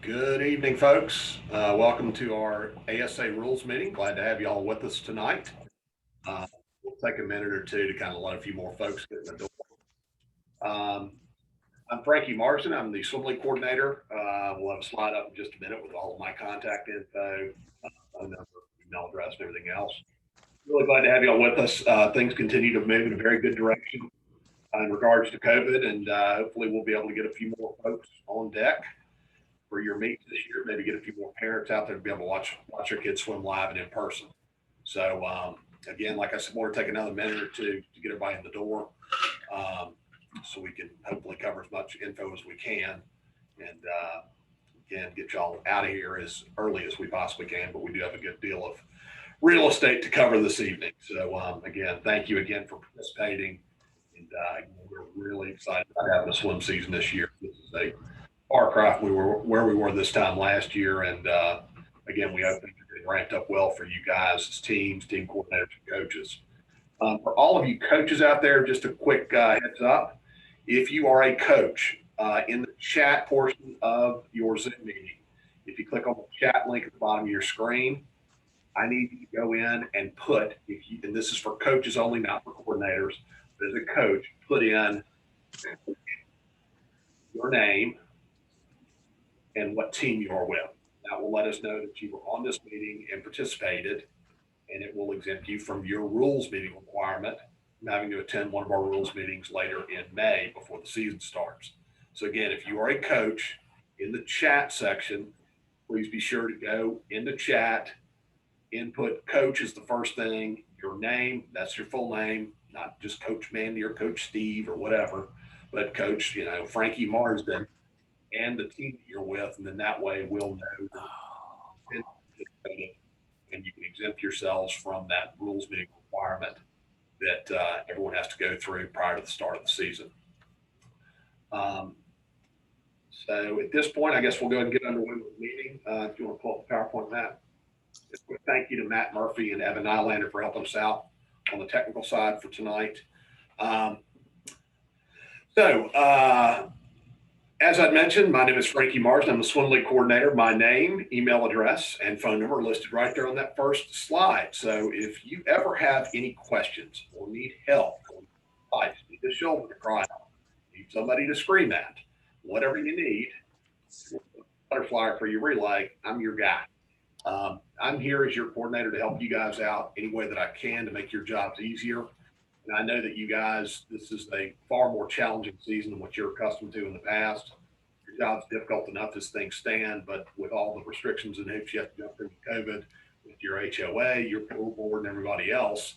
Good evening, folks. Welcome to our ASA Rules Meeting. Glad to have you all with us tonight. We'll take a minute or two to kind of let a few more folks get in the door. I'm Frankie Marsden. I'm the Swim League coordinator. We'll have a slide up in just a minute with all of my contact info, phone number, email address, and everything else. Really glad to have you all with us. Things continue to move in a very good direction in regards to COVID, and hopefully we'll be able to get a few more folks on deck for your meets this year. Maybe get a few more parents out there to be able to watch their kids swim live and in person. So again, like I said, we'll take another minute or two to get everybody in the door, so we can hopefully cover as much info as we can, and again get y'all out of here as early as we possibly can. But we do have a good deal of real estate to cover this evening. So again, thank you again for participating, and we're really excited about having a swim season this year. This is a far cry we were where we were this time last year, and again, we hope things are getting ramped up well for you guys as teams, team coordinators, and coaches. For all of you coaches out there, just a quick heads up: if you are a coach, in the chat portion of your Zoom meeting, if you click on the chat link at the bottom of your screen, I need you to go in and put, if you, and this is for coaches only, not for coordinators, but as a coach, put in your name and what team you are with. That will let us know that you were on this meeting and participated, and it will exempt you from your rules meeting requirement from having to attend one of our rules meetings later in May before the season starts. So again, if you are a coach, in the chat section, please be sure to go in the chat, input coach is the first thing, your name, that's your full name, not just Coach Mandy or Coach Steve or whatever, but Coach, Frankie Marsden, and the team that you're with, and then that way we'll know and you can exempt yourselves from that rules meeting requirement that everyone has to go through prior to the start of the season. Um, so at this point, I guess we'll go ahead and get underway with the meeting. If you want to pull up the PowerPoint, Matt. Just a quick thank you to Matt Murphy and Evan Nylander for helping us out on the technical side for tonight. As I mentioned, my name is Frankie Marsden. I'm the Swim League coordinator. My name, email address, and phone number are listed right there on that first slide. So if you ever have any questions or need help, or advice, need a shoulder to cry on, need somebody to scream at, whatever you need, butterfly for your relay, I'm your guy. I'm here as your coordinator to help you guys out any way that I can to make your jobs easier. And I know that you guys, this is a far more challenging season than what you're accustomed to in the past. Your job's difficult enough as things stand, but with all the restrictions and hoops you have to jump through with COVID, with your HOA, your pool board, and everybody else,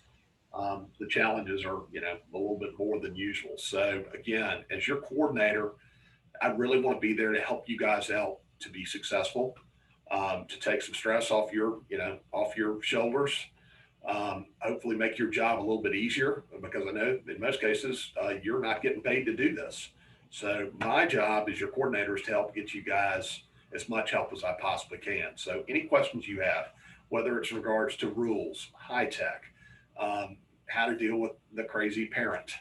the challenges are, a little bit more than usual. So again, as your coordinator, I really want to be there to help you guys out to be successful, to take some stress off your shoulders, hopefully make your job a little bit easier, because I know in most cases you're not getting paid to do this. So my job as your coordinator is to help get you guys as much help as I possibly can. So any questions you have, whether it's in regards to rules, high tech, how to deal with the crazy parent,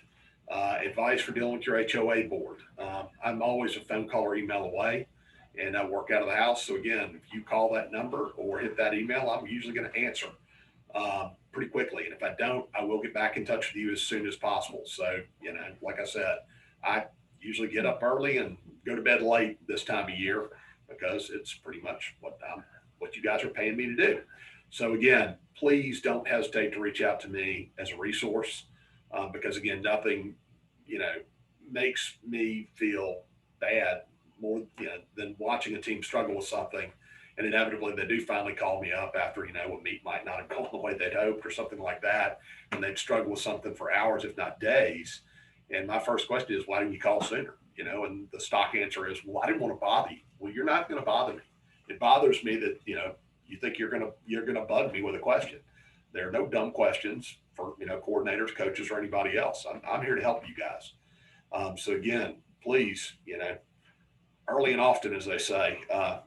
advice for dealing with your HOA board, I'm always a phone call or email away, and I work out of the house. So again, if you call that number or hit that email, I'm usually going to answer pretty quickly. And if I don't, I will get back in touch with you as soon as possible. So, like I said, I usually get up early and go to bed late this time of year, because it's pretty much what you guys are paying me to do. So again, please don't hesitate to reach out to me as a resource, because again, nothing, makes me feel bad more than watching a team struggle with something, and inevitably they do finally call me up after a meet might not have gone the way they'd hoped or something like that, and they'd struggle with something for hours if not days. And my first question is, why didn't you call sooner? And the stock answer is, well, I didn't want to bother you. Well, you're not going to bother me. It bothers me that you think you're gonna bug me with a question. There are no dumb questions for coordinators, coaches, or anybody else. I'm here to help you guys. So again, please, early and often, as they say,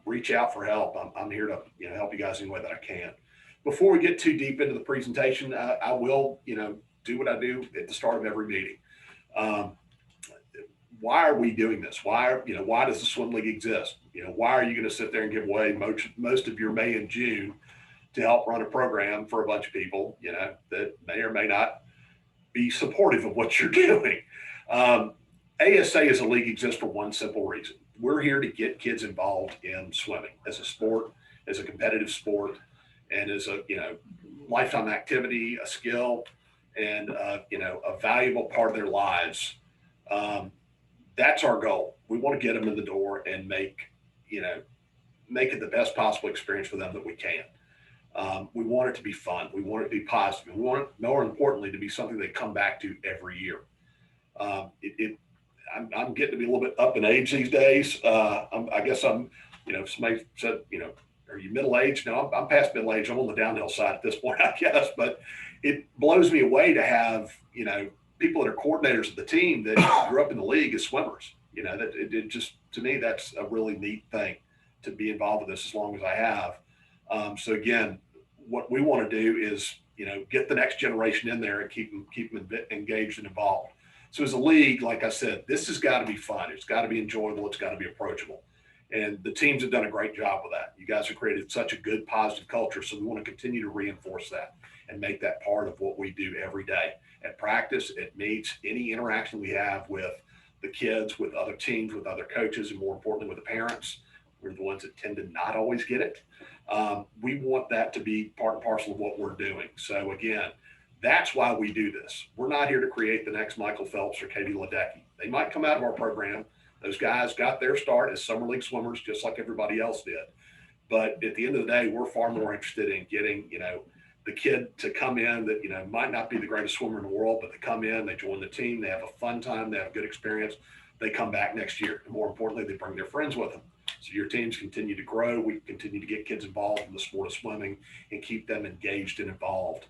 reach out for help. I'm here to help you guys any way that I can. Before we get too deep into the presentation, I will do what I do at the start of every meeting. why are we doing this? Why does the swim league exist? Why are you going to sit there and give away most of your May and June to help run a program for a bunch of people, that may or may not be supportive of what you're doing? ASA as a league exists for one simple reason. We're here to get kids involved in swimming as a sport, as a competitive sport, and as a, lifetime activity, a skill, and, a valuable part of their lives. That's our goal. We want to get them in the door and make it the best possible experience for them that we can. We want it to be fun. We want it to be positive. We want it, more importantly, to be something they come back to every year. I'm getting to be a little bit up in age these days. I guess I'm, somebody said, are you middle-aged? No, I'm past middle age. I'm on the downhill side at this point, I guess. But it blows me away to have, people that are coordinators of the team that grew up in the league as swimmers. That it just, to me, that's a really neat thing to be involved with this as long as I have. So again, what we want to do is, get the next generation in there and keep them engaged and involved. So as a league, like I said, this has got to be fun. It's got to be enjoyable. It's got to be approachable. And the teams have done a great job with that. You guys have created such a good, positive culture. So we want to continue to reinforce that and make that part of what we do every day at practice, at meets, any interaction we have with the kids, with other teams, with other coaches, and more importantly, with the parents. We're the ones that tend to not always get it. We want that to be part and parcel of what we're doing. So again, that's why we do this. We're not here to create the next Michael Phelps or Katie Ledecky. They might come out of our program. Those guys got their start as summer league swimmers, just like everybody else did. But at the end of the day, we're far more interested in getting, the kid to come in that, might not be the greatest swimmer in the world, but they come in, they join the team, they have a fun time, they have a good experience. They come back next year. And more importantly, they bring their friends with them. So your teams continue to grow. We continue to get kids involved in the sport of swimming and keep them engaged and involved,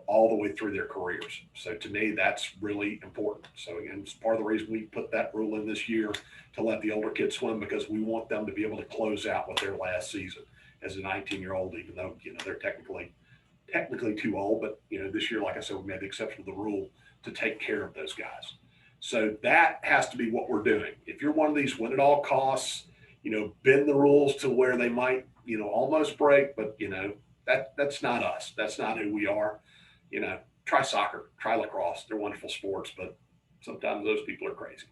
all the way through their careers. So to me, that's really important. So again, it's part of the reason we put that rule in this year to let the older kids swim, because we want them to be able to close out with their last season as a 19-year-old, even though, they're technically too old. But, this year, like I said, we made the exception of the rule to take care of those guys. So that has to be what we're doing. If you're one of these win at all costs, bend the rules to where they might, almost break, but, that's not us. That's not who we are. Try soccer, try lacrosse. They're wonderful sports, but sometimes those people are crazy.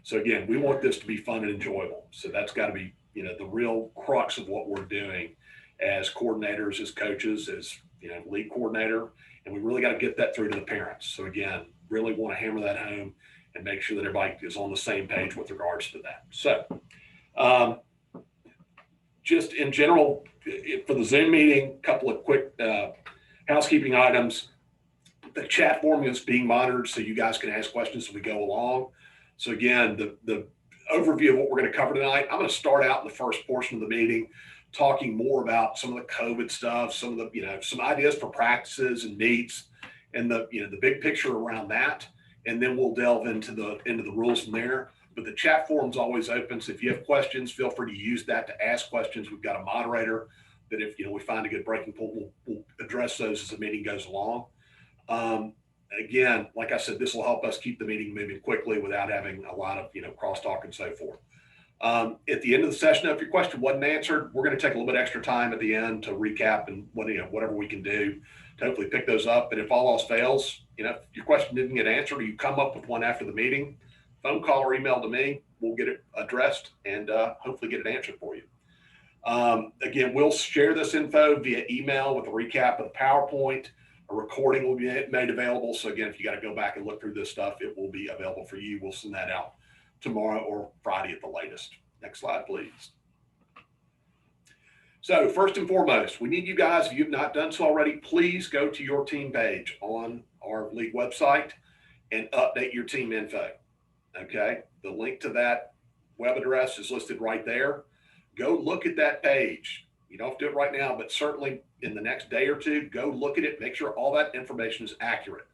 So again, we want this to be fun and enjoyable. So that's got to be, the real crux of what we're doing as coordinators, as coaches, as, league coordinator. And we really got to get that through to the parents. So again, really want to hammer that home and make sure that everybody is on the same page with regards to that. So just in general, for the Zoom meeting, a couple of quick housekeeping items. The chat forum is being monitored, so you guys can ask questions as we go along. So again, the overview of what we're going to cover tonight, I'm going to start out in the first portion of the meeting talking more about some of the COVID stuff, some of the, some ideas for practices and meets, and the big picture around that. And then we'll delve into the rules from there. But the chat forum's always open. So if you have questions, feel free to use that to ask questions. We've got a moderator that if we find a good breaking point, we'll address those as the meeting goes along. Again, like I said, this will help us keep the meeting moving quickly without having a lot of crosstalk and so forth. At the end of the session, if your question wasn't answered, we're going to take a little bit extra time at the end to recap and whatever we can do to hopefully pick those up. And if all else fails, if your question didn't get answered or you come up with one after the meeting, phone call or email to me, we'll get it addressed and hopefully get it answered for you. Again, we'll share this info via email with a recap of the PowerPoint. A recording will be made available. So again, if you got to go back and look through this stuff, it will be available for you. We'll send that out tomorrow or Friday at the latest. Next slide, please. So first and foremost, we need you guys, if you've not done so already, please go to your team page on our league website and update your team info. Okay, the link to that web address is listed right there. Go look at that page. You don't have to do it right now, but certainly in the next day or two, go look at it, make sure all that information is accurate.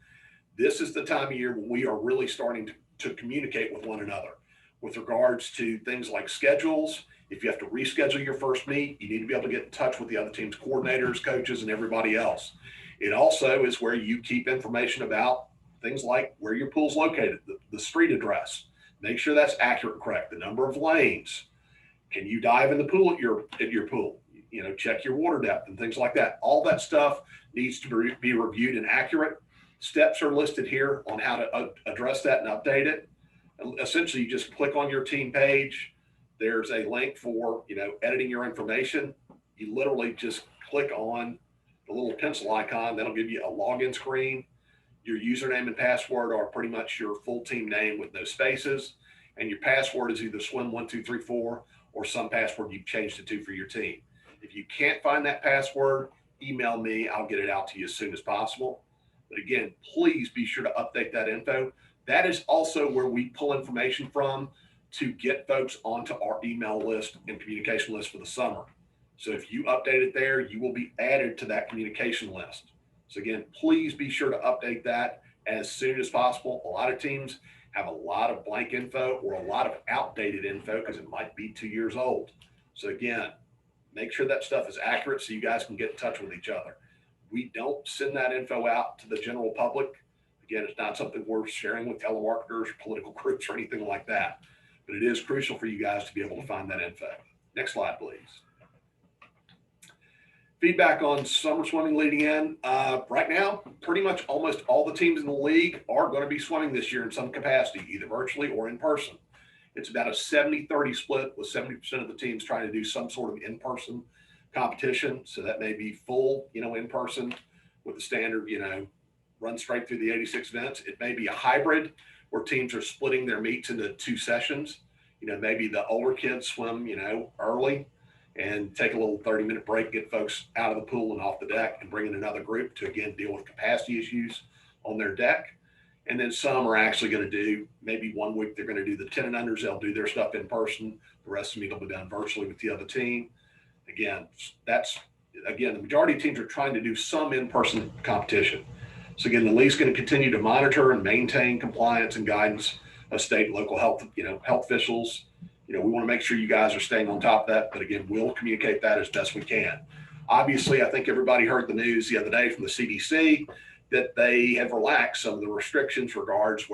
This is the time of year when we are really starting to communicate with one another with regards to things like schedules. If you have to reschedule your first meet, you need to be able to get in touch with the other team's coordinators, coaches, and everybody else. It also is where you keep information about things like where your pool's located, the street address, Make sure that's accurate and correct. The number of lanes. Can you dive in the pool at your pool? Check your water depth and things like that. All that stuff needs to be reviewed and accurate. Steps are listed here on how to address that and update it. Essentially, you just click on your team page. There's a link for, editing your information. You literally just click on the little pencil icon. That'll give you a login screen. Your username and password are pretty much your full team name with no spaces. And your password is either swim1234 or some password you've changed it to for your team. If you can't find that password, email me. I'll get it out to you as soon as possible. But again, please be sure to update that info. That is also where we pull information from to get folks onto our email list and communication list for the summer. So if you update it there, you will be added to that communication list. So again, please be sure to update that as soon as possible. A lot of teams have a lot of blank info or a lot of outdated info because it might be 2 years old. So again, make sure that stuff is accurate so you guys can get in touch with each other. We don't send that info out to the general public. Again, it's not something we're sharing with telemarketers, political groups, or anything like that. But it is crucial for you guys to be able to find that info. Next slide, please. Feedback on summer swimming leading in. Right now, pretty much almost all the teams in the league are going to be swimming this year in some capacity, either virtually or in person. It's about a 70-30 split, with 70% of the teams trying to do some sort of in-person competition. So that may be full, in person with the standard, run straight through the 86 events. It may be a hybrid where teams are splitting their meets into 2 sessions. Maybe the older kids swim, early and take a little 30-minute break, get folks out of the pool and off the deck, and bring in another group to, again, deal with capacity issues on their deck. And then some are actually going to do, maybe 1 week they're going to do the 10 and unders. They'll do their stuff in person. The rest of them will be done virtually with the other team. Again, the majority of teams are trying to do some in-person competition. So again, the league's going to continue to monitor and maintain compliance and guidance of state and local health, health officials. We want to make sure you guys are staying on top of that, but again, we'll communicate that as best we can. Obviously, I think everybody heard the news the other day from the CDC that they have relaxed some of the restrictions in regards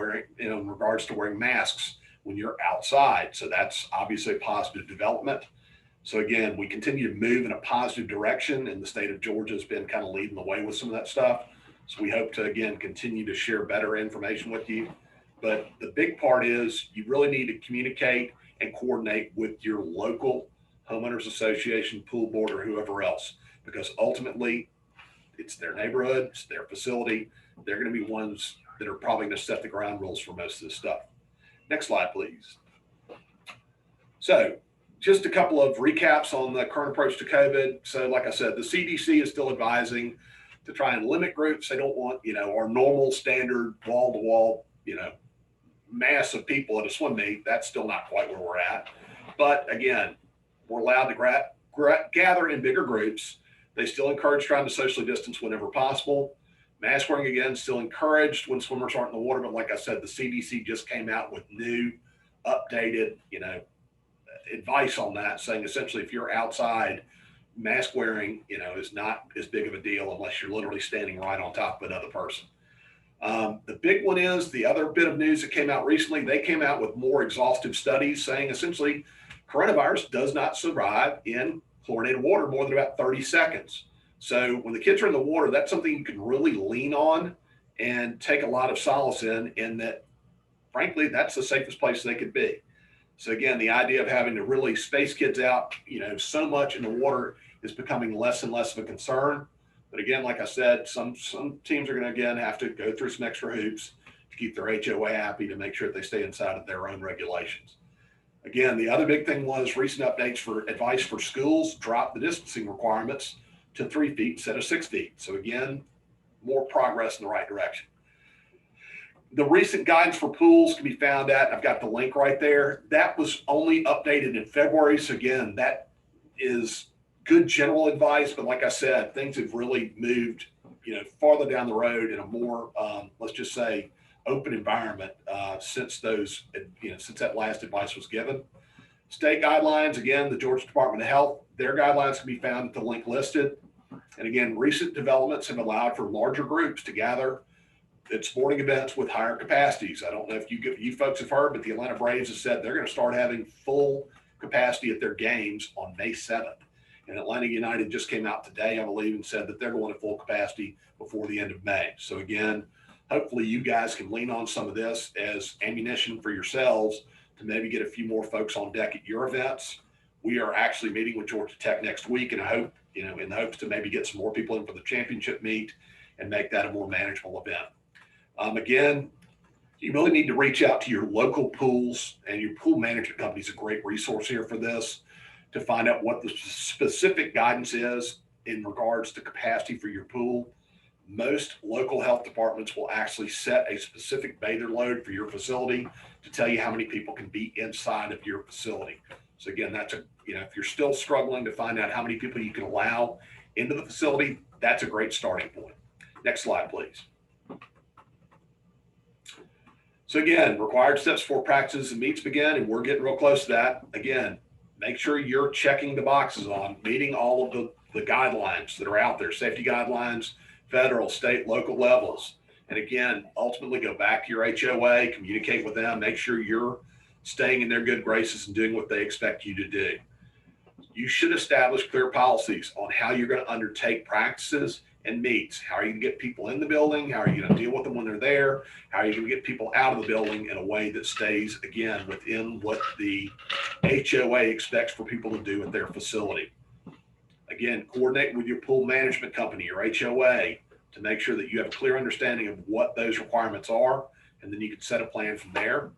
to wearing masks when you're outside. So that's obviously a positive development. So again, we continue to move in a positive direction, and the state of Georgia has been kind of leading the way with some of that stuff. So we hope to, again, continue to share better information with you. But the big part is you really need to communicate and coordinate with your local homeowners association, pool board, or whoever else, because ultimately it's their neighborhood, it's their facility. They're going to be ones that are probably going to set the ground rules for most of this stuff. Next slide, please. So just a couple of recaps on the current approach to COVID. So like I said, the CDC is still advising to try and limit groups. They don't want, our normal standard wall-to-wall, mass of people at a swim meet. That's still not quite where we're at. But again, we're allowed to gather in bigger groups. They still encourage trying to socially distance whenever possible. Mask wearing, again, still encouraged when swimmers aren't in the water. But like I said, the CDC just came out with new, updated, advice on that, saying essentially if you're outside, mask wearing, is not as big of a deal unless you're literally standing right on top of another person. The big one is the other bit of news that came out recently. They came out with more exhaustive studies saying essentially coronavirus does not survive in chlorinated water more than about 30 seconds. So when the kids are in the water, that's something you can really lean on and take a lot of solace in that, frankly, that's the safest place they could be. So again, the idea of having to really space kids out, so much in the water is becoming less and less of a concern. But again, like I said, some teams are going to, again, have to go through some extra hoops to keep their HOA happy to make sure that they stay inside of their own regulations. Again, the other big thing was recent updates for advice for schools dropped the distancing requirements to 3 feet instead of 6 feet. So again, more progress in the right direction. The recent guidance for pools can be found I've got the link right there. That was only updated in February. So again, that is good general advice. But like I said, things have really moved, farther down the road in a more, let's just say, open environment since that last advice was given. State guidelines, again, the Georgia Department of Health, their guidelines can be found at the link listed. And again, recent developments have allowed for larger groups to gather at sporting events with higher capacities. I don't know if you folks have heard, but the Atlanta Braves have said they're going to start having full capacity at their games on May 7th. And Atlanta United just came out today, I believe, and said that they're going to full capacity before the end of May. So again, hopefully you guys can lean on some of this as ammunition for yourselves to maybe get a few more folks on deck at your events. We are actually meeting with Georgia Tech next week, and I hope, in the hopes to maybe get some more people in for the championship meet and make that a more manageable event. Again, you really need to reach out to your local pools, and your pool management company is a great resource here for this, to find out what the specific guidance is in regards to capacity for your pool. Most local health departments will actually set a specific bather load for your facility to tell you how many people can be inside of your facility. So again, that's if you're still struggling to find out how many people you can allow into the facility, that's a great starting point. Next slide, please. So again, required steps before practices and meets begin, and we're getting real close to that. Again, make sure you're checking the boxes on meeting all of the guidelines that are out there, safety guidelines, federal, state, local levels. And again, ultimately go back to your HOA, communicate with them, make sure you're staying in their good graces and doing what they expect you to do. You should establish clear policies on how you're going to undertake practices and meets. How are you going to get people in the building? How are you going to deal with them when they're there? How are you going to get people out of the building in a way that stays, again, within what the HOA expects for people to do at their facility? Again, coordinate with your pool management company, your HOA, to make sure that you have a clear understanding of what those requirements are, and then you can set a plan from there.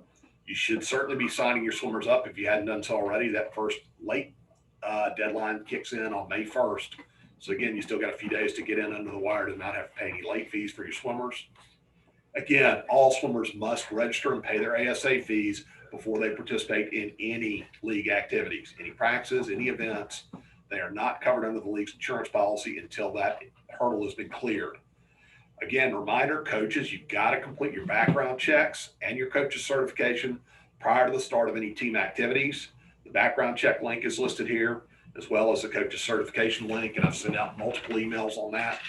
You should certainly be signing your swimmers up if you hadn't done so already. That first late deadline kicks in on May 1st. So again, you still got a few days to get in under the wire to not have to pay any late fees for your swimmers. Again, all swimmers must register and pay their ASA fees before they participate in any league activities, any practices, any events. They are not covered under the league's insurance policy until that hurdle has been cleared. Again, reminder, coaches, you've got to complete your background checks and your coach's certification prior to the start of any team activities. The background check link is listed here, as well as the coach's certification link, and I've sent out multiple emails on that.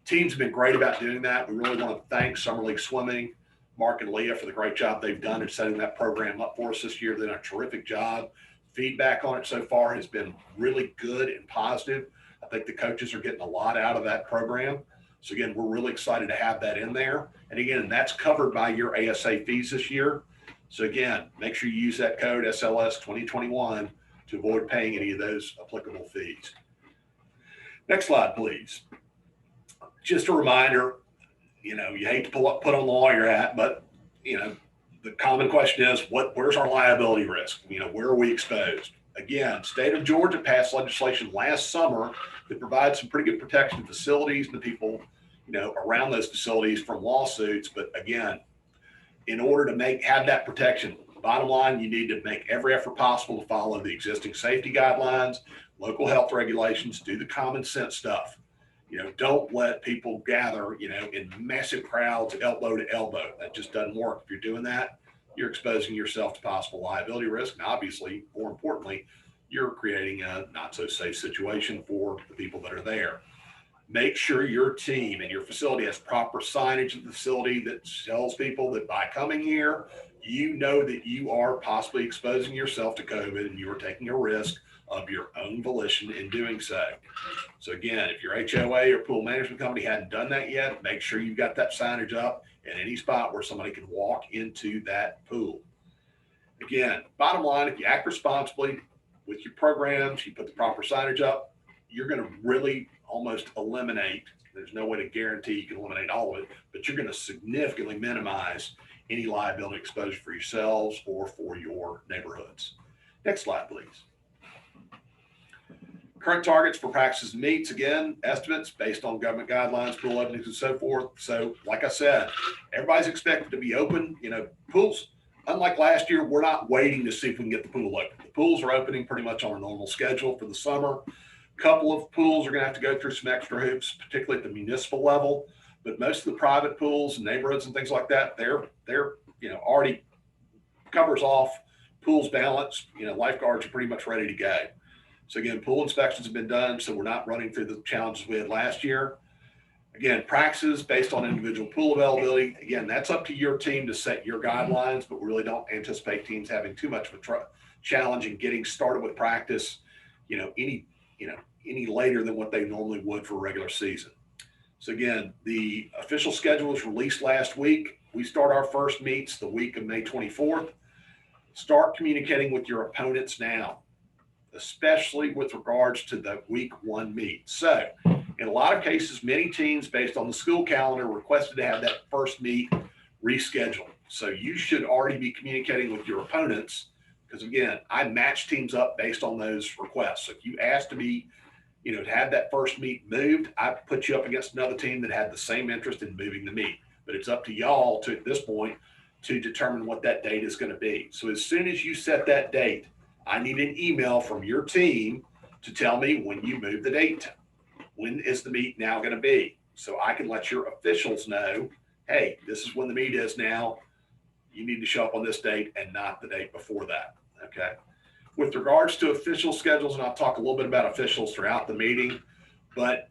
Teams have been great about doing that. We really want to thank Summer League Swimming, Mark and Leah, for the great job they've done in setting that program up for us this year. They've done a terrific job. Feedback on it so far has been really good and positive. I think the coaches are getting a lot out of that program. So again, we're really excited to have that in there. And again, that's covered by your ASA fees this year. So again, make sure you use that code SLS 2021 to avoid paying any of those applicable fees. Next slide, please. Just a reminder, you hate to put on the lawyer hat, but the common question is, where's our liability risk? Where are we exposed? Again, state of Georgia passed legislation last summer that provides some pretty good protection to facilities and the people, around those facilities from lawsuits. But again, in order to have that protection, bottom line, you need to make every effort possible to follow the existing safety guidelines, local health regulations, do the common sense stuff. Don't let people gather, in massive crowds, elbow to elbow. That just doesn't work. If you're doing that, you're exposing yourself to possible liability risk. And obviously, more importantly, you're creating a not so safe situation for the people that are there. Make sure your team and your facility has proper signage at the facility that tells people that by coming here, you know that you are possibly exposing yourself to COVID and you are taking a risk of your own volition in doing so. So again, if your HOA or pool management company hadn't done that yet, make sure you've got that signage up in any spot where somebody can walk into that pool. Again, bottom line, if you act responsibly with your programs, you put the proper signage up, you're going to really almost eliminate, there's no way to guarantee you can eliminate all of it, but you're going to significantly minimize any liability exposure for yourselves or for your neighborhoods. Next slide, please. Current targets for practices and meets, again, estimates based on government guidelines, pool openings, and so forth. So like I said, everybody's expected to be open. Pools, unlike last year, we're not waiting to see if we can get the pool open. The pools are opening pretty much on a normal schedule for the summer. A couple of pools are going to have to go through some extra hoops, particularly at the municipal level. But most of the private pools and neighborhoods and things like that, they're already covers off, pools balanced, lifeguards are pretty much ready to go. So again, pool inspections have been done, so we're not running through the challenges we had last year. Again, practices based on individual pool availability. Again, that's up to your team to set your guidelines, but we really don't anticipate teams having too much of a challenge in getting started with practice, any later than what they normally would for a regular season. So again, the official schedule was released last week. We start our first meets the week of May 24th. Start communicating with your opponents now, especially with regards to the week 1 meet. So in a lot of cases, many teams based on the school calendar requested to have that first meet rescheduled. So you should already be communicating with your opponents because again, I match teams up based on those requests. So if you ask to be to have that first meet moved, I put you up against another team that had the same interest in moving the meet. But it's up to y'all to, at this point, to determine what that date is going to be. So as soon as you set that date, I need an email from your team to tell me when you move the date. When is the meet now going to be? So I can let your officials know, hey, this is when the meet is now. You need to show up on this date and not the date before that, okay? With regards to official schedules, and I'll talk a little bit about officials throughout the meeting, but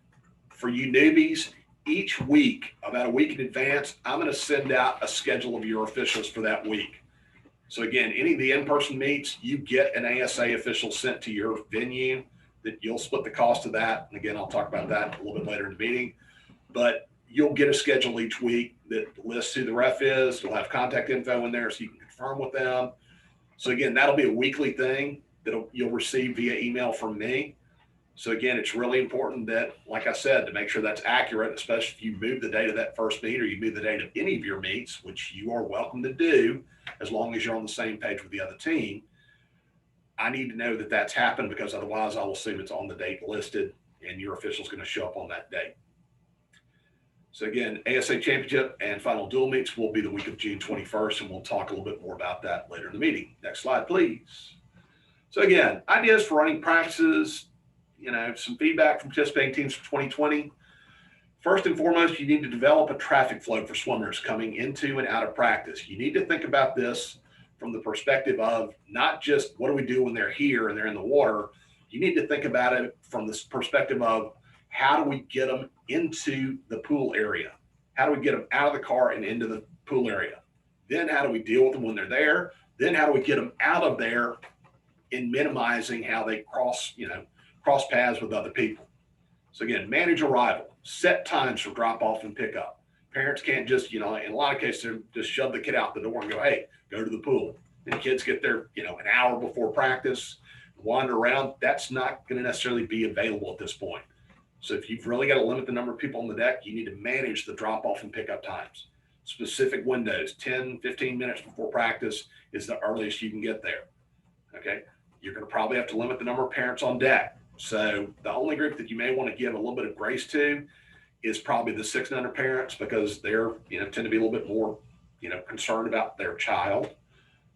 for you newbies, each week, about a week in advance, I'm going to send out a schedule of your officials for that week. So again, any of the in-person meets, you get an ASA official sent to your venue that you'll split the cost of that. And again, I'll talk about that a little bit later in the meeting, but you'll get a schedule each week that lists who the ref is. You'll have contact info in there so you can confirm with them. So again, that'll be a weekly thing that you'll receive via email from me. So again, it's really important that, like I said, to make sure that's accurate, especially if you move the date of that first meet or you move the date of any of your meets, which you are welcome to do as long as you're on the same page with the other team. I need to know that that's happened because otherwise I'll assume it's on the date listed and your official's going to show up on that date. So again, ASA Championship and final dual meets will be the week of June 21st, and we'll talk a little bit more about that later in the meeting. Next slide, please. So again, ideas for running practices, some feedback from participating teams for 2020. First and foremost, you need to develop a traffic flow for swimmers coming into and out of practice. You need to think about this from the perspective of not just what do we do when they're here and they're in the water. You need to think about it from this perspective of how do we get them into the pool area? How do we get them out of the car and into the pool area? Then how do we deal with them when they're there? Then how do we get them out of there in minimizing how they cross paths with other people? So again, manage arrival, set times for drop off and pickup. Parents can't just, in a lot of cases, just shove the kid out the door and go, hey, go to the pool. And the kids get there, an hour before practice, wander around. That's not going to necessarily be available at this point. So if you've really got to limit the number of people on the deck, you need to manage the drop off and pickup times. Specific windows, 10, 15 minutes before practice is the earliest you can get there. Okay. You're going to probably have to limit the number of parents on deck. So the only group that you may want to give a little bit of grace to is probably the 6 and under parents because they're, tend to be a little bit more, concerned about their child.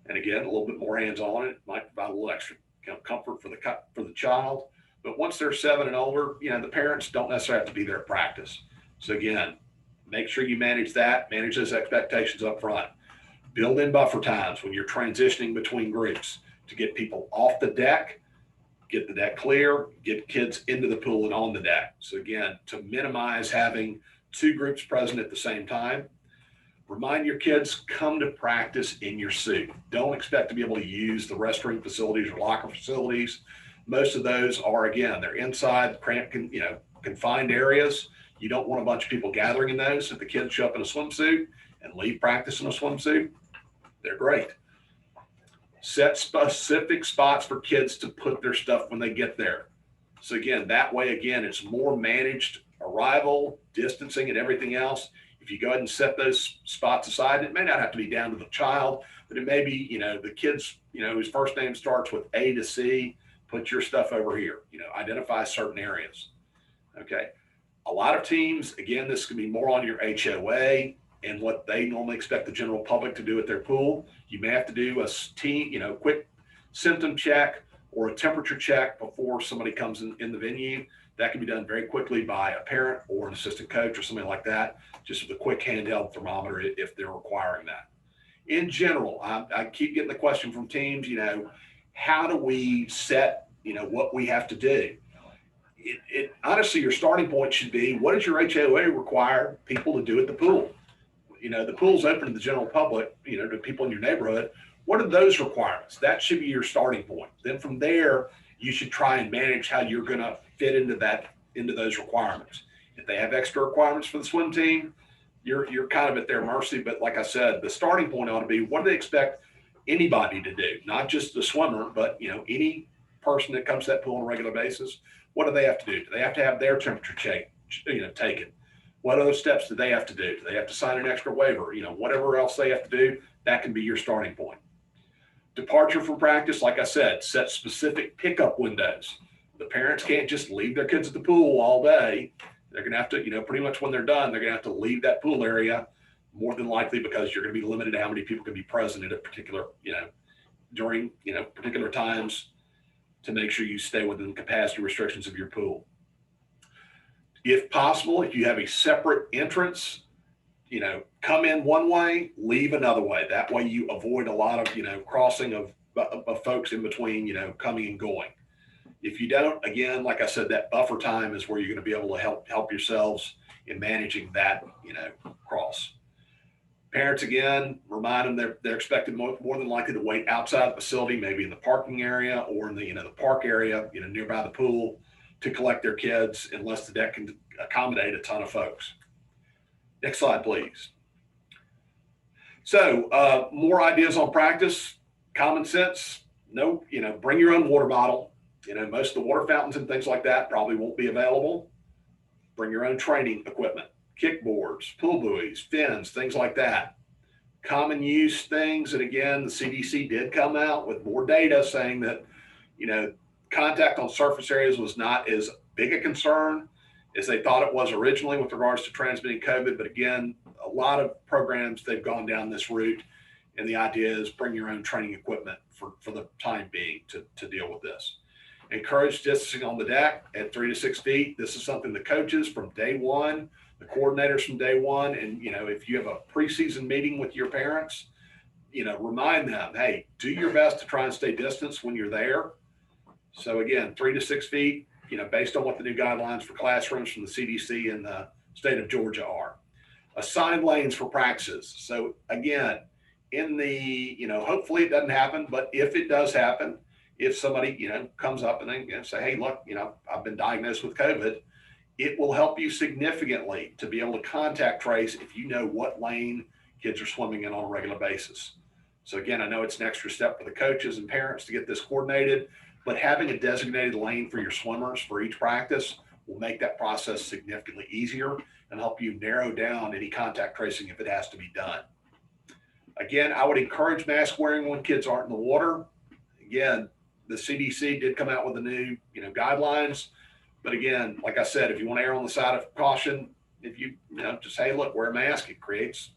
And again, a little bit more hands-on. It might provide a little extra comfort for the child. But once they're 7 and older, the parents don't necessarily have to be there at practice. So again, make sure you manage those expectations up front. Build in buffer times when you're transitioning between groups to get people off the deck, get the deck clear, get kids into the pool and on the deck. So again, to minimize having 2 groups present at the same time, remind your kids, come to practice in your suit. Don't expect to be able to use the restroom facilities or locker facilities. Most of those are, again, they're inside cramped, confined areas. You don't want a bunch of people gathering in those. If the kids show up in a swimsuit and leave practice in a swimsuit, they're great. Set specific spots for kids to put their stuff when they get there. So again, that way, it's more managed arrival, distancing, and everything else. If you go ahead and set those spots aside, it may not have to be down to the child, but it may be, the kids, whose first name starts with A to C, put your stuff over here, identify certain areas. Okay. A lot of teams, again, this can be more on your HOA and what they normally expect the general public to do at their pool. You may have to do a quick symptom check or a temperature check before somebody comes in the venue. That can be done very quickly by a parent or an assistant coach or something like that, just with a quick handheld thermometer if they're requiring that. In general, I keep getting the question from teams, how do we set, what we have to do? honestly, your starting point should be, what does your HOA require people to do at the pool? The pool's open to the general public, to people in your neighborhood. What are those requirements? That should be your starting point. Then from there, you should try and manage how you're going to fit into those requirements. If they have extra requirements for the swim team, you're kind of at their mercy. But like I said, the starting point ought to be, what do they expect anybody to do? Not just the swimmer, but any person that comes to that pool on a regular basis. What do they have to do? Do they have to have their temperature taken? What other steps do they have to do? Do they have to sign an extra waiver? Whatever else they have to do, that can be your starting point. Departure from practice, like I said, set specific pickup windows. The parents can't just leave their kids at the pool all day. They're going to have to, pretty much when they're done, they're going to have to leave that pool area, more than likely, because you're going to be limited to how many people can be present at a particular, during, particular times, to make sure you stay within the capacity restrictions of your pool. If possible, if you have a separate entrance, come in one way, leave another way. That way you avoid a lot of, crossing of folks in between, coming and going. If you don't, again, like I said, that buffer time is where you're going to be able to help yourselves in managing that, cross. Parents, again, remind them they're expected more than likely to wait outside the facility, maybe in the parking area or in the, the park area, nearby the pool, to collect their kids, unless the deck can accommodate a ton of folks. Next slide, please. So more ideas on practice, common sense. No, bring your own water bottle. Most of the water fountains and things like that probably won't be available. Bring your own training equipment, kickboards, pool buoys, fins, things like that. Common use things. And again, the CDC did come out with more data saying that, contact on surface areas was not as big a concern as they thought it was originally with regards to transmitting COVID. But again, a lot of programs, they've gone down this route. And the idea is bring your own training equipment for the time being to deal with this. Encourage distancing on the deck at 3 to 6 feet. This is something the coaches from day one, the coordinators from day one, and if you have a preseason meeting with your parents, remind them, hey, do your best to try and stay distanced when you're there. So again, 3 to 6 feet, based on what the new guidelines for classrooms from the CDC and the state of Georgia are. Assigned lanes for practices. So again, in the, hopefully it doesn't happen, but if it does happen, if somebody, comes up and they say, hey, look, I've been diagnosed with COVID, it will help you significantly to be able to contact trace if you know what lane kids are swimming in on a regular basis. So again, I know it's an extra step for the coaches and parents to get this coordinated, but having a designated lane for your swimmers for each practice will make that process significantly easier and help you narrow down any contact tracing if it has to be done. Again, I would encourage mask wearing when kids aren't in the water. Again, the CDC did come out with the new, guidelines. But again, like I said, if you want to err on the side of caution, if you, just say, look, wear a mask, it creates,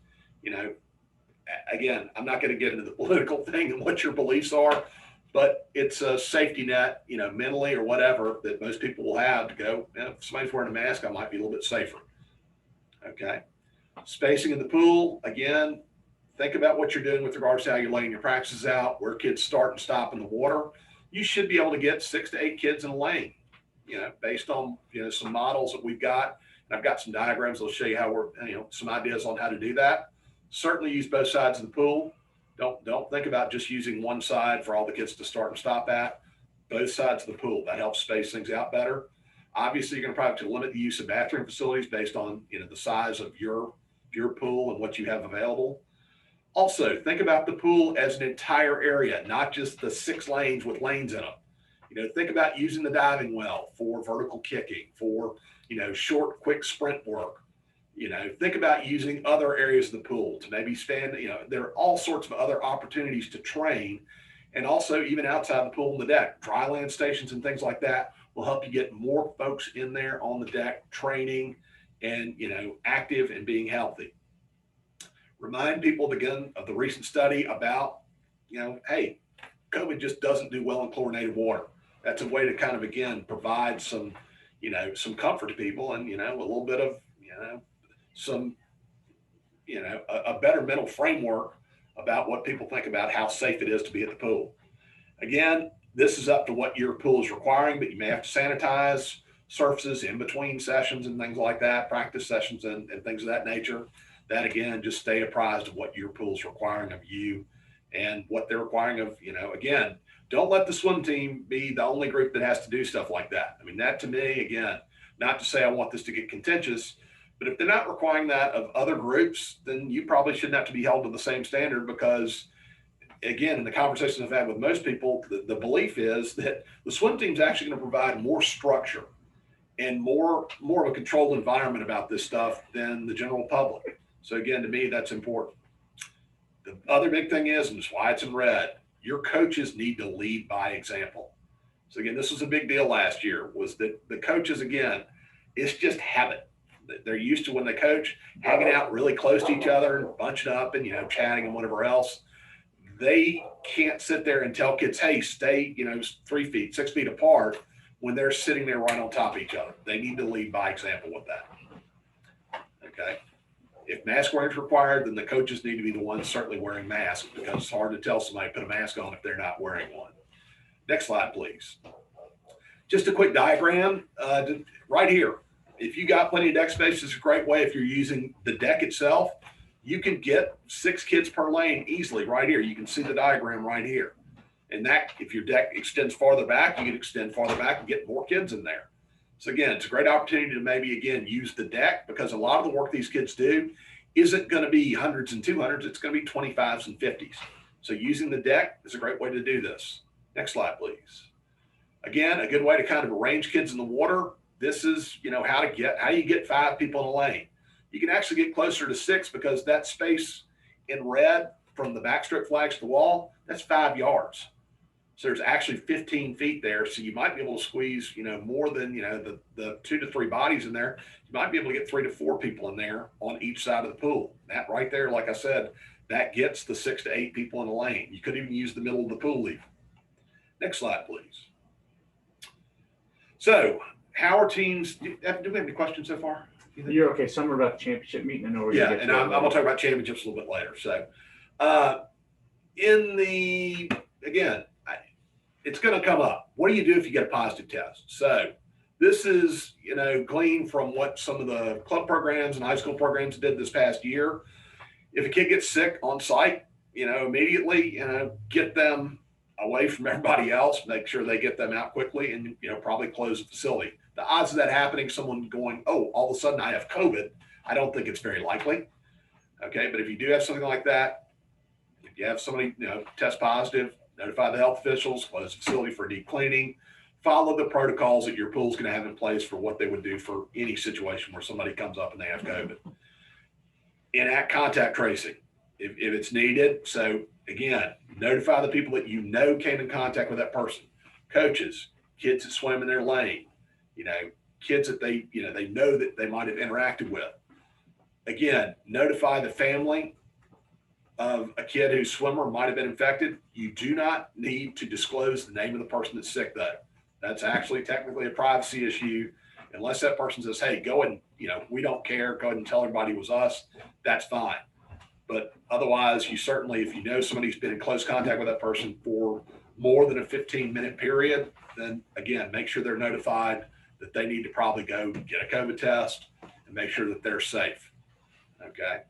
again, I'm not going to get into the political thing and what your beliefs are, but it's a safety net, mentally or whatever that most people will have to go, if somebody's wearing a mask, I might be a little bit safer. Okay. Spacing in the pool, again, think about what you're doing with regards to how you're laying your practices out, where kids start and stop in the water. You should be able to get 6 to 8 kids in a lane, based on, some models that we've got. And I've got some diagrams that'll show you how we're, some ideas on how to do that. Certainly use both sides of the pool. Don't think about just using one side for all the kids to start and stop at. Both sides of the pool. That helps space things out better. Obviously, you're going to probably have to limit the use of bathroom facilities based on, the size of your pool and what you have available. Also, think about the pool as an entire area, not just the 6 lanes with lanes in them. Think about using the diving well for vertical kicking, for, short, quick sprint work. Think about using other areas of the pool to maybe stand, there are all sorts of other opportunities to train. And also even outside the pool on the deck, dry land stations and things like that will help you get more folks in there on the deck training and, active and being healthy. Remind people again of the recent study about, hey, COVID just doesn't do well in chlorinated water. That's a way to kind of, again, provide some, some comfort to people and, a little bit of, some, a better mental framework about what people think about how safe it is to be at the pool. Again, this is up to what your pool is requiring, but you may have to sanitize. surfaces in between sessions and things like that, practice sessions and things of that nature, that again, just stay apprised of what your pool's requiring of you and what they're requiring of, again, don't let the swim team be the only group that has to do stuff like that. I mean, that to me, again, not to say I want this to get contentious, but if they're not requiring that of other groups, then you probably shouldn't have to be held to the same standard because, again, in the conversations I've had with most people, the belief is that the swim team's actually going to provide more structure and more of a controlled environment about this stuff than the general public. So again, to me, that's important. The other big thing is, and it's why it's in red, your coaches need to lead by example. So again, this was a big deal last year, was that the coaches, again, it's just habit. They're used to when they coach, hanging out really close to each other and bunching up and, chatting and whatever else. They can't sit there and tell kids, hey, stay, 3 feet, 6 feet apart when they're sitting there right on top of each other. They need to lead by example with that. Okay. If mask wearing is required, then the coaches need to be the ones certainly wearing masks, because it's hard to tell somebody to put a mask on if they're not wearing one. Next slide, please. Just a quick diagram right here. If you got plenty of deck space, it's a great way. If you're using the deck itself, you can get 6 kids per lane easily right here. You can see the diagram right here. And that, if your deck extends farther back, you can extend farther back and get more kids in there. So again, it's a great opportunity to maybe, again, use the deck, because a lot of the work these kids do isn't going to be hundreds and 200s. It's going to be 25s and 50s. So using the deck is a great way to do this. Next slide, please. Again, a good way to kind of arrange kids in the water. This is, how you get 5 people in a lane. You can actually get closer to 6, because that space in red from the backstrip flags to the wall, that's 5 yards. So there's actually 15 feet there. So you might be able to squeeze, more than, the 2 to 3 bodies in there. You might be able to get 3 to 4 people in there on each side of the pool. That right there, like I said, that gets the 6 to 8 people in a lane. You could even use the middle of the pool even. Next slide, please. So how are teams, do we have any questions so far? You're okay. Some are about the championship meeting. I know. Yeah, and I'm going to talk about championships a little bit later. So again, it's going to come up. What do you do if you get a positive test? So this is, gleaned from what some of the club programs and high school programs did this past year. If a kid gets sick on site, immediately, get them away from everybody else, make sure they get them out quickly, and, probably close the facility. The odds of that happening, someone going, oh, all of a sudden I have COVID, I don't think it's very likely. Okay. But if you do have something like that, if you have somebody, test positive, notify the health officials, close the facility for deep cleaning, follow the protocols that your pool's going to have in place for what they would do for any situation where somebody comes up and they have COVID. Enact contact tracing if it's needed. So again, notify the people that came in contact with that person. Coaches, kids that swim in their lane, kids that they know that they might have interacted with. Again, notify the family of a kid whose swimmer might have been infected. You do not need to disclose the name of the person that's sick, though. That's actually technically a privacy issue. Unless that person says, hey, go and, we don't care, go ahead and tell everybody it was us, that's fine. But otherwise, you certainly, if you know somebody's been in close contact with that person for more than a 15-minute period, then again, make sure they're notified that they need to probably go get a COVID test and make sure that they're safe. Okay.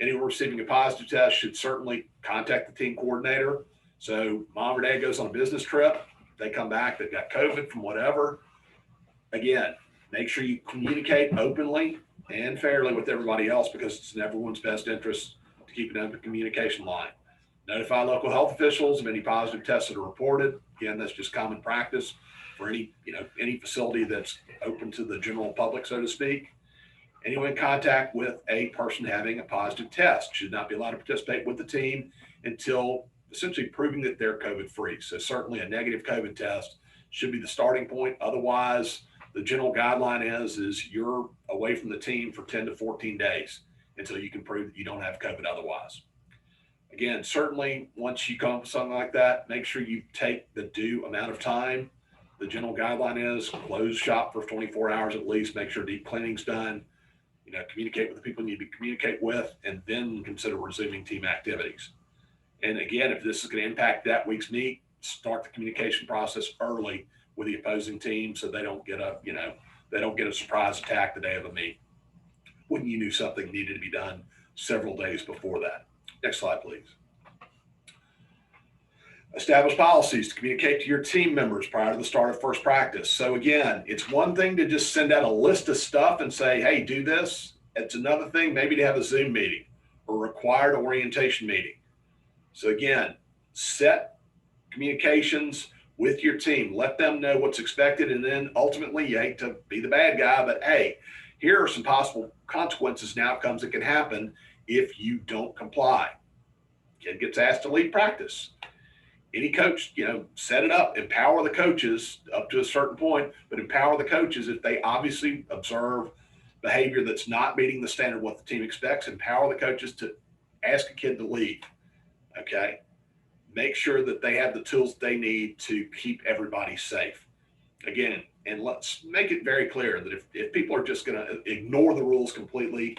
Anyone receiving a positive test should certainly contact the team coordinator. So mom or dad goes on a business trip, they come back, they've got COVID from whatever. Again, make sure you communicate openly and fairly with everybody else, because it's in everyone's best interest to keep an open communication line. Notify local health officials of any positive tests that are reported. Again, that's just common practice for any facility that's open to the general public, so to speak. Anyone in contact with a person having a positive test should not be allowed to participate with the team until essentially proving that they're COVID-free. So certainly a negative COVID test should be the starting point. Otherwise, the general guideline is you're away from the team for 10 to 14 days until you can prove that you don't have COVID otherwise. Again, certainly once you come up with something like that, make sure you take the due amount of time. The general guideline is close shop for 24 hours at least, make sure deep cleaning's done, communicate with the people you need to communicate with, and then consider resuming team activities. And again, if this is going to impact that week's meet, start the communication process early with the opposing team so they don't get they don't get a surprise attack the day of a meet when you knew something needed to be done several days before that. Next slide, please. Establish policies to communicate to your team members prior to the start of first practice. So again, it's one thing to just send out a list of stuff and say, hey, do this. It's another thing maybe to have a Zoom meeting or required orientation meeting. So again, set communications with your team. Let them know what's expected. And then ultimately, you hate to be the bad guy, but hey, here are some possible consequences and outcomes that can happen if you don't comply. Kid gets asked to leave practice. Any coach, set it up, empower the coaches up to a certain point, but empower the coaches if they obviously observe behavior that's not meeting the standard of what the team expects. Empower the coaches to ask a kid to leave. Okay. Make sure that they have the tools they need to keep everybody safe. Again, and let's make it very clear that if people are just going to ignore the rules completely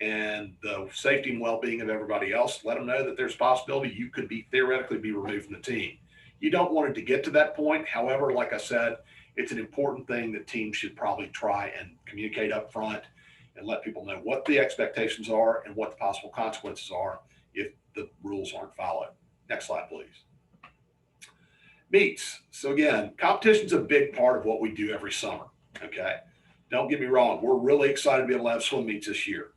and the safety and well-being of everybody else, let them know that there's a possibility you could theoretically be removed from the team. You don't want it to get to that point. However, like I said, it's an important thing that teams should probably try and communicate up front and let people know what the expectations are and what the possible consequences are if the rules aren't followed. Next slide, please. Meets. So again, competition's a big part of what we do every summer, okay? Don't get me wrong. We're really excited to be able to have swim meets this year.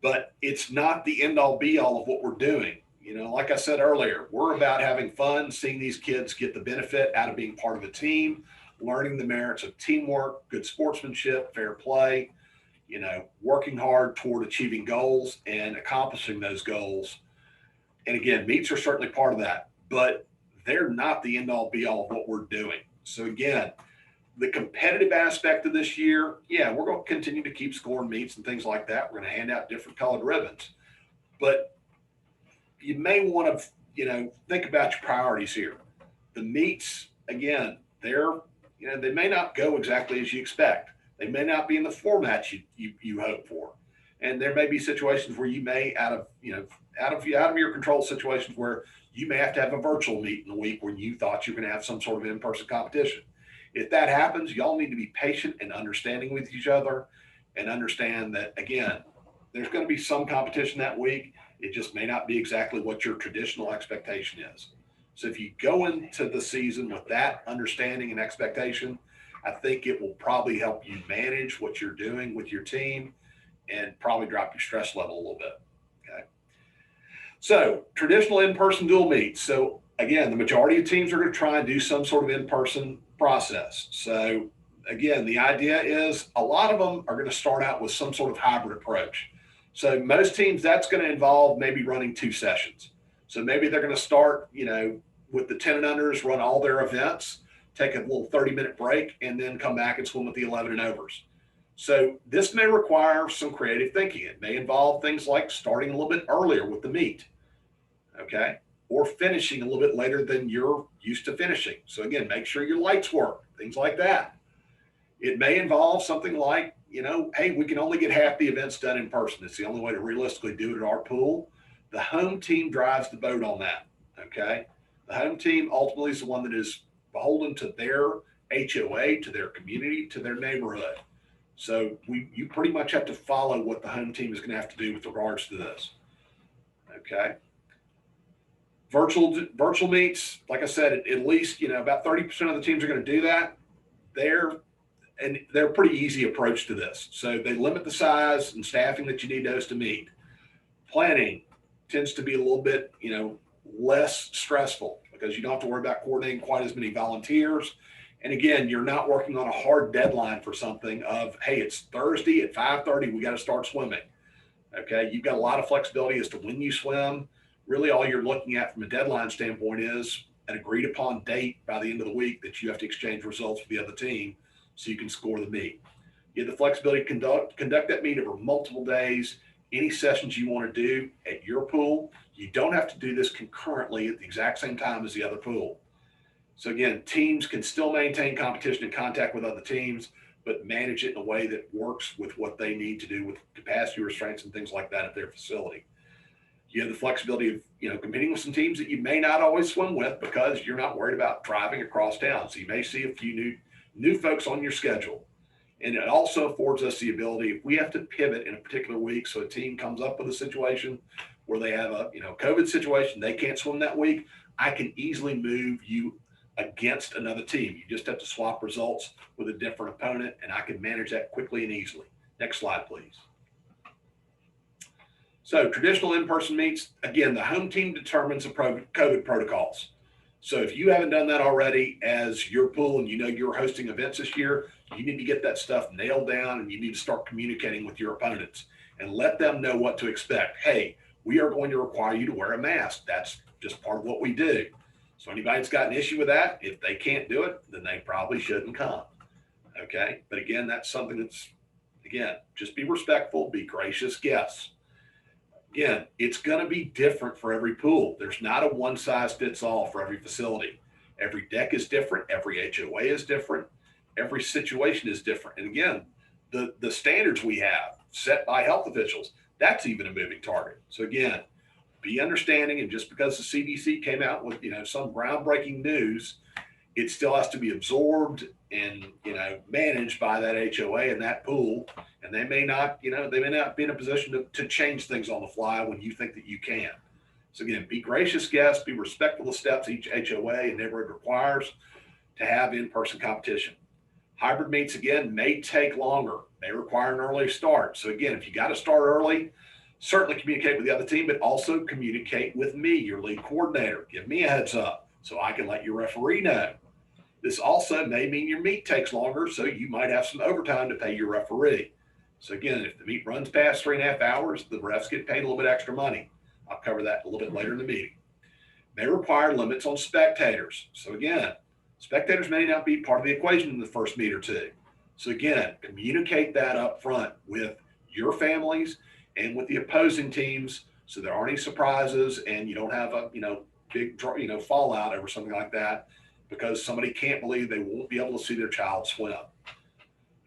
But it's not the end-all be-all of what we're doing. Like I said earlier, we're about having fun, seeing these kids get the benefit out of being part of a team, learning the merits of teamwork, good sportsmanship, fair play, working hard toward achieving goals and accomplishing those goals. And again, meets are certainly part of that, but they're not the end-all be-all of what we're doing. So again, the competitive aspect of this year, yeah, we're going to continue to keep scoring meets and things like that. We're going to hand out different colored ribbons. But you may want to, think about your priorities here. The meets, again, they may not go exactly as you expect. They may not be in the format you hope for. And there may be situations where you may, out of your control situations where you may have to have a virtual meet in the week when you thought you were going to have some sort of in-person competition. If that happens, y'all need to be patient and understanding with each other and understand that, again, there's going to be some competition that week. It just may not be exactly what your traditional expectation is. So if you go into the season with that understanding and expectation, I think it will probably help you manage what you're doing with your team and probably drop your stress level a little bit. Okay. So traditional in-person dual meets. So again, the majority of teams are going to try and do some sort of in-person process. So again, the idea is a lot of them are going to start out with some sort of hybrid approach. So most teams, that's going to involve maybe running 2 sessions. So maybe they're going to start, with the 10 and unders, run all their events, take a little 30-minute break, and then come back and swim with the 11 and overs. So this may require some creative thinking. It may involve things like starting a little bit earlier with the meet, okay? Or finishing a little bit later than you're used to finishing. So again, make sure your lights work, things like that. It may involve something like, hey, we can only get half the events done in person. It's the only way to realistically do it at our pool. The home team drives the boat on that, okay? The home team ultimately is the one that is beholden to their HOA, to their community, to their neighborhood. So you pretty much have to follow what the home team is going to have to do with regards to this, okay? Virtual meets, like I said, at least, about 30% of the teams are going to do that. They're a pretty easy approach to this. So they limit the size and staffing that you need to host a meet. Planning tends to be a little bit, less stressful because you don't have to worry about coordinating quite as many volunteers. And again, you're not working on a hard deadline for something of, hey, it's Thursday at 5:30, we got to start swimming. Okay, you've got a lot of flexibility as to when you swim. Really all you're looking at from a deadline standpoint is an agreed upon date by the end of the week that you have to exchange results with the other team so you can score the meet. You have the flexibility to conduct that meet over multiple days, any sessions you want to do at your pool. You don't have to do this concurrently at the exact same time as the other pool. So again, teams can still maintain competition and contact with other teams, but manage it in a way that works with what they need to do with capacity restraints and things like that at their facility. You have the flexibility of, competing with some teams that you may not always swim with because you're not worried about driving across town. So you may see a few new folks on your schedule. And it also affords us the ability, if we have to pivot in a particular week, so a team comes up with a situation where they have a COVID situation, they can't swim that week, I can easily move you against another team. You just have to swap results with a different opponent, and I can manage that quickly and easily. Next slide, please. So traditional in-person meets, again, the home team determines the COVID protocols. So if you haven't done that already as your pool and you're hosting events this year, you need to get that stuff nailed down, and you need to start communicating with your opponents and let them know what to expect. Hey, we are going to require you to wear a mask. That's just part of what we do. So anybody that's got an issue with that, if they can't do it, then they probably shouldn't come. Okay. But again, that's something that's, again, just be respectful, be gracious guests. Again, it's going to be different for every pool. There's not a one size fits all for every facility. Every deck is different. Every HOA is different. Every situation is different. And again, the standards we have set by health officials, that's even a moving target. So again, be understanding. And just because the CDC came out with, some groundbreaking news, it still has to be absorbed and, managed by that HOA and that pool. And they may not be in a position to change things on the fly when you think that you can. So again, be gracious guests, be respectful of steps each HOA and neighborhood requires to have in-person competition. Hybrid meets, again, may take longer, may require an early start. So again, if you got to start early, certainly communicate with the other team, but also communicate with me, your league coordinator. Give me a heads up so I can let your referee know. This also may mean your meet takes longer, so you might have some overtime to pay your referee. So again, if the meet runs past 3.5 hours, the refs get paid a little bit extra money. I'll cover that a little bit later in the meeting. May require limits on spectators. So again, spectators may not be part of the equation in the first meet or two. So again, communicate that up front with your families and with the opposing teams, so there aren't any surprises and you don't have a big fallout over something like that because somebody can't believe they won't be able to see their child swim.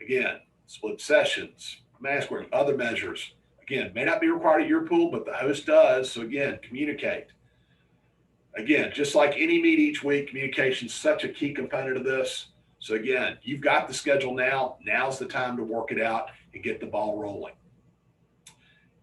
Again, split sessions, mask wearing, other measures. Again, may not be required at your pool, but the host does. So again, communicate. Again, just like any meet each week, communication is such a key component of this. So again, you've got the schedule now. Now's the time to work it out and get the ball rolling.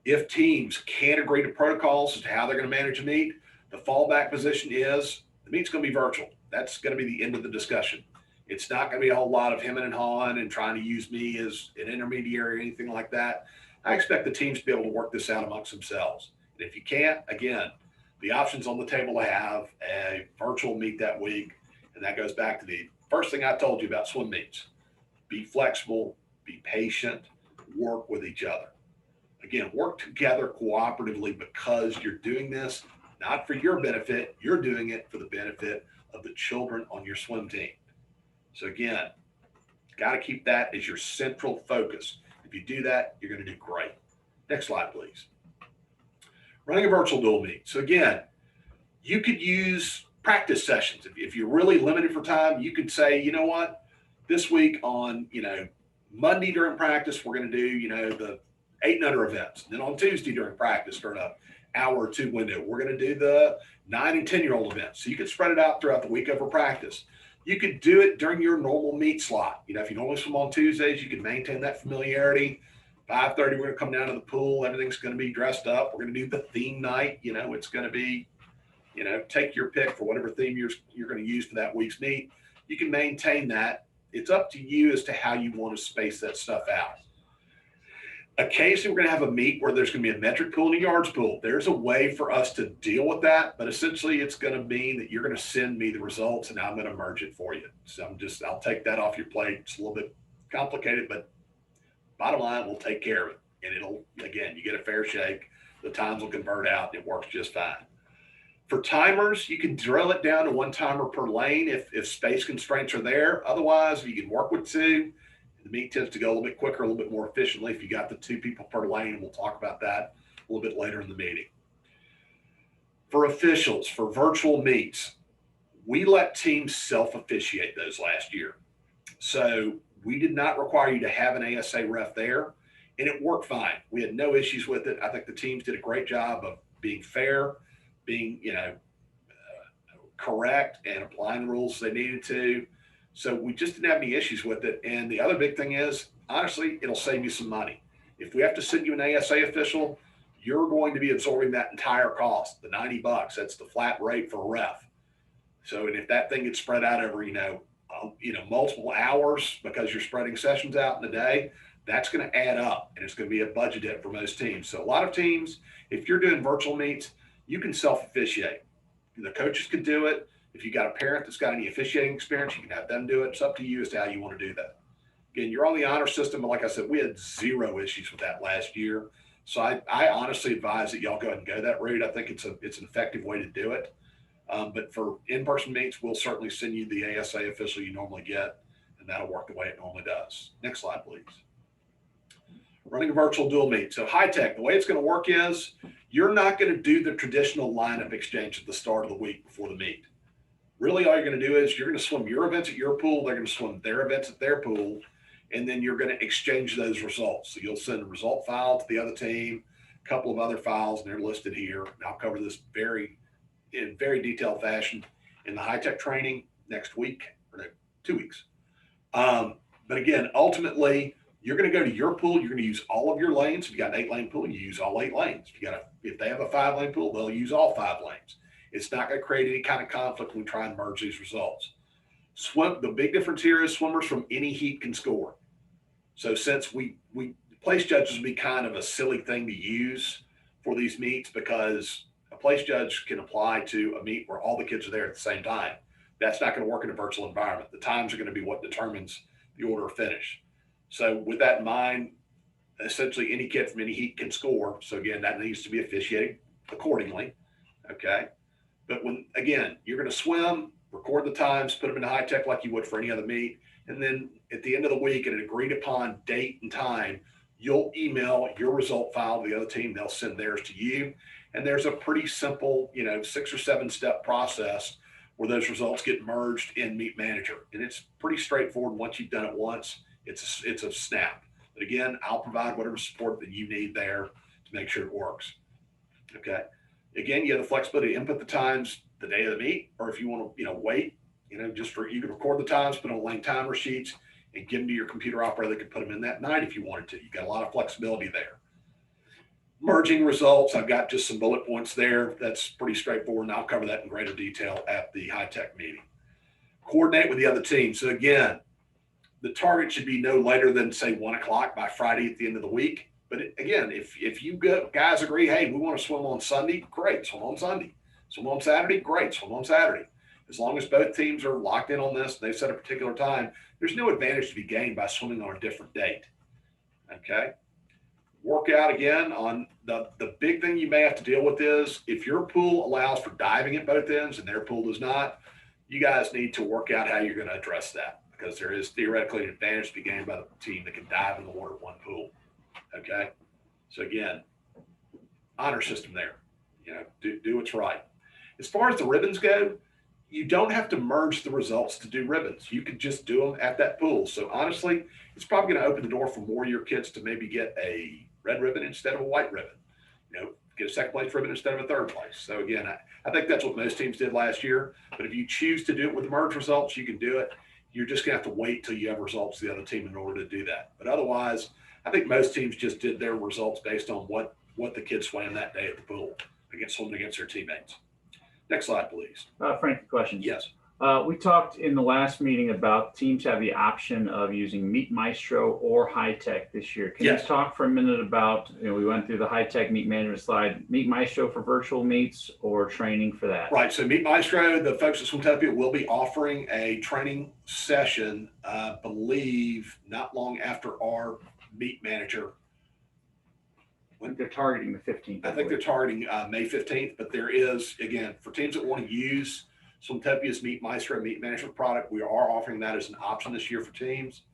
If teams can't agree to protocols as to how they're going to manage a meet, the fallback position is the meet's going to be virtual. That's going to be the end of the discussion. It's not going to be a whole lot of hemming and hawing and trying to use me as an intermediary or anything like that. I expect the teams to be able to work this out amongst themselves. And if you can't, again, the options on the table to have a virtual meet that week. And that goes back to the first thing I told you about swim meets. Be flexible, be patient, work with each other. Again, work together cooperatively because you're doing this not for your benefit. You're doing it for the benefit of the children on your swim team. So again, got to keep that as your central focus. If you do that, you're going to do great. Next slide, please. Running a virtual dual meet. So again, you could use practice sessions. If you're really limited for time, you could say, you know what, this week on, Monday during practice, we're going to do, the 8 and under events. And then on Tuesday during practice, during an hour or two window, we're going to do the 9 and 10-year-old events. So you could spread it out throughout the week over practice. You could do it during your normal meet slot. If you normally swim on Tuesdays, you can maintain that familiarity. 5:30, we're going to come down to the pool. Everything's going to be dressed up. We're going to do the theme night. It's going to be, take your pick for whatever theme you're going to use for that week's meet. You can maintain that. It's up to you as to how you want to space that stuff out. Occasionally, we're going to have a meet where there's going to be a metric pool and a yards pool. There's a way for us to deal with that, but essentially it's going to mean that you're going to send me the results and I'm going to merge it for you. So I'll take that off your plate. It's a little bit complicated, but bottom line, we'll take care of it. And you get a fair shake. The times will convert out. It works just fine. For timers, you can drill it down to 1 timer per lane if space constraints are there. Otherwise, you can work with 2. The meet tends to go a little bit quicker, a little bit more efficiently if you got the 2 people per lane, and we'll talk about that a little bit later in the meeting. For officials, for virtual meets, we let teams self-officiate those last year. So we did not require you to have an ASA ref there, and it worked fine. We had no issues with it. I think the teams did a great job of being fair, being correct, and applying the rules they needed to. So we just didn't have any issues with it. And the other big thing is, honestly, it'll save you some money. If we have to send you an ASA official, you're going to be absorbing that entire cost, the $90. That's the flat rate for a ref. So, and if that thing gets spread out over, multiple hours because you're spreading sessions out in the day, that's going to add up, and it's going to be a budget hit for most teams. So a lot of teams, if you're doing virtual meets, you can self-officiate. The coaches can do it. If you got a parent that's got any officiating experience, you can have them do it. It's up to you as to how you want to do that. Again, you're on the honor system, but like I said, we had zero issues with that last year. So I honestly advise that y'all go ahead and go that route. I think it's an effective way to do it. But for in-person meets, we'll certainly send you the ASA official you normally get, and that'll work the way it normally does. Next slide, please. Running a virtual dual meet. So high tech, the way it's going to work is you're not going to do the traditional lineup exchange at the start of the week before the meet. Really, all you're going to do is you're going to swim your events at your pool. They're going to swim their events at their pool, and then you're going to exchange those results. So you'll send a result file to the other team, a couple of other files, and they're listed here. And I'll cover this in very detailed fashion in the high tech training next week or 2 weeks. But again, ultimately, you're going to go to your pool. You're going to use all of your lanes. If you got an 8-lane pool, you use all 8 lanes. If they have a 5-lane pool, they'll use all 5 lanes. It's not going to create any kind of conflict when we try and merge these results. The big difference here is swimmers from any heat can score. So since we place judges would be kind of a silly thing to use for these meets because a place judge can apply to a meet where all the kids are there at the same time. That's not going to work in a virtual environment. The times are going to be what determines the order of finish. So with that in mind, essentially any kid from any heat can score. So again, that needs to be officiated accordingly. Okay. But you're going to swim, record the times, put them in high tech like you would for any other meet. And then at the end of the week, at an agreed upon date and time, you'll email your result file to the other team. They'll send theirs to you. And there's a pretty simple, 6 or 7 step process where those results get merged in Meet Manager. And it's pretty straightforward. Once you've done it once, it's a snap. But again, I'll provide whatever support that you need there to make sure it works. Okay. Again, you have the flexibility to input the times the day of the meet, or if you want to, wait, you can record the times, put on lane timer sheets, and give them to your computer operator that can put them in that night if you wanted to. You got a lot of flexibility there. Merging results, I've got just some bullet points there. That's pretty straightforward, and I'll cover that in greater detail at the high-tech meeting. Coordinate with the other team. So again, the target should be no later than, say, 1 o'clock by Friday at the end of the week. But again, if you guys agree, hey, we want to swim on Sunday, great, swim on Sunday. Swim on Saturday, great, swim on Saturday. As long as both teams are locked in on this, they've set a particular time, there's no advantage to be gained by swimming on a different date. Okay. Workout again on the big thing you may have to deal with is if your pool allows for diving at both ends and their pool does not, you guys need to work out how you're going to address that because there is theoretically an advantage to be gained by the team that can dive in the water at one pool. Okay. So again, honor system there, do what's right. As far as the ribbons go, you don't have to merge the results to do ribbons. You could just do them at that pool. So honestly, it's probably going to open the door for more of your kids to maybe get a red ribbon instead of a white ribbon, get a second place ribbon instead of a third place. So again, I think that's what most teams did last year, but if you choose to do it with the merge results, you can do it. You're just gonna have to wait till you have results to the other team in order to do that. But otherwise, I think most teams just did their results based on what the kids swam that day at the pool swimming against their teammates. Next slide, please. Frank, question. Yes. We talked in the last meeting about teams have the option of using Meet Maestro or High Tech this year. Can you talk for a minute about, we went through the High Tech Meet Management slide, Meet Maestro for virtual meets or training for that? Right. So Meet Maestro, the folks at Swimtopia will be offering a training session, I believe, not long after our Meet Manager. I think they're targeting the 15th. I think they're targeting May 15th, but there is, again, for teams that want to use Swimtopia's Meet Maestro Meet Management product, we are offering that as an option this year for teams.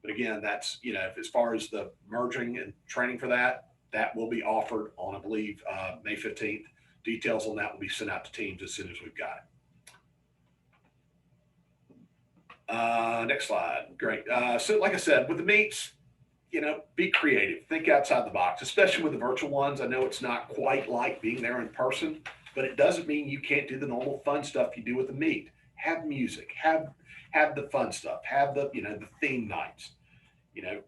But again, that's, as far as the merging and training for that will be offered on, I believe, May 15th. Details on that will be sent out to teams as soon as we've got it. Next slide. Great. So like I said, with the meets, be creative, think outside the box, especially with the virtual ones. I know it's not quite like being there in person, but it doesn't mean you can't do the normal fun stuff you do with the meet. Have music, have have the fun stuff, have the, the theme nights,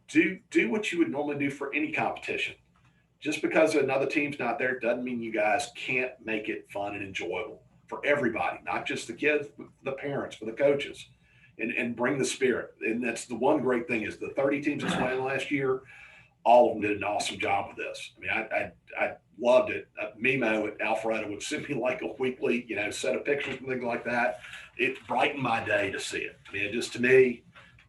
do what you would normally do for any competition. Just because another team's not there doesn't mean you guys can't make it fun and enjoyable for everybody, not just the kids, but the parents, for the coaches, and bring the spirit. And that's the one great thing is the 30 teams that swam last year, all of them did an awesome job with this. I mean, I loved it. Mimo at Alpharetta would send me like a weekly, set of pictures and things like that. It brightened my day to see it. I mean, just to me,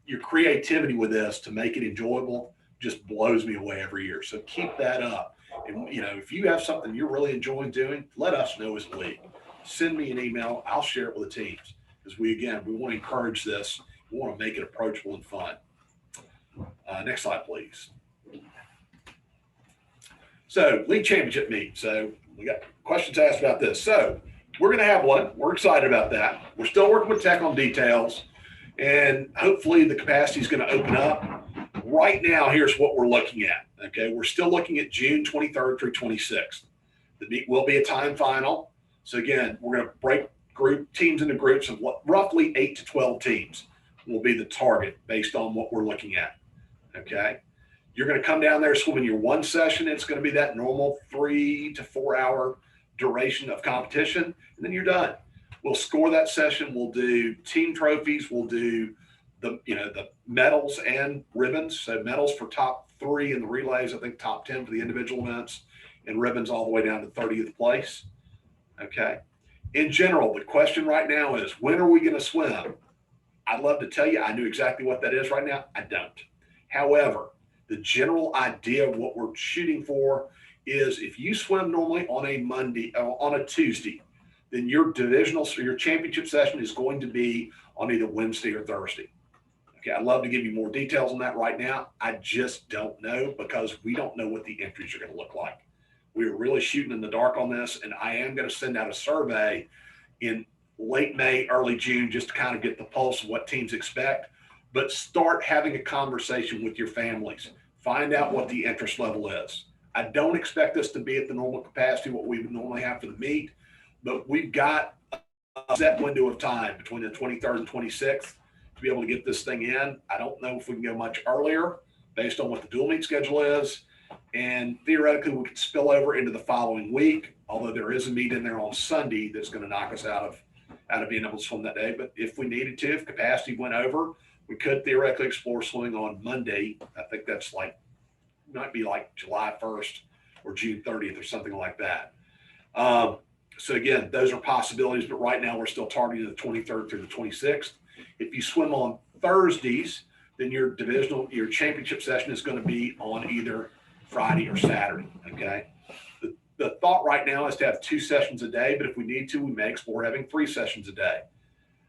your creativity with this to make it enjoyable just blows me away every year. So keep that up. And, if you have something you're really enjoying doing, let us know as a league. Send me an email. I'll share it with the teams because we want to encourage this. We want to make it approachable and fun. Next slide, please. So league championship meet. So we got questions asked about this. So we're going to have one. We're excited about that. We're still working with tech on details, and hopefully the capacity is going to open up. Right now, here's what we're looking at. Okay, we're still looking at June 23rd through 26th. The meet will be a time final. So again, we're going to break teams into groups of roughly 8 to 12 teams will be the target based on what we're looking at. Okay, you're going to come down there, swim in your one session. It's going to be that normal 3 to 4 hour duration of competition, and then you're done. We'll score that session. We'll do team trophies. We'll do the medals and ribbons. So medals for top 3 in the relays, I think top 10 for the individual events, and ribbons all the way down to 30th place. Okay. In general, the question right now is, when are we going to swim? I'd love to tell you I knew exactly what that is right now. I don't. However, the general idea of what we're shooting for is if you swim normally on a Monday or on a Tuesday, then your your championship session is going to be on either Wednesday or Thursday. Okay, I'd love to give you more details on that right now. I just don't know because we don't know what the entries are going to look like. We're really shooting in the dark on this, and I am going to send out a survey in late May, early June, just to kind of get the pulse of what teams expect. But start having a conversation with your families. Find out what the interest level is. I don't expect this to be at the normal capacity, what we would normally have for the meet, but we've got a set window of time between the 23rd and 26th to be able to get this thing in. I don't know if we can go much earlier based on what the dual meet schedule is. And theoretically, we could spill over into the following week, although there is a meet in there on Sunday that's going to knock us out of being able to swim that day. But if we needed to, if capacity went over, we could theoretically explore swimming on Monday. I think that's might be like July 1st or June 30th or something like that. So again, those are possibilities, but right now we're still targeting the 23rd through the 26th. If you swim on Thursdays, then your championship session is going to be on either Friday or Saturday. Okay. The thought right now is to have 2 sessions a day, but if we need to, we may explore having 3 sessions a day.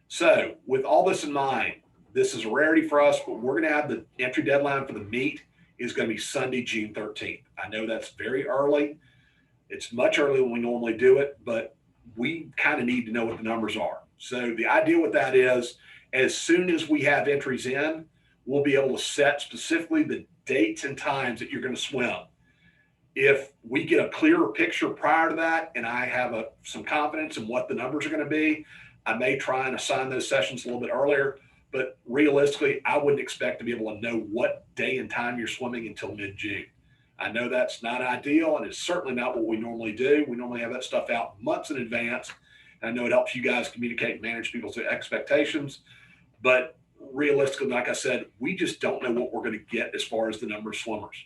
So with all this in mind, this is a rarity for us, but we're going to have the entry deadline for the meet is going to be Sunday, June 13th. I know that's very early. It's much earlier than we normally do it, but we kind of need to know what the numbers are. So the idea with that is, as soon as we have entries in, we'll be able to set specifically the dates and times that you're going to swim. If we get a clearer picture prior to that, and I have some confidence in what the numbers are going to be, I may try and assign those sessions a little bit earlier. But realistically, I wouldn't expect to be able to know what day and time you're swimming until mid-June. I know that's not ideal, and it's certainly not what we normally do. We normally have that stuff out months in advance. And I know it helps you guys communicate and manage people's expectations. But realistically, like I said, we just don't know what we're going to get as far as the number of swimmers.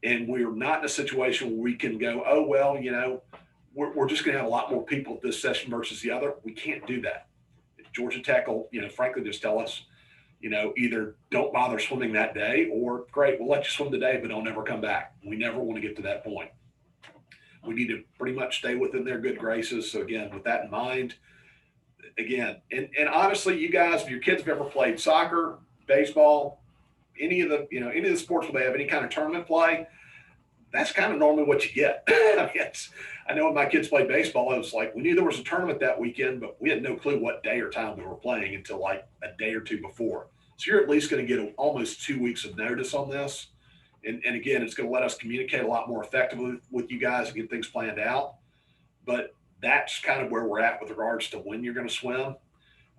And we're not in a situation where we can go, oh, well, we're just going to have a lot more people at this session versus the other. We can't do that. Georgia Tech will, frankly, just tell us, either don't bother swimming that day or great, we'll let you swim today, but don't ever come back. We never want to get to that point. We need to pretty much stay within their good graces. So again, with that in mind, again, and honestly, you guys, if your kids have ever played soccer, baseball, any of the sports where they have any kind of tournament play, that's kind of normally what you get. I know when my kids played baseball, it was like we knew there was a tournament that weekend, but we had no clue what day or time we were playing until like a day or two before. So you're at least going to get almost 2 weeks of notice on this. And again, it's going to let us communicate a lot more effectively with you guys and get things planned out. But that's kind of where we're at with regards to when you're going to swim.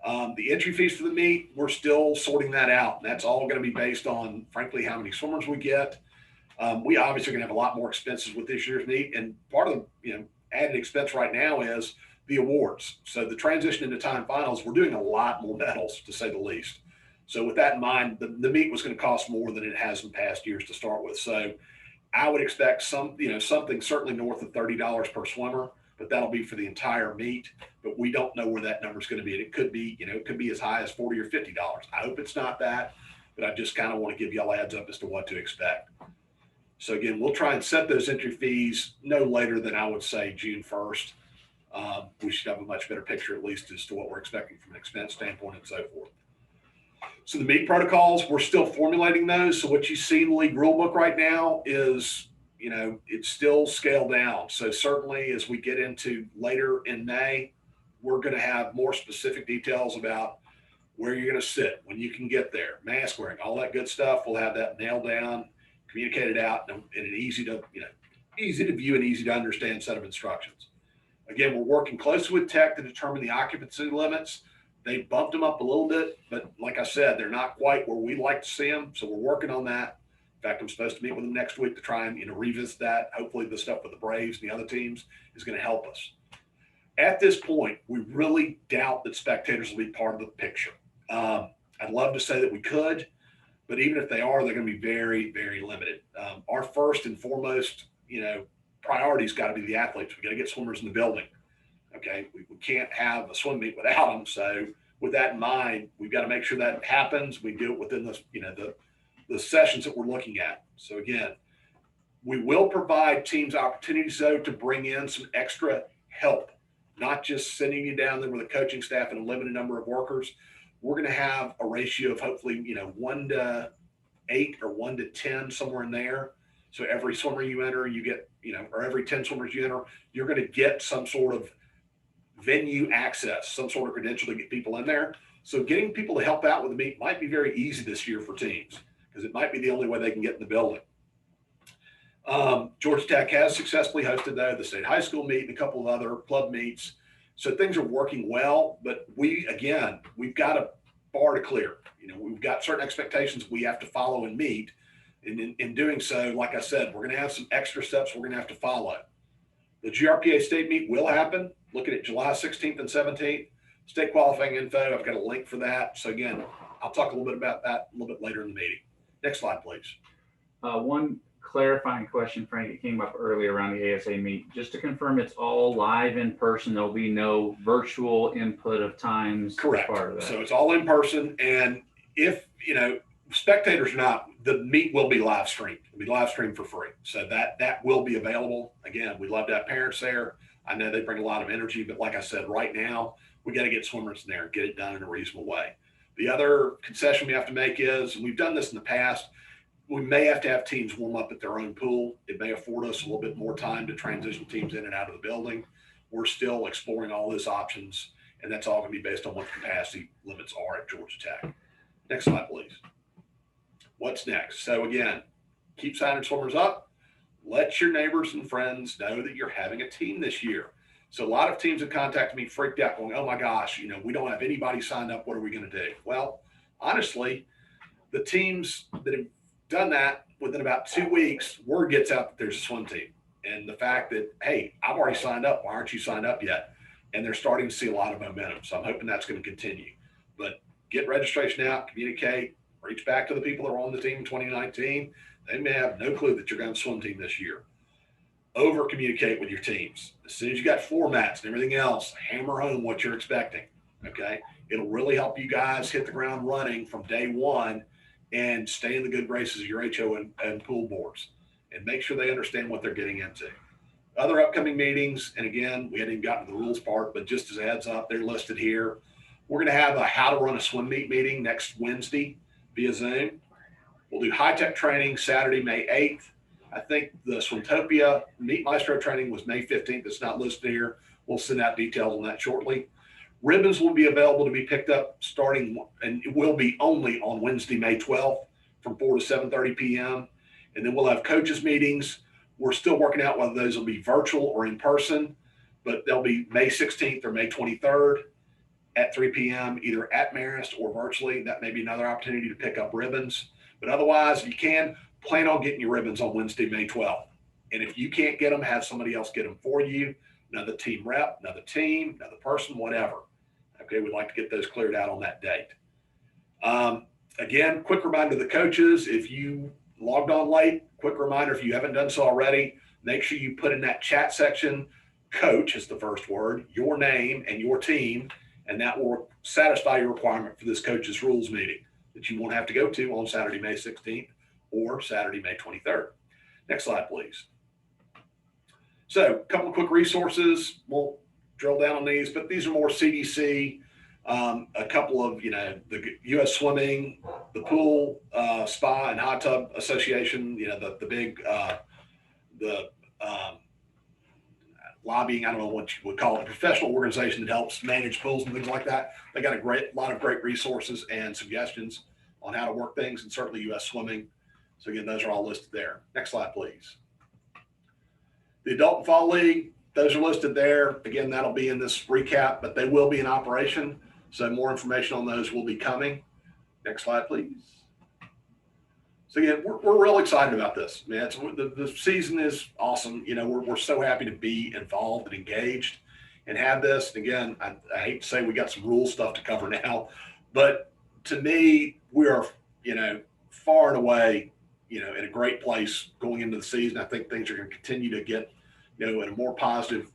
The entry fees for the meet, we're still sorting that out. That's all going to be based on, frankly, how many swimmers we get. We obviously are going to have a lot more expenses with this year's meet, and part of the added expense right now is the awards. So the transition into time finals, we're doing a lot more medals, to say the least. So with that in mind, the meet was going to cost more than it has in past years to start with. So I would expect something certainly north of $30 per swimmer, but that'll be for the entire meet. But we don't know where that number is going to be. And it could be, it could be as high as $40 or $50. I hope it's not that, but I just kind of want to give y'all a heads up as to what to expect. So again, we'll try and set those entry fees no later than, I would say, June 1st. We should have a much better picture, at least, as to what we're expecting from an expense standpoint and so forth. So the meet protocols, we're still formulating those. So what you see in the league rule book right now is, it's still scaled down. So certainly as we get into later in May, we're going to have more specific details about where you're going to sit, when you can get there, mask wearing, all that good stuff. We'll have that nailed down, communicated out in an easy to view and easy to understand set of instructions. Again, we're working closely with tech to determine the occupancy limits. They bumped them up a little bit, but like I said, they're not quite where we'd like to see them. So we're working on that. In fact, I'm supposed to meet with them next week to try and revisit that. Hopefully the stuff with the Braves and the other teams is going to help us. At this point, we really doubt that spectators will be part of the picture. I'd love to say that we could, but even if they are, they're going to be very, very limited. Our first and foremost, priority's got to be the athletes. We got to get swimmers in the building. Okay, we can't have a swim meet without them. So with that in mind, we've got to make sure that happens. We do it within the sessions that we're looking at. So again, we will provide teams opportunities though to bring in some extra help, not just sending you down there with a coaching staff and a limited number of workers. We're going to have a ratio of hopefully 1 to 8 or 1 to 10, somewhere in there. So every swimmer you enter, you get, or every 10 swimmers you enter, you're going to get some sort of venue access, some sort of credential to get people in there. So getting people to help out with the meet might be very easy this year for teams, because it might be the only way they can get in the building. Georgia Tech has successfully hosted the state high school meet and a couple of other club meets. So things are working well, but we've got a bar to clear. We've got certain expectations we have to follow and meet. And in doing so, like I said, we're going to have some extra steps we're going to have to follow. The GRPA state meet will happen, looking at July 16th and 17th. State qualifying info, I've got a link for that. So again, I'll talk a little bit about that a little bit later in the meeting. Next slide, please. One clarifying question, Frank, it came up earlier around the ASA meet. Just to confirm, it's all live in person. There'll be no virtual input of times. Correct. Part of that. So it's all in person. And if, spectators or not, the meet will be live streamed. It'll be live streamed for free. So that will be available. Again, we'd love to have parents there. I know they bring a lot of energy, but like I said, right now, we got to get swimmers in there and get it done in a reasonable way. The other concession we have to make is, and we've done this in the past, we may have to have teams warm up at their own pool. It may afford us a little bit more time to transition teams in and out of the building. We're still exploring all those options, and that's all going to be based on what capacity limits are at Georgia Tech. Next slide, please. What's next? So again, keep signing swimmers up. Let your neighbors and friends know that you're having a team this year. So a lot of teams have contacted me freaked out going, oh my gosh, we don't have anybody signed up. What are we going to do? Well, honestly, the teams that have done that, within about 2 weeks, word gets out that there's a swim team. And the fact that, hey, I've already signed up. Why aren't you signed up yet? And they're starting to see a lot of momentum. So I'm hoping that's going to continue. But get registration out, communicate, reach back to the people that were on the team in 2019. They may have no clue that you're going to swim team this year. Over communicate with your teams. As soon as you got formats and everything else, hammer home what you're expecting. Okay. It'll really help you guys hit the ground running from day one and stay in the good graces of your HO and pool boards and make sure they understand what they're getting into. Other upcoming meetings, and again, we hadn't even gotten to the rules part, but just as a heads up, they're listed here. We're going to have a how to run a swim meet meeting next Wednesday via Zoom. We'll do high-tech training Saturday, May 8th. I think the Swimtopia Meet Maestro training was May 15th. It's not listed here. We'll send out details on that shortly. Ribbons will be available to be picked up starting, and it will be only on Wednesday, May 12th from 4 to 7:30 p.m. And then we'll have coaches meetings. We're still working out whether those will be virtual or in person, but they'll be May 16th or May 23rd. at 3 p.m., either at Marist or virtually. That may be another opportunity to pick up ribbons. But otherwise, if you can, plan on getting your ribbons on Wednesday, May 12th. And if you can't get them, have somebody else get them for you. Another team rep, another team, another person, whatever. Okay, we'd like to get those cleared out on that date. Again, quick reminder to the coaches, if you logged on late, quick reminder, if you haven't done so already, make sure you put in that chat section, coach is the first word, your name and your team, and that will satisfy your requirement for this coaches rules meeting that you won't have to go to on Saturday, May 16th or Saturday, May 23rd. Next slide, please. So a couple of quick resources. Won't drill down on these, but these are more CDC, a couple of, the U.S. Swimming, the Pool, Spa, and Hot Tub Association, the big, lobbying, I don't know what you would call it, a professional organization that helps manage pools and things like that. They got a lot of great resources and suggestions on how to work things, and certainly U.S. Swimming. So again, those are all listed there. Next slide, please. The Adult and Fall League, those are listed there. Again, that'll be in this recap, but they will be in operation. So more information on those will be coming. Next slide, please. So again, we're real excited about this, man. The season is awesome. We're so happy to be involved and engaged and have this. And again, I hate to say we got some rule stuff to cover now, but to me, we are, far and away, in a great place going into the season. I think things are going to continue to get, in a more positive,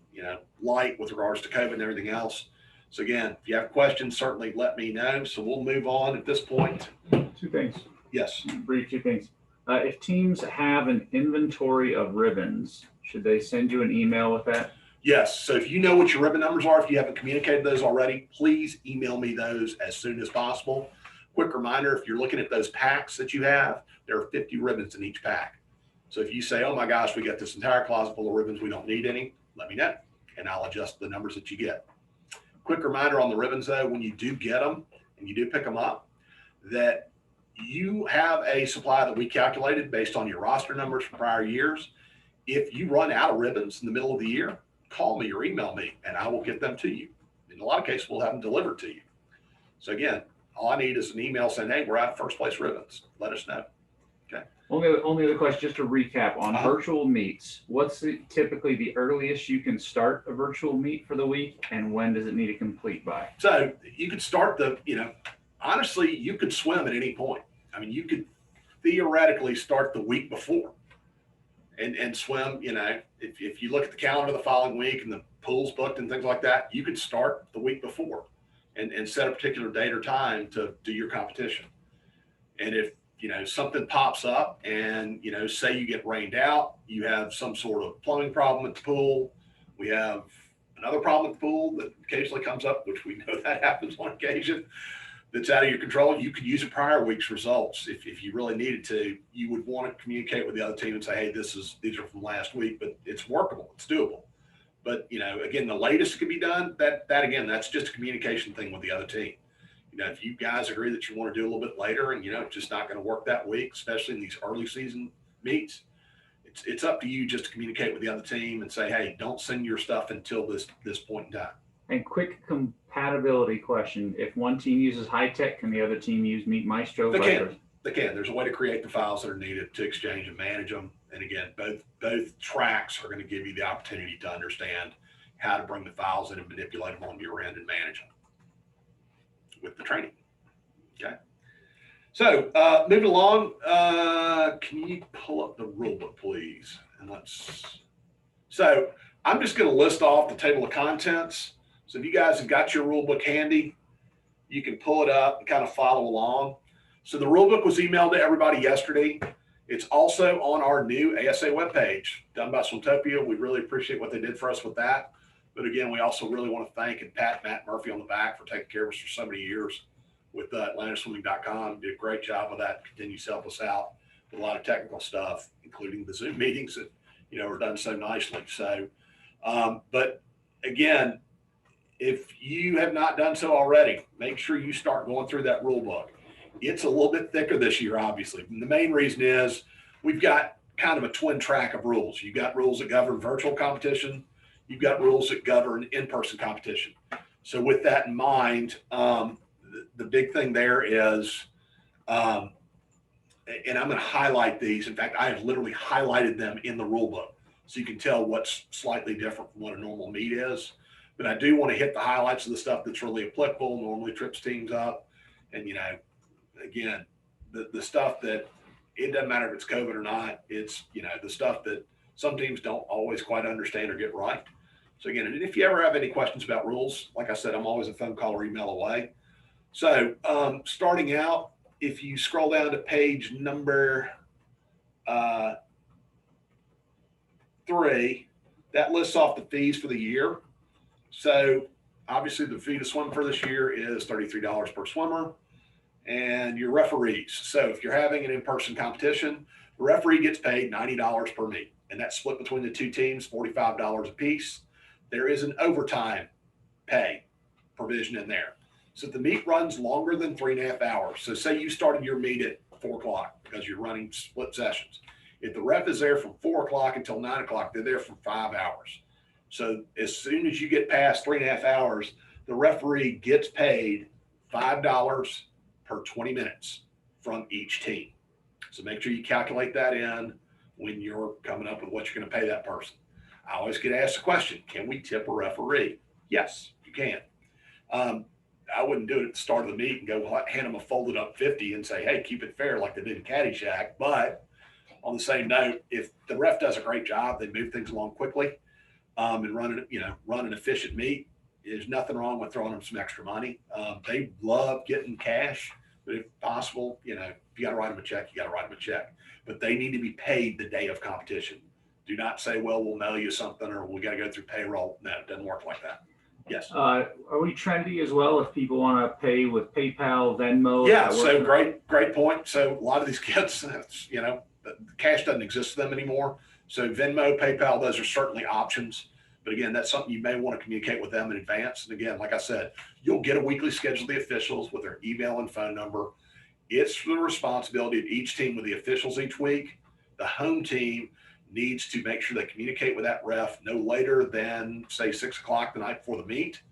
light with regards to COVID and everything else. So again, if you have questions, certainly let me know. So we'll move on at this point. Two things. Yes. Brief two things. If teams have an inventory of ribbons, should they send you an email with that? Yes. So if you know what your ribbon numbers are, if you haven't communicated those already, please email me those as soon as possible. Quick reminder, if you're looking at those packs that you have, there are 50 ribbons in each pack. So if you say, oh my gosh, we got this entire closet full of ribbons, we don't need any, let me know, and I'll adjust the numbers that you get. Quick reminder on the ribbons though, when you do get them and you do pick them up, that you have a supply that we calculated based on your roster numbers from prior years. If you run out of ribbons in the middle of the year, call me or email me and I will get them to you. In a lot of cases, we'll have them delivered to you. So again, all I need is an email saying, hey, we're out of first place ribbons. Let us know. Okay. Only other question, just to recap on virtual meets, what's typically the earliest you can start a virtual meet for the week, and when does it need to complete by? So you could start honestly, you could swim at any point. I mean, you could theoretically start the week before and swim, if you look at the calendar the following week and the pool's booked and things like that, you could start the week before and set a particular date or time to do your competition. And if, something pops up and, say you get rained out, you have some sort of plumbing problem at the pool, we have another problem at the pool that occasionally comes up, which we know that happens on occasion, that's out of your control, you could use a prior week's results. If you really needed to, you would want to communicate with the other team and say, hey, these are from last week, but it's workable, it's doable. But, again, the latest it can be done, again, that's just a communication thing with the other team. If you guys agree that you want to do a little bit later and, it's just not going to work that week, especially in these early season meets, it's up to you just to communicate with the other team and say, hey, don't send your stuff until this point in time. And quick compatibility question. If one team uses high tech, can the other team use Meet Maestro? They can. There's a way to create the files that are needed to exchange and manage them. And again, both tracks are going to give you the opportunity to understand how to bring the files in and manipulate them on your end and manage them with the training. Okay. So moving along, can you pull up the rule book, please? And so I'm just going to list off the table of contents. So if you guys have got your rule book handy, you can pull it up and kind of follow along. So the rule book was emailed to everybody yesterday. It's also on our new ASA webpage done by Swimtopia. We really appreciate what they did for us with that. But again, we also really want to thank and pat Matt Murphy on the back for taking care of us for so many years with AtlantaSwimming.com. Did a great job with that. Continues to help us out with a lot of technical stuff, including the Zoom meetings that, are done so nicely. So, but again, if you have not done so already, make sure you start going through that rule book. It's a little bit thicker this year, obviously. And the main reason is we've got kind of a twin track of rules. You've got rules that govern virtual competition. You've got rules that govern in-person competition. So with that in mind, the big thing there is, and I'm going to highlight these. In fact, I have literally highlighted them in the rule book, so you can tell what's slightly different from what a normal meet is. But I do want to hit the highlights of the stuff that's really applicable, normally trips teams up. And, again, the stuff that it doesn't matter if it's COVID or not, it's, the stuff that some teams don't always quite understand or get right. So again, and if you ever have any questions about rules, like I said, I'm always a phone call or email away. So starting out, if you scroll down to page number 3, that lists off the fees for the year. So obviously the fee to swim for this year is $33 per swimmer, and your referees. So if you're having an in-person competition, the referee gets paid $90 per meet, and that's split between the two teams, $45 a piece. There is an overtime pay provision in there. So if the meet runs longer than 3.5 hours, so say you started your meet at 4 o'clock because you're running split sessions. If the ref is there from 4 o'clock until 9 o'clock, they're there for 5 hours. So as soon as you get past 3.5 hours, the referee gets paid $5 per 20 minutes from each team. So make sure you calculate that in when you're coming up with what you're going to pay that person. I always get asked the question, can we tip a referee? Yes, you can. I wouldn't do it at the start of the meet and go hand them a folded up 50 and say, hey, keep it fair like they did in Caddyshack. But on the same note, if the ref does a great job, they move things along quickly and run an efficient meet. There's nothing wrong with throwing them some extra money. They love getting cash, but if possible, if you got to write them a check, you got to write them a check. But they need to be paid the day of competition. Do not say, well, we'll mail you something or we got to go through payroll. No, it doesn't work like that. Yes. Are we trendy as well if people want to pay with PayPal, Venmo? Yeah, so great point. So a lot of these kids, the cash doesn't exist for them anymore. So Venmo, PayPal, those are certainly options. But again, that's something you may want to communicate with them in advance. And again, like I said, you'll get a weekly schedule of the officials with their email and phone number. It's the responsibility of each team with the officials each week. The home team needs to make sure they communicate with that ref no later than, say, 6 o'clock the night before the meet.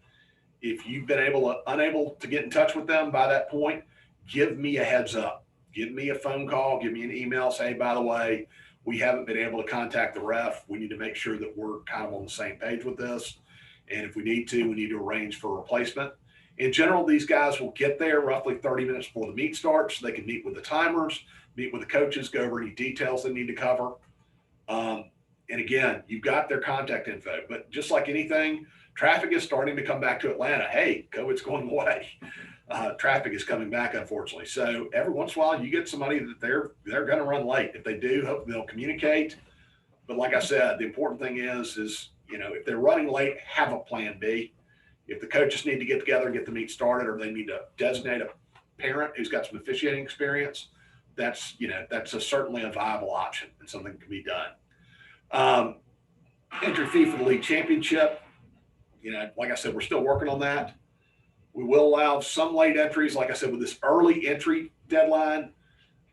If you've been unable to get in touch with them by that point, give me a heads up. Give me a phone call, give me an email, say, hey, by the way, we haven't been able to contact the ref. We need to make sure that we're kind of on the same page with this. And if we need to arrange for a replacement. In general, these guys will get there roughly 30 minutes before the meet starts. So they can meet with the timers, meet with the coaches, go over any details they need to cover. And again, you've got their contact info, but just like anything, traffic is starting to come back to Atlanta. Hey, COVID's going away. Traffic is coming back, unfortunately. So every once in a while you get somebody that they're going to run late. If they do, hopefully they'll communicate. But like I said, the important thing is, if they're running late, have a plan B. If the coaches need to get together and get the meet started, or they need to designate a parent who's got some officiating experience, that's certainly a viable option and something that can be done. Entry fee for the league championship. Like I said, we're still working on that. We will allow some late entries. Like I said, with this early entry deadline,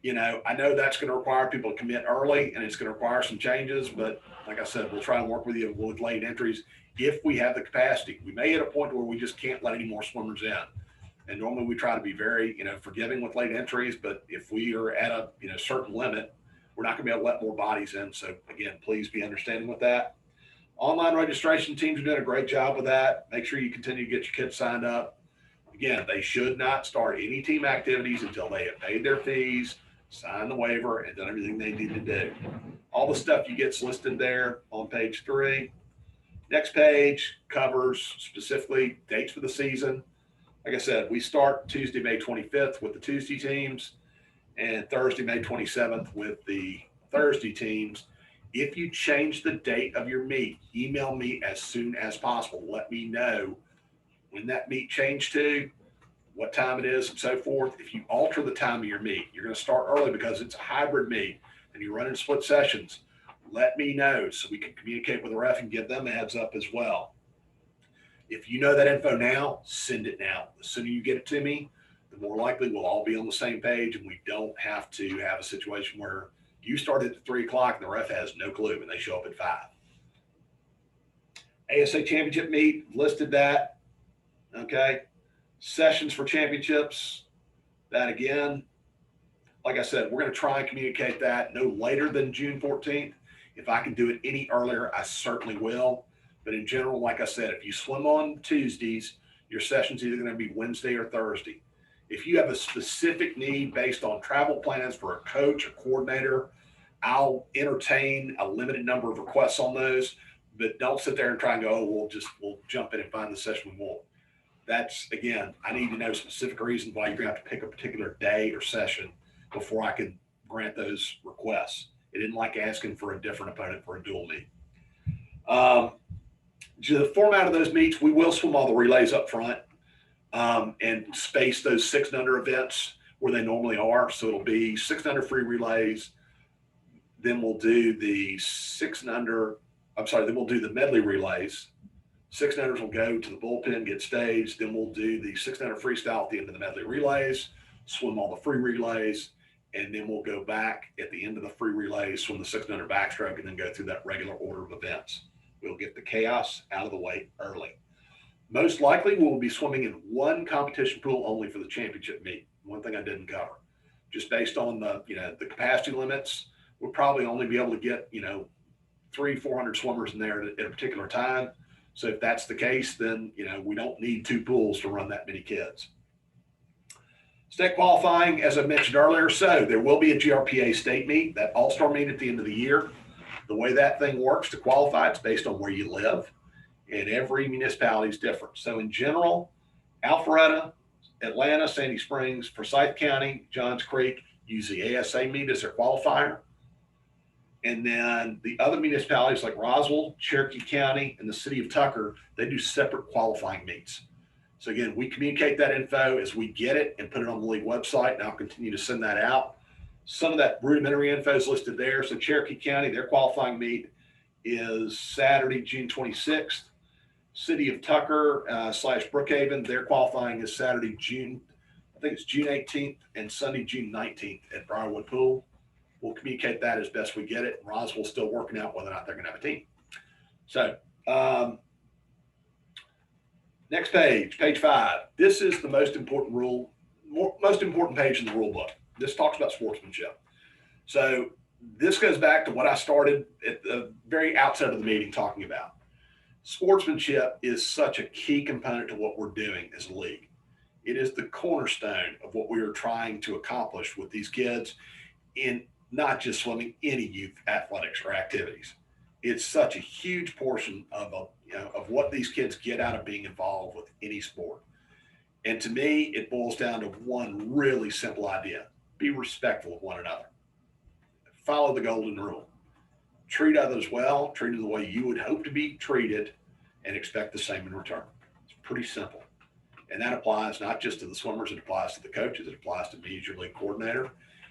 I know that's going to require people to commit early and it's going to require some changes, but like I said, we'll try and work with you with late entries if we have the capacity. We may hit a point where we just can't let any more swimmers in. And normally we try to be very, forgiving with late entries, but if we are at a, certain limit, we're not going to be able to let more bodies in. So again, please be understanding with that. Online registration teams are doing a great job with that. Make sure you continue to get your kids signed up. Again, they should not start any team activities until they have paid their fees, signed the waiver, and done everything they need to do. All the stuff you get listed there on page 3. Next page covers specifically dates for the season. Like I said, we start Tuesday, May 25th with the Tuesday teams and Thursday, May 27th with the Thursday teams. If you change the date of your meet, email me as soon as possible. Let me know when that meet changed to, what time it is, and so forth. If you alter the time of your meet, you're going to start early because it's a hybrid meet and you're running split sessions. Let me know so we can communicate with the ref and give them a heads up as well. If you know that info now, send it now. The sooner you get it to me, the more likely we'll all be on the same page and we don't have to have a situation where you started at 3 o'clock and the ref has no clue and they show up at 5. ASA Championship meet, listed that. Okay. Sessions for championships. That again, like I said, we're going to try and communicate that no later than June 14th. If I can do it any earlier, I certainly will. But in general, like I said, if you swim on Tuesdays, your session's either going to be Wednesday or Thursday. If you have a specific need based on travel plans for a coach or coordinator, I'll entertain a limited number of requests on those, but don't sit there and try and go, oh, we'll jump in and find the session we want. That's again, I need to know specific reasons why you're gonna have to pick a particular day or session before I can grant those requests. It isn't like asking for a different opponent for a dual meet. The format of those meets, we will swim all the relays up front and space those 6 and under events where they normally are. So it'll be 6 and under free relays. Then we'll do the 6 and under. Then we'll do the medley relays. 6 and unders will go to the bullpen, get staged. Then we'll do the 6 and under freestyle at the end of the medley relays, swim all the free relays, and then we'll go back at the end of the free relays, swim the 6 and under backstroke, and then go through that regular order of events. We'll get the chaos out of the way early. Most likely, we'll be swimming in one competition pool only for the championship meet. One thing I didn't cover, just based on the capacity limits, we'll probably only be able to get 300-400 swimmers in there at a particular time. So if that's the case, then we don't need 2 pools to run that many kids. State qualifying, as I mentioned earlier, so there will be a GRPA state meet, that all-star meet at the end of the year. The way that thing works to qualify, it's based on where you live, and every municipality is different. So in general, Alpharetta, Atlanta, Sandy Springs, Forsyth County, Johns Creek use the ASA meet as their qualifier. And then the other municipalities like Roswell, Cherokee County, and the city of Tucker, they do separate qualifying meets. So again, we communicate that info as we get it and put it on the league website, and I'll continue to send that out. Some of that rudimentary info is listed there. So Cherokee County, their qualifying meet is Saturday, June 26th. City of Tucker / Brookhaven, their qualifying is Saturday, June 18th, and Sunday, June 19th at Briarwood Pool. We'll communicate that as best we get it. Roswell's still working out whether or not they're going to have a team. So next page, page 5. This is the most important page in the rule book. This talks about sportsmanship. So this goes back to what I started at the very outset of the meeting talking about. Sportsmanship is such a key component to what we're doing as a league. It is the cornerstone of what we are trying to accomplish with these kids in not just swimming, any youth athletics or activities. It's such a huge portion of what these kids get out of being involved with any sport. And to me, it boils down to one really simple idea: be respectful of one another. Follow the golden rule. Treat others well, treat them the way you would hope to be treated, and expect the same in return. It's pretty simple. And that applies not just to the swimmers, it applies to the coaches, it applies to me as your league coordinator.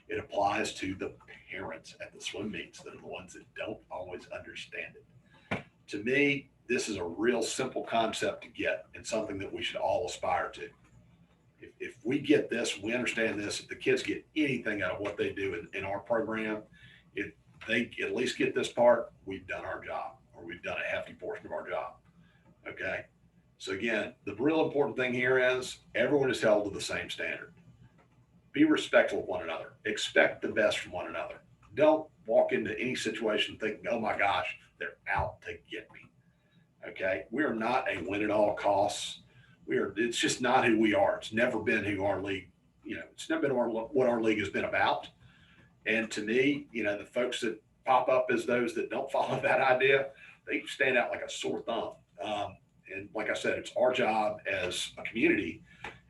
It applies to the parents at the swim meets that are the ones that don't always understand it. To me, this is a real simple concept to get and something that we should all aspire to. If we get this, we understand this, if the kids get anything out of what they do in our program, if they at least get this part, we've done our job, or we've done a hefty portion of our job. Okay? So again, the real important thing here is everyone is held to the same standard. Be respectful of one another. Expect the best from one another. Don't walk into any situation thinking, oh my gosh, they're out to get me. Okay? We are not a win at all costs. It's just not who we are. It's never been who our league, it's never been what our league has been about. And to me, the folks that pop up as those that don't follow that idea, they stand out like a sore thumb. And like I said, it's our job as a community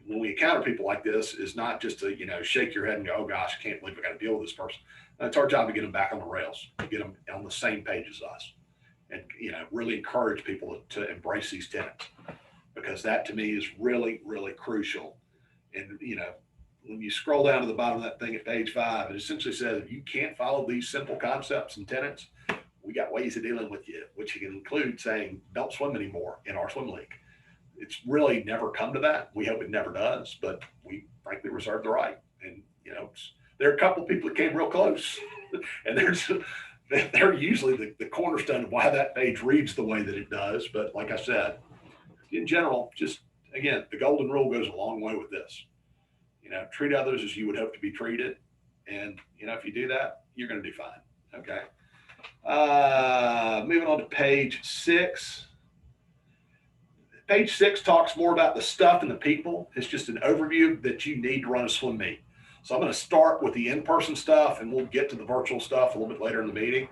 when we encounter people like this is not just to, shake your head and go, oh gosh, I can't believe I got to deal with this person. It's our job to get them back on the rails, to get them on the same page as us, and, really encourage people to embrace these tenets, because that to me is really, really crucial. And, when you scroll down to the bottom of that thing at page 5, it essentially says, if you can't follow these simple concepts and tenets, we got ways of dealing with you, which can include saying, don't swim anymore in our swim league. It's really never come to that. We hope it never does, but we frankly reserve the right. And, there are a couple of people that came real close, and they're usually the cornerstone of why that page reads the way that it does. But like I said, in general, just again, the golden rule goes a long way with this. Treat others as you would hope to be treated. And, if you do that, you're going to do fine. Okay. Moving on to page 6. Page 6 talks more about the stuff and the people. It's just an overview that you need to run a swim meet. So I'm going to start with the in-person stuff, and we'll get to the virtual stuff a little bit later in the meeting.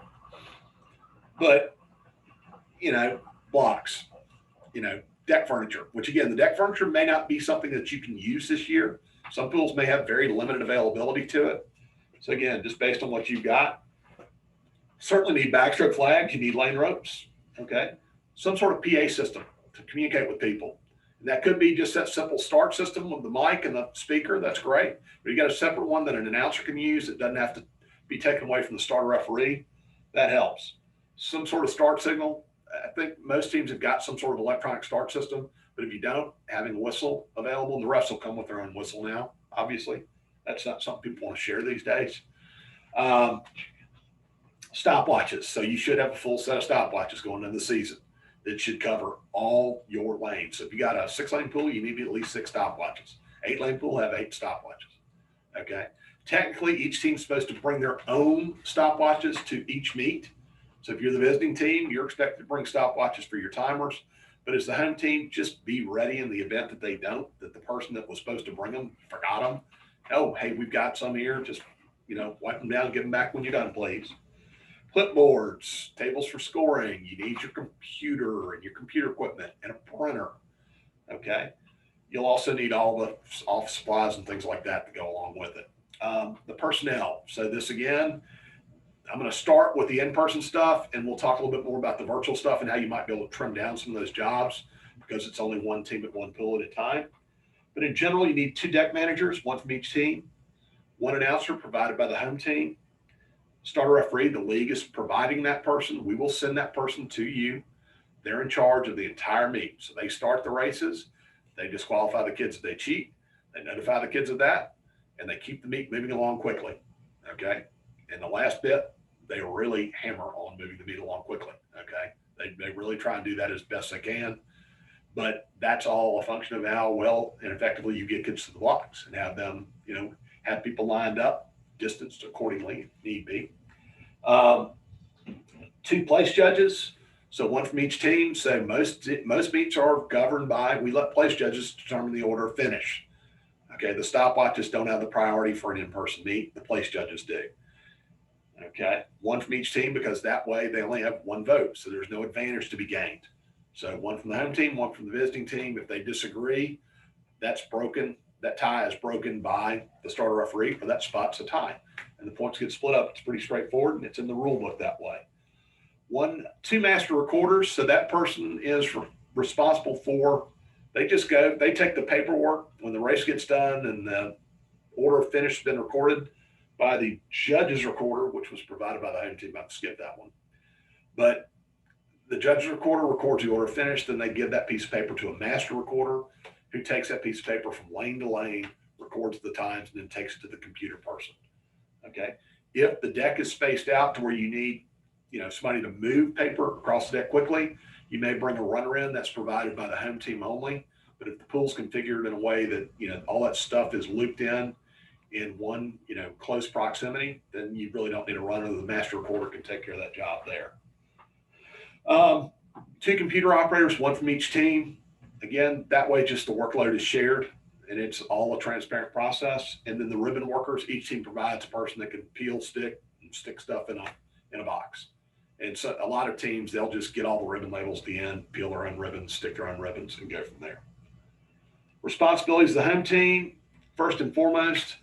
But, blocks, deck furniture, which again, the deck furniture may not be something that you can use this year. Some pools may have very limited availability to it. So again, just based on what you've got, certainly need backstroke flags, you need lane ropes, okay? Some sort of PA system to communicate with people. And that could be just that simple start system with the mic and the speaker, that's great. But you got a separate one that an announcer can use that doesn't have to be taken away from the starter referee, that helps. Some sort of start signal. I think most teams have got some sort of electronic start system, but if you don't, having a whistle available, and the refs will come with their own whistle now, obviously. That's not something people want to share these days. Stopwatches. So you should have a full set of stopwatches going into the season that should cover all your lanes. So if you got a 6-lane pool, you need at least 6 stopwatches. 8-lane pool, have 8 stopwatches. Okay. Technically, each team's supposed to bring their own stopwatches to each meet. So if you're the visiting team, you're expected to bring stopwatches for your timers. But as the home team, just be ready in the event that they don't, that the person that was supposed to bring them forgot them. Oh, hey, we've got some here. Just, wipe them down, give them back when you're done, please. Clipboards, tables for scoring. You need your computer and your computer equipment and a printer. Okay. You'll also need all the office supplies and things like that to go along with it. The personnel. So this again, I'm going to start with the in-person stuff, and we'll talk a little bit more about the virtual stuff and how you might be able to trim down some of those jobs because it's only one team at one pool at a time. But in general, you need 2 deck managers, one from each team, 1 announcer provided by the home team, starter referee. The league is providing that person. We will send that person to you. They're in charge of the entire meet. So they start the races. They disqualify the kids if they cheat. They notify the kids of that, and they keep the meet moving along quickly. Okay. And the last bit, they really hammer on moving the meet along quickly. Okay. They really try and do that as best they can. But that's all a function of how well and effectively you get kids to the blocks and have them, have people lined up, distanced accordingly if need be. 2 place judges. So 1 from each team. So most meets are governed by, we let place judges determine the order of finish. Okay. The stopwatches don't have the priority for an in-person meet. The place judges do. Okay. 1 from each team because that way they only have 1 vote. So there's no advantage to be gained. So 1 from the home team, 1 from the visiting team. If they disagree, that's broken. That tie is broken by the starter referee, or that spot's a tie. And the points get split up. It's pretty straightforward, and it's in the rule book that way. 2 master recorders. So that person is responsible for, they take the paperwork when the race gets done and the order of finish has been recorded by the judge's recorder, which was provided by the home team. I'll skip that one. But the judge's recorder records the order of finish. Then they give that piece of paper to a master recorder who takes that piece of paper from lane to lane, records the times, and then takes it to the computer person. Okay. If the deck is spaced out to where you need, somebody to move paper across the deck quickly, you may bring a runner in that's provided by the home team only. But if the pool's configured in a way that, all that stuff is looped in one, close proximity, then you really don't need a runner. The master recorder can take care of that job there. 2 computer operators, 1 from each team. Again, that way just the workload is shared and it's all a transparent process. And then the ribbon workers, each team provides a person that can peel, stick, and stick stuff in a box. And so a lot of teams, they'll just get all the ribbon labels at the end, peel their own ribbons, stick their own ribbons, and go from there. Responsibilities of the home team, first and foremost,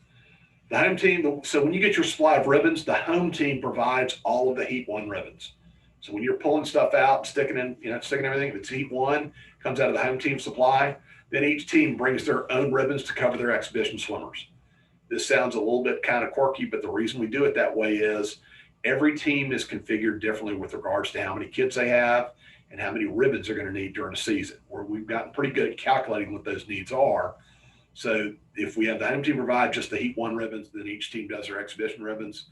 the home team. So when you get your supply of ribbons, the home team provides all of the Heat 1 ribbons. So when you're pulling stuff out, sticking everything, if it's Heat 1, comes out of the home team supply, then each team brings their own ribbons to cover their exhibition swimmers. This sounds a little bit kind of quirky, but the reason we do it that way is every team is configured differently with regards to how many kids they have and how many ribbons they're going to need during the season, where we've gotten pretty good at calculating what those needs are. So if we have the home team provide just the Heat 1 ribbons, then each team does their exhibition ribbons.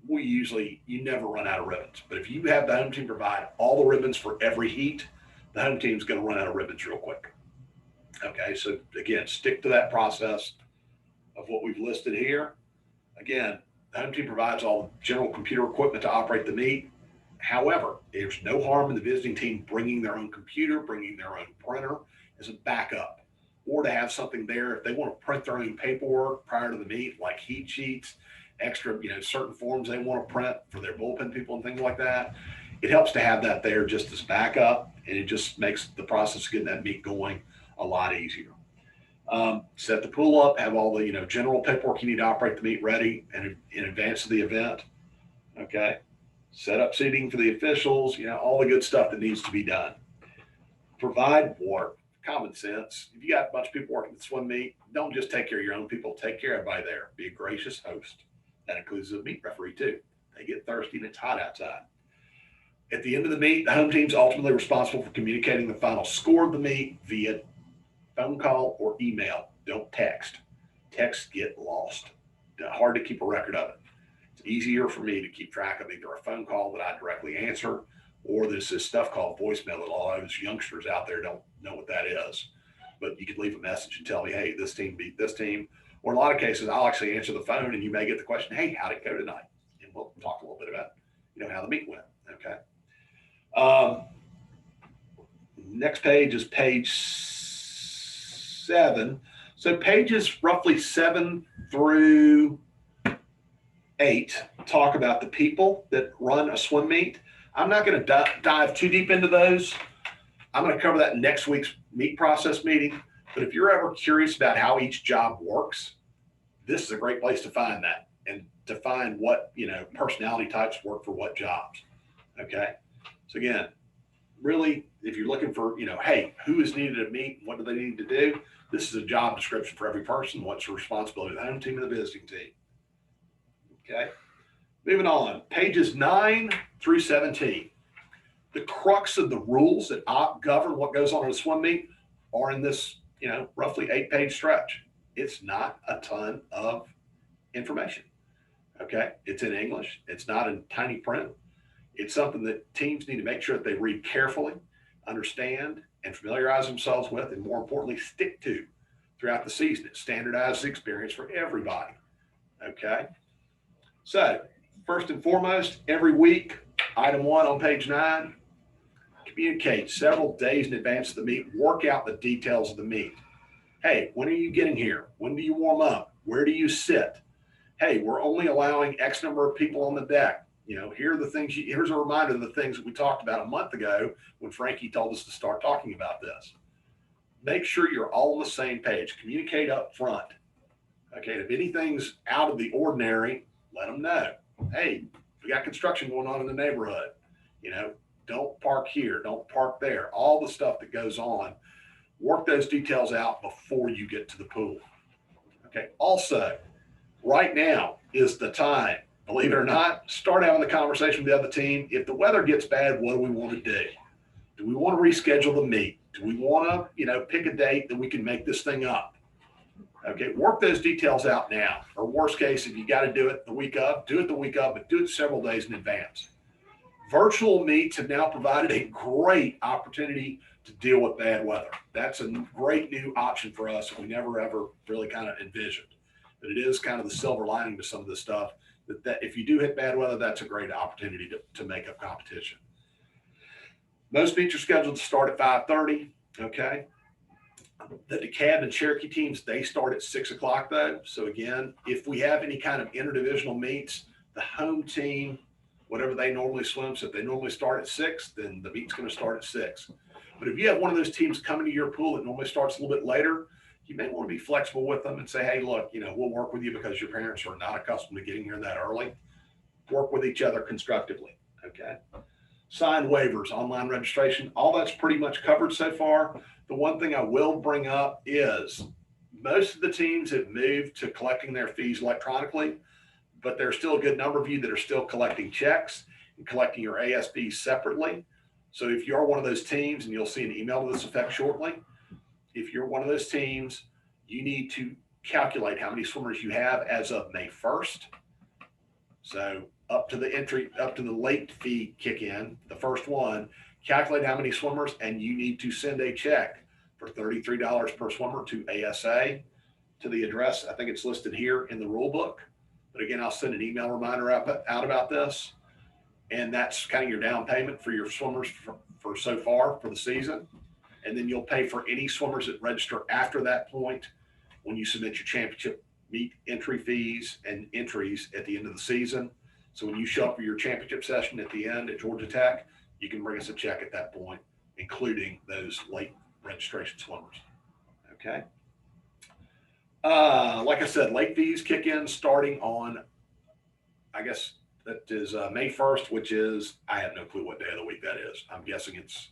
You never run out of ribbons. But if you have the home team provide all the ribbons for every heat, the home team's going to run out of ribbons real quick. Okay, so again, stick to that process of what we've listed here. Again, the home team provides all the general computer equipment to operate the meet. However, there's no harm in the visiting team bringing their own computer, bringing their own printer as a backup, or to have something there if they want to print their own paperwork prior to the meet, like heat sheets, extra, certain forms they want to print for their bullpen people and things like that. It helps to have that there just as backup, and it just makes the process of getting that meet going a lot easier. Set the pool up, have all the general paperwork you need to operate the meet ready and in advance of the event. Okay, set up seating for the officials, all the good stuff that needs to be done. Provide water, common sense. If you got a bunch of people working the swim meet, don't just take care of your own people, take care of everybody there. Be a gracious host. That includes the meet referee too. They get thirsty and it's hot outside. At the end of the meet, the home team's ultimately responsible for communicating the final score of the meet via phone call or email. Don't text. Texts get lost. Hard to keep a record of it. It's easier for me to keep track of either a phone call that I directly answer, or there's this stuff called voicemail that a lot of those youngsters out there don't know what that is. But you can leave a message and tell me, hey, this team beat this team. Or in a lot of cases, I'll actually answer the phone and you may get the question, hey, how'd it go tonight? And we'll talk a little bit about, how the meet went. Okay. Next page is page 7. So pages roughly 7 through 8 talk about the people that run a swim meet. I'm not going to dive too deep into those. I'm going to cover that in next week's meet process meeting. But if you're ever curious about how each job works, this is a great place to find that and to find what, personality types work for what jobs. Okay. So again, really, if you're looking for, hey, who is needed at meet? What do they need to do? This is a job description for every person. What's the responsibility of the home team and the visiting team? Okay. Moving on, pages 9 through 17. The crux of the rules that govern what goes on in a swim meet are in this, roughly 8-page stretch. It's not a ton of information. Okay. It's in English. It's not in tiny print. It's something that teams need to make sure that they read carefully, understand, and familiarize themselves with, and more importantly, stick to throughout the season. It standardizes the experience for everybody. Okay. So first and foremost, every week, item 1 on page 9, communicate several days in advance of the meet. Work out the details of the meet. Hey, when are you getting here? When do you warm up? Where do you sit? Hey, we're only allowing X number of people on the deck. Here are the things. Here's a reminder of the things that we talked about a month ago when Frankie told us to start talking about this. Make sure you're all on the same page. Communicate up front. Okay, if anything's out of the ordinary, let them know. Hey, we got construction going on in the neighborhood. Don't park here. Don't park there. All the stuff that goes on. Work those details out before you get to the pool. Okay. Also, right now is the time. Believe it or not, start having the conversation with the other team. If the weather gets bad, what do we want to do? Do we want to reschedule the meet? Do we want to, pick a date that we can make this thing up? Okay, work those details out now. Or worst case, if you got to do it the week of, do it the week of, but do it several days in advance. Virtual meets have now provided a great opportunity to deal with bad weather. That's a great new option for us that we never, ever really kind of envisioned. But it is kind of the silver lining to some of this stuff. That if you do hit bad weather, that's a great opportunity to make up competition. Most meets are scheduled to start at 5:30. Okay. The DeKalb and Cherokee teams, they start at 6 o'clock though. So again, if we have any kind of interdivisional meets, the home team, whatever they normally swim, so if they normally start at 6, then the meet's going to start at 6. But if you have one of those teams coming to your pool that normally starts a little bit later, you may want to be flexible with them and say, hey, look, we'll work with you because your parents are not accustomed to getting here that early. Work with each other constructively. Okay. Sign waivers, online registration, all that's pretty much covered so far. The one thing I will bring up is most of the teams have moved to collecting their fees electronically, but there's still a good number of you that are still collecting checks and collecting your ASBs separately. So if you're one of those teams, and you'll see an email to this effect shortly, if you're one of those teams, you need to calculate how many swimmers you have as of May 1st. So up to the late fee kick in, the first one, calculate how many swimmers, and you need to send a check for $33 per swimmer to ASA, to the address. I think it's listed here in the rule book. But again, I'll send an email reminder out about this. And that's kind of your down payment for your swimmers for so far for the season. And then you'll pay for any swimmers that register after that point when you submit your championship meet entry fees and entries at the end of the season. So when you show up for your championship session at the end at Georgia Tech, you can bring us a check at that point, including those late registration swimmers. Okay. Like I said, late fees kick in starting on, I guess that is May 1st, which is, I have no clue what day of the week that is. I'm guessing it's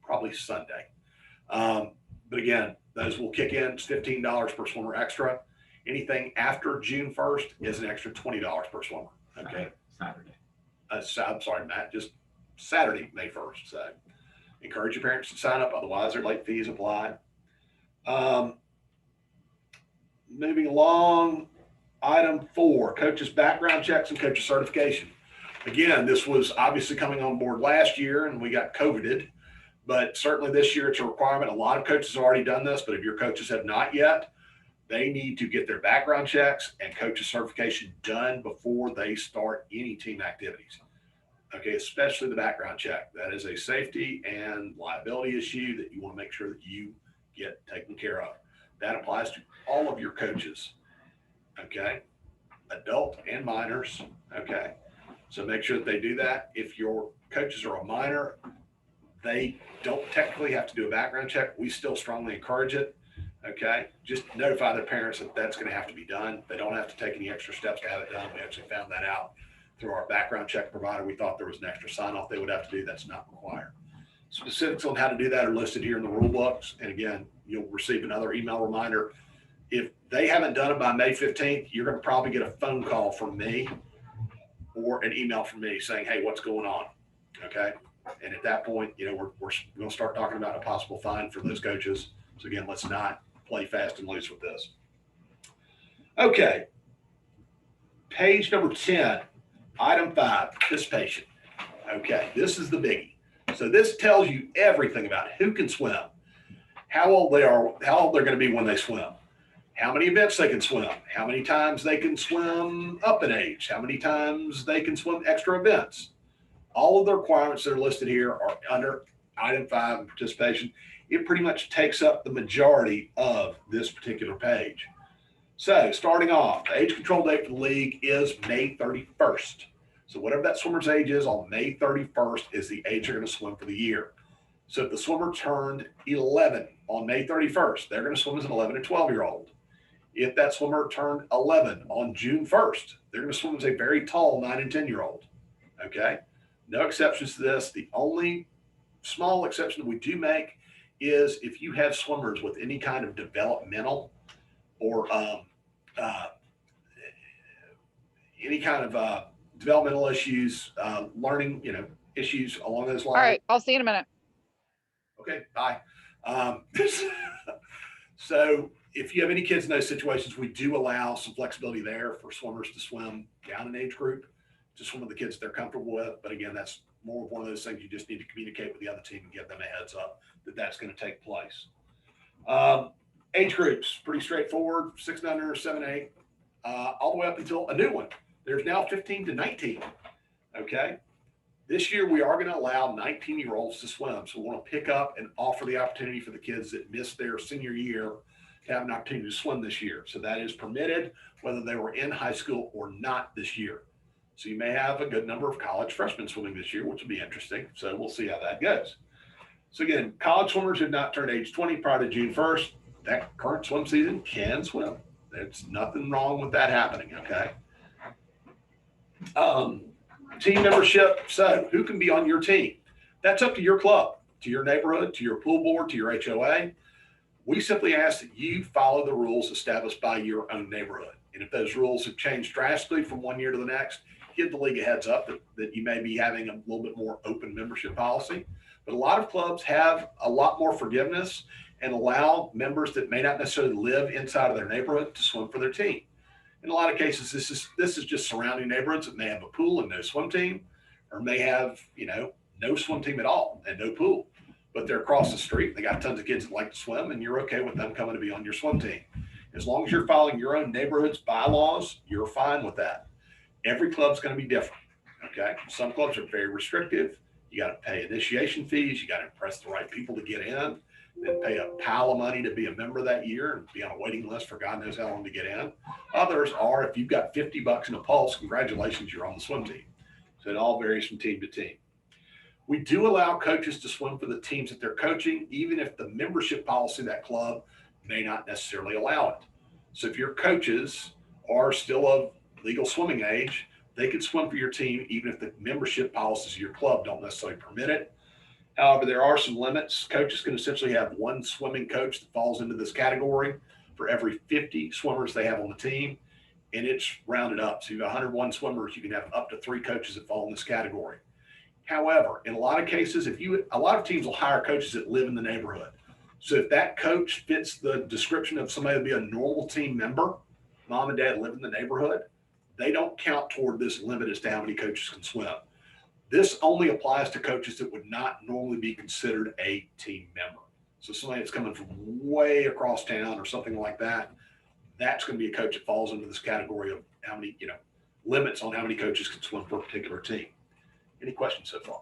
probably Sunday. But again, those will kick in. It's $15 per swimmer extra. Anything after June 1st is an extra $20 per swimmer. Okay. Saturday. I'm sorry, Matt, just Saturday, May 1st. So encourage your parents to sign up. Otherwise, their late fees apply. Moving along, item 4, coaches' background checks and coaches' certification. Again, this was obviously coming on board last year and we got COVIDed, but certainly this year it's a requirement. A lot of coaches have already done this, but if your coaches have not yet, they need to get their background checks and coaches' certification done before they start any team activities. Okay, especially the background check. That is a safety and liability issue that you want to make sure that you get taken care of. That applies to all of your coaches, okay, adult and minors, okay. So make sure that they do that. If your coaches are a minor, they don't technically have to do a background check. We still strongly encourage it, okay. Just notify their parents that that's going to have to be done. They don't have to take any extra steps to have it done. We actually found that out through our background check provider. We thought there was an extra sign off they would have to do. That's not required. Specifics on how to do that are listed here in the rule books. And again, you'll receive another email reminder. If they haven't done it by May 15th, you're going to probably get a phone call from me or an email from me saying, hey, what's going on? Okay. And at that point, you know, we're going to start talking about a possible fine for those coaches. So again, let's not play fast and loose with this. Okay. Page number 10, item 5, participation. Okay. This is the biggie. So this tells you everything about who can swim, how old they are, how old they're going to be when they swim, how many events they can swim, how many times they can swim up in age, how many times they can swim extra events. All of the requirements that are listed here are under item 5 in participation. It pretty much takes up the majority of this particular page. So starting off, the age control date for the league is May 31st. So whatever that swimmer's age is on May 31st is the age they're going to swim for the year. So if the swimmer turned 11 on May 31st, they're going to swim as an 11 and 12-year-old. If that swimmer turned 11 on June 1st, they're going to swim as a very tall 9 and 10-year-old. Okay? No exceptions to this. The only small exception that we do make is if you have swimmers with any kind of developmental or any kind of developmental issues, learning, issues along those lines. All right, I'll see you in a minute. Okay, bye. So if you have any kids in those situations, we do allow some flexibility there for swimmers to swim down an age group to swim with the kids they're comfortable with. But again, that's more of one of those things you just need to communicate with the other team and give them a heads up that that's going to take place. Age groups, pretty straightforward, 6 and under, 7, 8, all the way up until a new one. There's now 15 to 19. Okay. This year, we are going to allow 19-year-olds to swim. So we want to pick up and offer the opportunity for the kids that missed their senior year to have an opportunity to swim this year. So that is permitted whether they were in high school or not this year. So you may have a good number of college freshmen swimming this year, which will be interesting. So we'll see how that goes. So again, college swimmers who have not turned age 20 prior to June 1st, that current swim season can swim. There's nothing wrong with that happening, okay? Team membership. So who can be on your team? That's up to your club, to your neighborhood, to your pool board, to your HOA. We simply ask that you follow the rules established by your own neighborhood. And if those rules have changed drastically from one year to the next, give the league a heads up that you may be having a little bit more open membership policy. But a lot of clubs have a lot more forgiveness and allow members that may not necessarily live inside of their neighborhood to swim for their team. In a lot of cases, this is just surrounding neighborhoods that may have a pool and no swim team, or may have, no swim team at all and no pool. but they're across the street. They got tons of kids that like to swim, and you're okay with them coming to be on your swim team. As long as you're following your own neighborhood's bylaws, you're fine with that. Every club's going to be different. Okay. Some clubs are very restrictive. You got to pay initiation fees. You got to impress the right people to get in, then pay a pile of money to be a member that year and be on a waiting list for God knows how long to get in. Others are, if you've got $50 in a pulse, congratulations, you're on the swim team. So it all varies from team to team. We do allow coaches to swim for the teams that they're coaching, even if the membership policy of that club may not necessarily allow it. So if your coaches are still of legal swimming age, they can swim for your team, even if the membership policies of your club don't necessarily permit it. However, there are some limits. Coaches can essentially have one swimming coach that falls into this category for every 50 swimmers they have on the team, and it's rounded up. So you have 101 swimmers, you can have up to 3 coaches that fall in this category. However, in a lot of cases, a lot of teams will hire coaches that live in the neighborhood. So if that coach fits the description of somebody to be a normal team member, mom and dad live in the neighborhood, they don't count toward this limit as to how many coaches can swim. This only applies to coaches that would not normally be considered a team member. So somebody that's coming from way across town or something like that, that's going to be a coach that falls into this category of how many, limits on how many coaches can swim for a particular team. Any questions so far?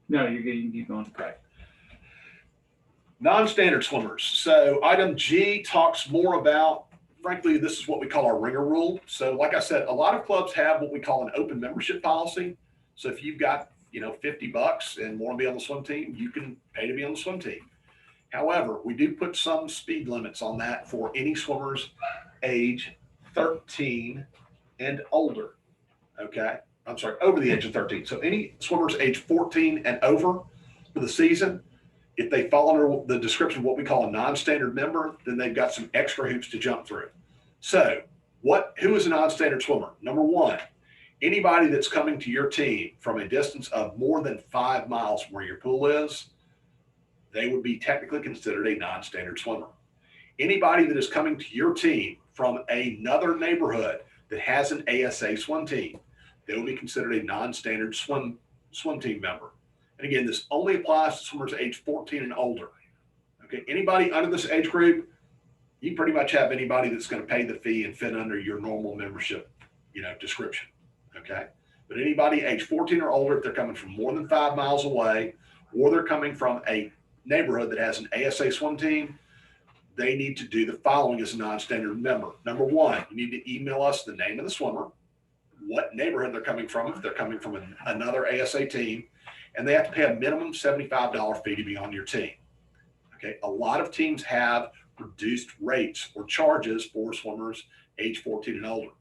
No, you're good. You can keep going. Okay. Non-standard swimmers. So item G talks more about, frankly, this is what we call our ringer rule. So like I said, a lot of clubs have what we call an open membership policy. So if you've got, $50 and want to be on the swim team, you can pay to be on the swim team. However, we do put some speed limits on that for any swimmers age 13 and older. Okay. I'm sorry, over the age of 13. So any swimmers age 14 and over for the season, if they fall under the description of what we call a non-standard member, then they've got some extra hoops to jump through. So who is a non-standard swimmer? Number one, anybody that's coming to your team from a distance of more than 5 miles from where your pool is, they would be technically considered a non-standard swimmer. Anybody that is coming to your team from another neighborhood that has an ASA swim team, they will be considered a non-standard swim team member. And again, this only applies to swimmers age 14 and older. Okay, anybody under this age group, you pretty much have anybody that's going to pay the fee and fit under your normal membership, description. Okay, but anybody age 14 or older, if they're coming from more than 5 miles away, or they're coming from a neighborhood that has an ASA swim team, they need to do the following as a non-standard member. Number one, you need to email us the name of the swimmer, what neighborhood they're coming from, if they're coming from another ASA team, and they have to pay a minimum $75 fee to be on your team. Okay, a lot of teams have reduced rates or charges for swimmers age 14 and older.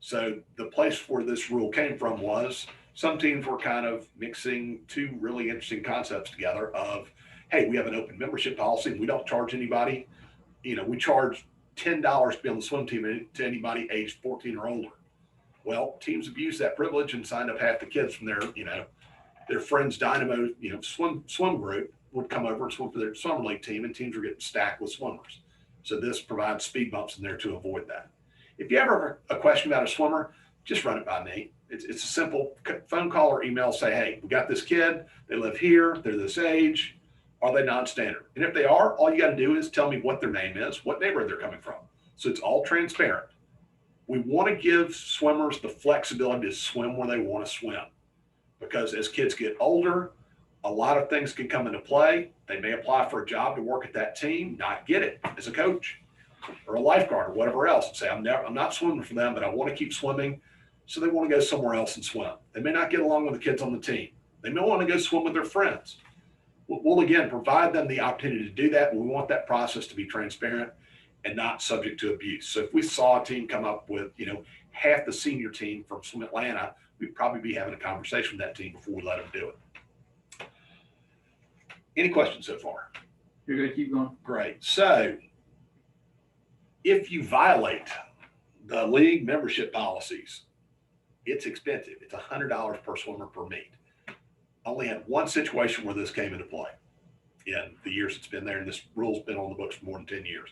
So the place where this rule came from was some teams were kind of mixing two really interesting concepts together of, hey, we have an open membership policy and we don't charge anybody. We charge $10 to be on the swim team to anybody aged 14 or older. Well, teams have used that privilege and signed up half the kids from their friends' Dynamo, swim group would come over and swim for their summer league team, and teams were getting stacked with swimmers. So this provides speed bumps in there to avoid that. If you ever have a question about a swimmer, just run it by me. It's a simple phone call or email. Say, hey, we got this kid. They live here. They're this age. Are they non-standard? And if they are, all you got to do is tell me what their name is, what neighborhood they're coming from. So it's all transparent. We want to give swimmers the flexibility to swim where they want to swim, because as kids get older, a lot of things can come into play. They may apply for a job to work at that team, not get it as a coach or a lifeguard or whatever else, and say, I'm not swimming for them, but I want to keep swimming. So they want to go somewhere else and swim. They may not get along with the kids on the team. They may want to go swim with their friends. We'll again provide them the opportunity to do that. And we want that process to be transparent and not subject to abuse. So if we saw a team come up with, half the senior team from Swim Atlanta, we'd probably be having a conversation with that team before we let them do it. Any questions so far? You're going to keep going. Great. So if you violate the league membership policies, it's expensive. It's $100 per swimmer per meet. Only had one situation where this came into play in the years it's been there, and this rule's been on the books for more than 10 years.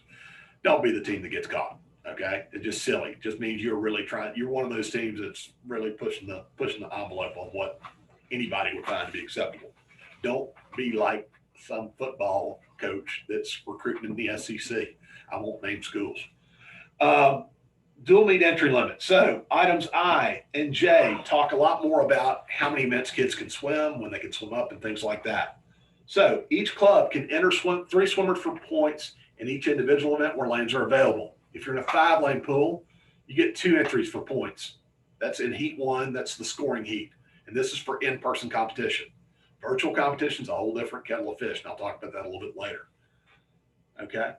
Don't be the team that gets caught. Okay, it's just silly. It just means you're really trying. You're one of those teams that's really pushing the envelope on what anybody would find to be acceptable. Don't be like some football coach that's recruiting in the SEC. I won't name schools. Dual meet entry limit. So items I and J talk a lot more about how many events kids can swim, when they can swim up, and things like that. So each club can enter 3 swimmers for points in each individual event where lanes are available. If you're in a 5-lane pool, you get 2 entries for points. That's in heat 1. That's the scoring heat. And this is for in-person competition. Virtual competition is a whole different kettle of fish, and I'll talk about that a little bit later. Okay.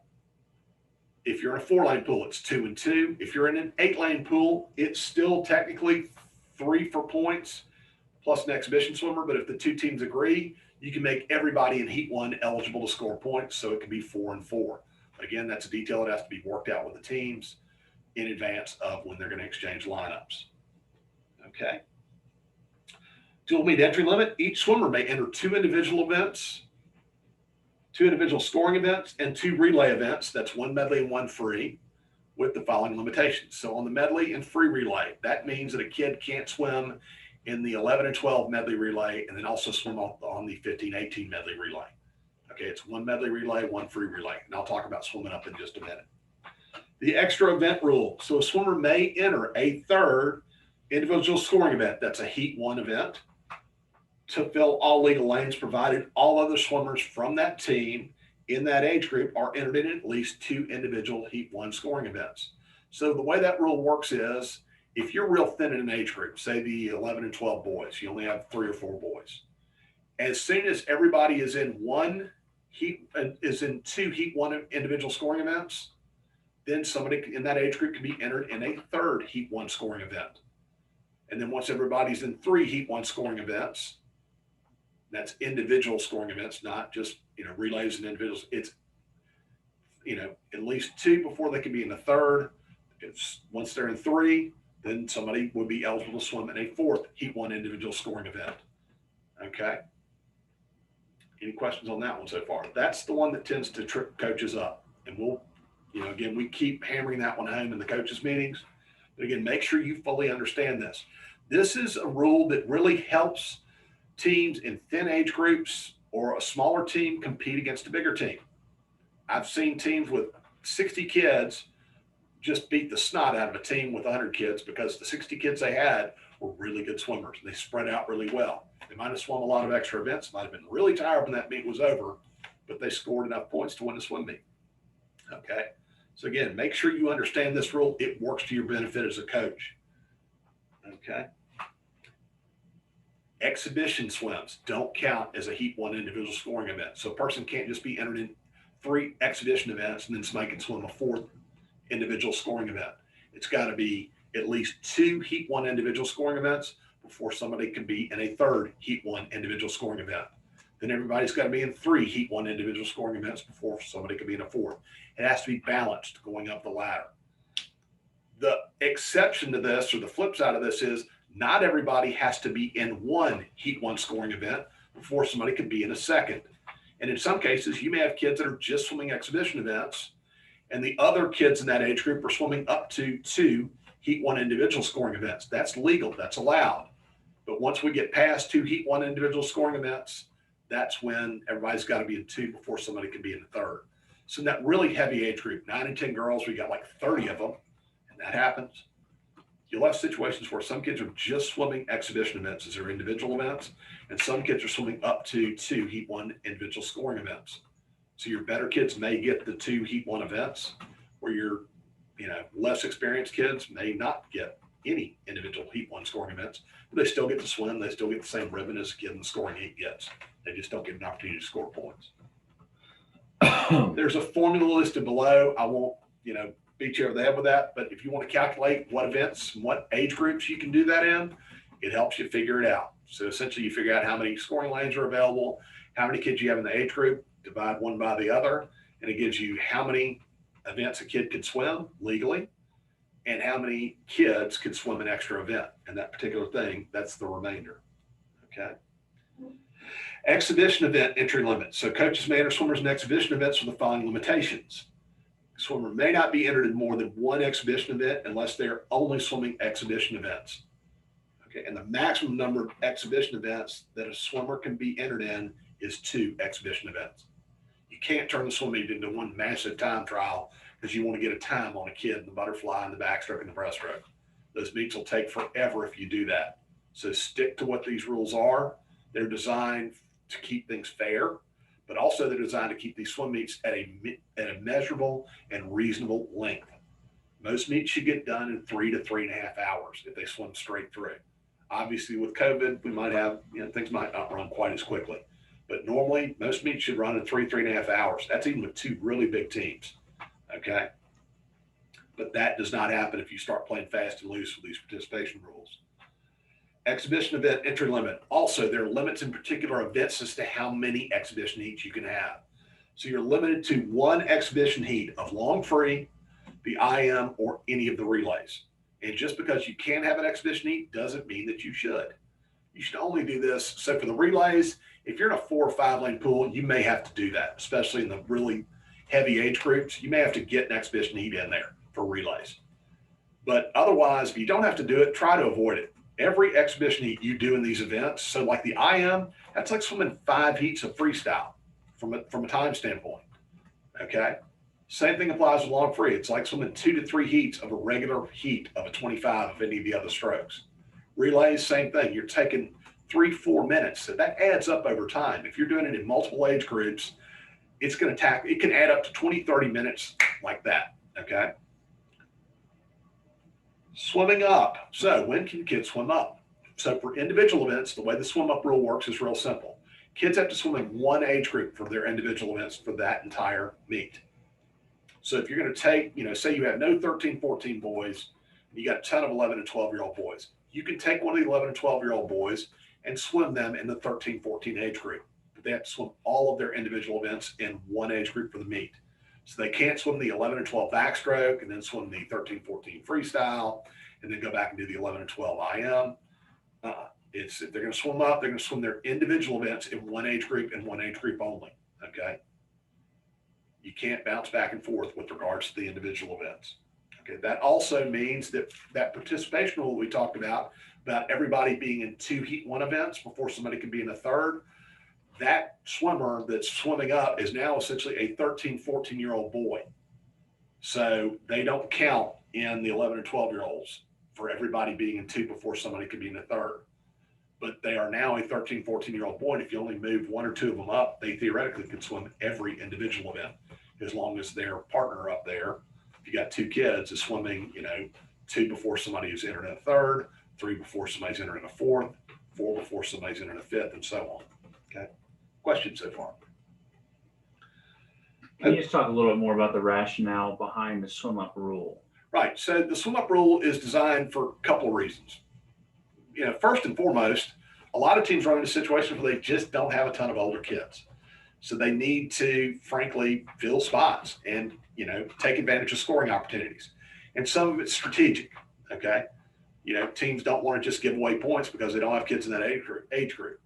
If you're in a 4-lane pool, it's 2 and 2. If you're in an 8-lane pool, it's still technically 3 for points plus an exhibition swimmer. But if the 2 teams agree, you can make everybody in heat 1 eligible to score points. So it can be 4 and 4. But again, that's a detail that has to be worked out with the teams in advance of when they're going to exchange lineups. Okay. Dual meet entry limit. Each swimmer may enter 2 individual events, 2 individual scoring events, and 2 relay events. That's 1 medley and 1 free, with the following limitations. So on the medley and free relay, that means that a kid can't swim in the 11 and 12 medley relay and then also swim on the 15-18 medley relay. Okay, it's 1 medley relay, 1 free relay. And I'll talk about swimming up in just a minute. The extra event rule. So a swimmer may enter a 3rd individual scoring event. That's a heat 1 event to fill all legal lanes, provided all other swimmers from that team in that age group are entered in at least 2 individual heat 1 scoring events. So the way that rule works is, if you're real thin in an age group, say the 11 and 12 boys, you only have 3 or 4 boys. As soon as everybody is in 2 heat 1 individual scoring events, then somebody in that age group can be entered in a 3rd heat 1 scoring event. And then once everybody's in 3 heat 1 scoring events, that's individual scoring events, not just, relays and individuals. It's, at least 2 before they can be in the 3rd. Once they're in 3, then somebody would be eligible to swim in a 4th heat 1 individual scoring event. Okay. Any questions on that one so far? That's the one that tends to trip coaches up. And we'll, again, we keep hammering that one home in the coaches meetings. But again, make sure you fully understand this. This is a rule that really helps teams in thin age groups or a smaller team compete against a bigger team. I've seen teams with 60 kids just beat the snot out of a team with 100 kids because the 60 kids they had were really good swimmers. They spread out really well. They might have swum a lot of extra events, might have been really tired when that meet was over, but they scored enough points to win the swim meet. Okay. So again, make sure you understand this rule. It works to your benefit as a coach. Okay. Exhibition swims don't count as a heat 1 individual scoring event. So a person can't just be entered in 3 exhibition events and then somebody can swim a 4th individual scoring event. It's got to be at least 2 heat 1 individual scoring events before somebody can be in a 3rd heat 1 individual scoring event. Then everybody's got to be in 3 heat 1 individual scoring events before somebody can be in a 4th. It has to be balanced going up the ladder. The exception to this, or the flip side of this, is not everybody has to be in 1 heat 1 scoring event before somebody can be in a 2nd. And in some cases, you may have kids that are just swimming exhibition events, and the other kids in that age group are swimming up to 2 heat 1 individual scoring events. That's legal. That's allowed. But once we get past 2 heat 1 individual scoring events, that's when everybody's got to be in 2 before somebody can be in the 3rd. So in that really heavy age group, 9 and 10 girls, we got like 30 of them, and that happens. You'll have situations where some kids are just swimming exhibition events as their individual events, and some kids are swimming up to 2 heat 1 individual scoring events. So your better kids may get the 2 heat 1 events, where your less experienced kids may not get any individual heat 1 scoring events, but they still get to swim. They still get the same ribbon as a kid in the scoring heat gets. They just don't get an opportunity to score points. There's a formula listed below. I won't, beat you over the head with that, but if you want to calculate what events, what age groups you can do that in, it helps you figure it out. So essentially you figure out how many scoring lanes are available, how many kids you have in the age group, divide one by the other, and it gives you how many events a kid could swim legally and how many kids could swim an extra event. And that particular thing, that's the remainder. Okay. Exhibition event entry limit. So coaches may enter swimmers in exhibition events with the following limitations. A swimmer may not be entered in more than 1 exhibition event unless they're only swimming exhibition events. Okay, and the maximum number of exhibition events that a swimmer can be entered in is 2 exhibition events. You can't turn the swim meet into one massive time trial because you want to get a time on a kid in the butterfly and the backstroke and the breaststroke. Those meets will take forever if you do that. So stick to what these rules are. They're designed to keep things fair, but also they're designed to keep these swim meets at a measurable and reasonable length. Most meets should get done in 3 to 3.5 hours if they swim straight through. Obviously, with COVID, we might have, things might not run quite as quickly. But normally, most meets should run in 3.5 hours. That's even with 2 really big teams, okay? But that does not happen if you start playing fast and loose with these participation rules. Exhibition event entry limit. Also, there are limits in particular events as to how many exhibition heats you can have. So you're limited to 1 exhibition heat of long free, the IM, or any of the relays. And just because you can have an exhibition heat doesn't mean that you should. You should only do this. So for the relays, if you're in a 4 or 5 lane pool, you may have to do that, especially in the really heavy age groups. You may have to get an exhibition heat in there for relays. But otherwise, if you don't have to do it, try to avoid it. Every exhibition heat you do in these events, so like the IM, that's like swimming 5 heats of freestyle from a time standpoint, okay? Same thing applies to long free. It's like swimming 2 to 3 heats of a regular heat of a 25 of any of the other strokes. Relays, same thing. You're taking 3-4 minutes. So that adds up over time. If you're doing it in multiple age groups, it can add up to 20-30 minutes like that, okay? Swimming up. So when can kids swim up? So for individual events, the way the swim up rule works is real simple. Kids have to swim in 1 age group for their individual events for that entire meet. So if you're going to take, say you have no 13, 14 boys, and you got a ton of 11 and 12-year-old boys, you can take one of the 11 and 12-year-old boys and swim them in the 13, 14 age group. But they have to swim all of their individual events in 1 age group for the meet. So they can't swim the 11 and 12 backstroke and then swim the 13, 14 freestyle and then go back and do the 11 and 12 IM. If they're going to swim up, they're going to swim their individual events in 1 age group and 1 age group only, okay? You can't bounce back and forth with regards to the individual events. Okay, that also means that participation rule we talked about everybody being in 2 heat 1 events before somebody can be in a third, that swimmer that's swimming up is now essentially a 13, 14-year-old boy. So they don't count in the 11 and 12-year-olds for everybody being in 2 before somebody could be in a third. But they are now a 13, 14-year-old boy. And if you only move 1 or 2 of them up, they theoretically could swim every individual event as long as their partner up there, if you got 2 kids, is swimming, 2 before somebody who's entering a third, 3 before somebody's entering a fourth, 4 before somebody's entering a fifth, and so on. Okay. Questions so far? Can you just talk a little bit more about the rationale behind the swim up rule? Right. So the swim up rule is designed for a couple of reasons. First and foremost, a lot of teams run into situations where they just don't have a ton of older kids. So they need to, frankly, fill spots and, take advantage of scoring opportunities. And some of it's strategic, okay? Teams don't want to just give away points because they don't have kids in that age group.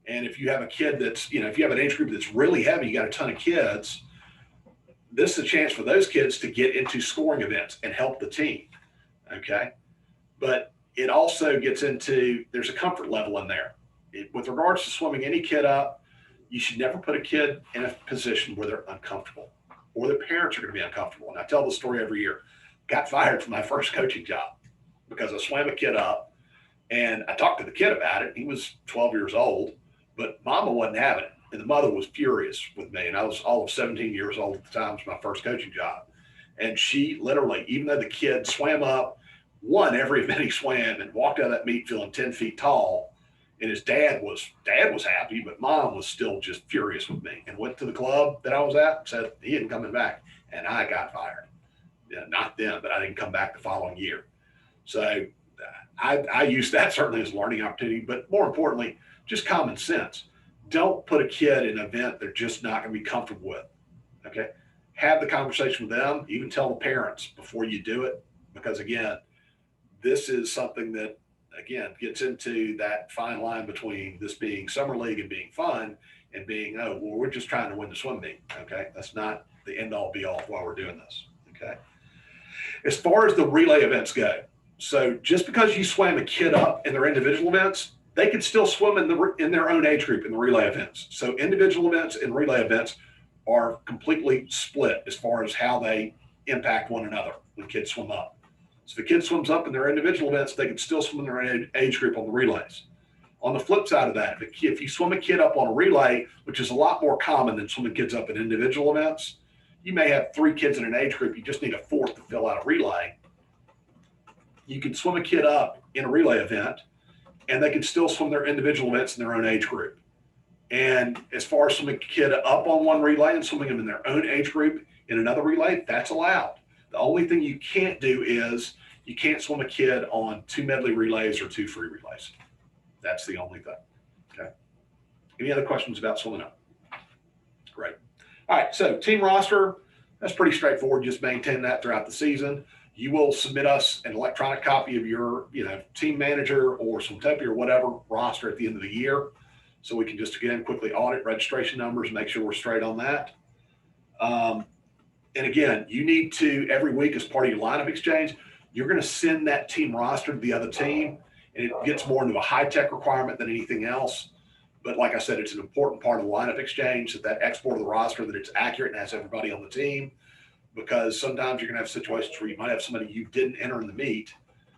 And if you have a kid that's, if you have an age group that's really heavy, you got a ton of kids, this is a chance for those kids to get into scoring events and help the team, okay? But it also gets into, there's a comfort level in there. With regards to swimming any kid up, you should never put a kid in a position where they're uncomfortable or their parents are going to be uncomfortable. And I tell this story every year. Got fired from my first coaching job because I swam a kid up and I talked to the kid about it. He was 12 years old, but mama wasn't having it. And the mother was furious with me. And I was all of 17 years old at the time. It was my first coaching job. And she literally, even though the kid swam up, won every event he swam and walked out of that meet feeling 10 feet tall. And his dad was happy, but mom was still just furious with me and went to the club that I was at, said he isn't coming back. And I got fired. Not then, but I didn't come back the following year. So I use that certainly as a learning opportunity, but more importantly, just common sense. Don't put a kid in an event they're just not going to be comfortable with, okay? Have the conversation with them, even tell the parents before you do it, because again, this is something that, again, gets into that fine line between this being summer league and being fun and being, we're just trying to win the swim meet, okay? That's not the end all be all while we're doing this, okay? As far as the relay events go, so just because you swam a kid up in their individual events, they could still swim in their own age group in the relay events. So individual events and relay events are completely split as far as how they impact one another when kids swim up. So if a kid swims up in their individual events, they can still swim in their own age group on the relays. On the flip side of that, if you swim a kid up on a relay, which is a lot more common than swimming kids up in individual events, you may have 3 kids in an age group. You just need a 4th to fill out a relay. You can swim a kid up in a relay event, and they can still swim their individual events in their own age group. And as far as swimming a kid up on one relay and swimming them in their own age group in another relay, that's allowed. The only thing you can't do is you can't swim a kid on 2 medley relays or 2 free relays. That's the only thing. Okay. Any other questions about swimming up? Great. All right. So team roster, that's pretty straightforward. Just maintain that throughout the season. You will submit us an electronic copy of your, team manager or Swimtopia or whatever roster at the end of the year. So we can just, again, quickly audit registration numbers, make sure we're straight on that. And again, you need to, every week as part of your lineup exchange, you're going to send that team roster to the other team. And it gets more into a high-tech requirement than anything else. But like I said, it's an important part of the lineup exchange, that export of the roster, that it's accurate and has everybody on the team. Because sometimes you're going to have situations where you might have somebody you didn't enter in the meet,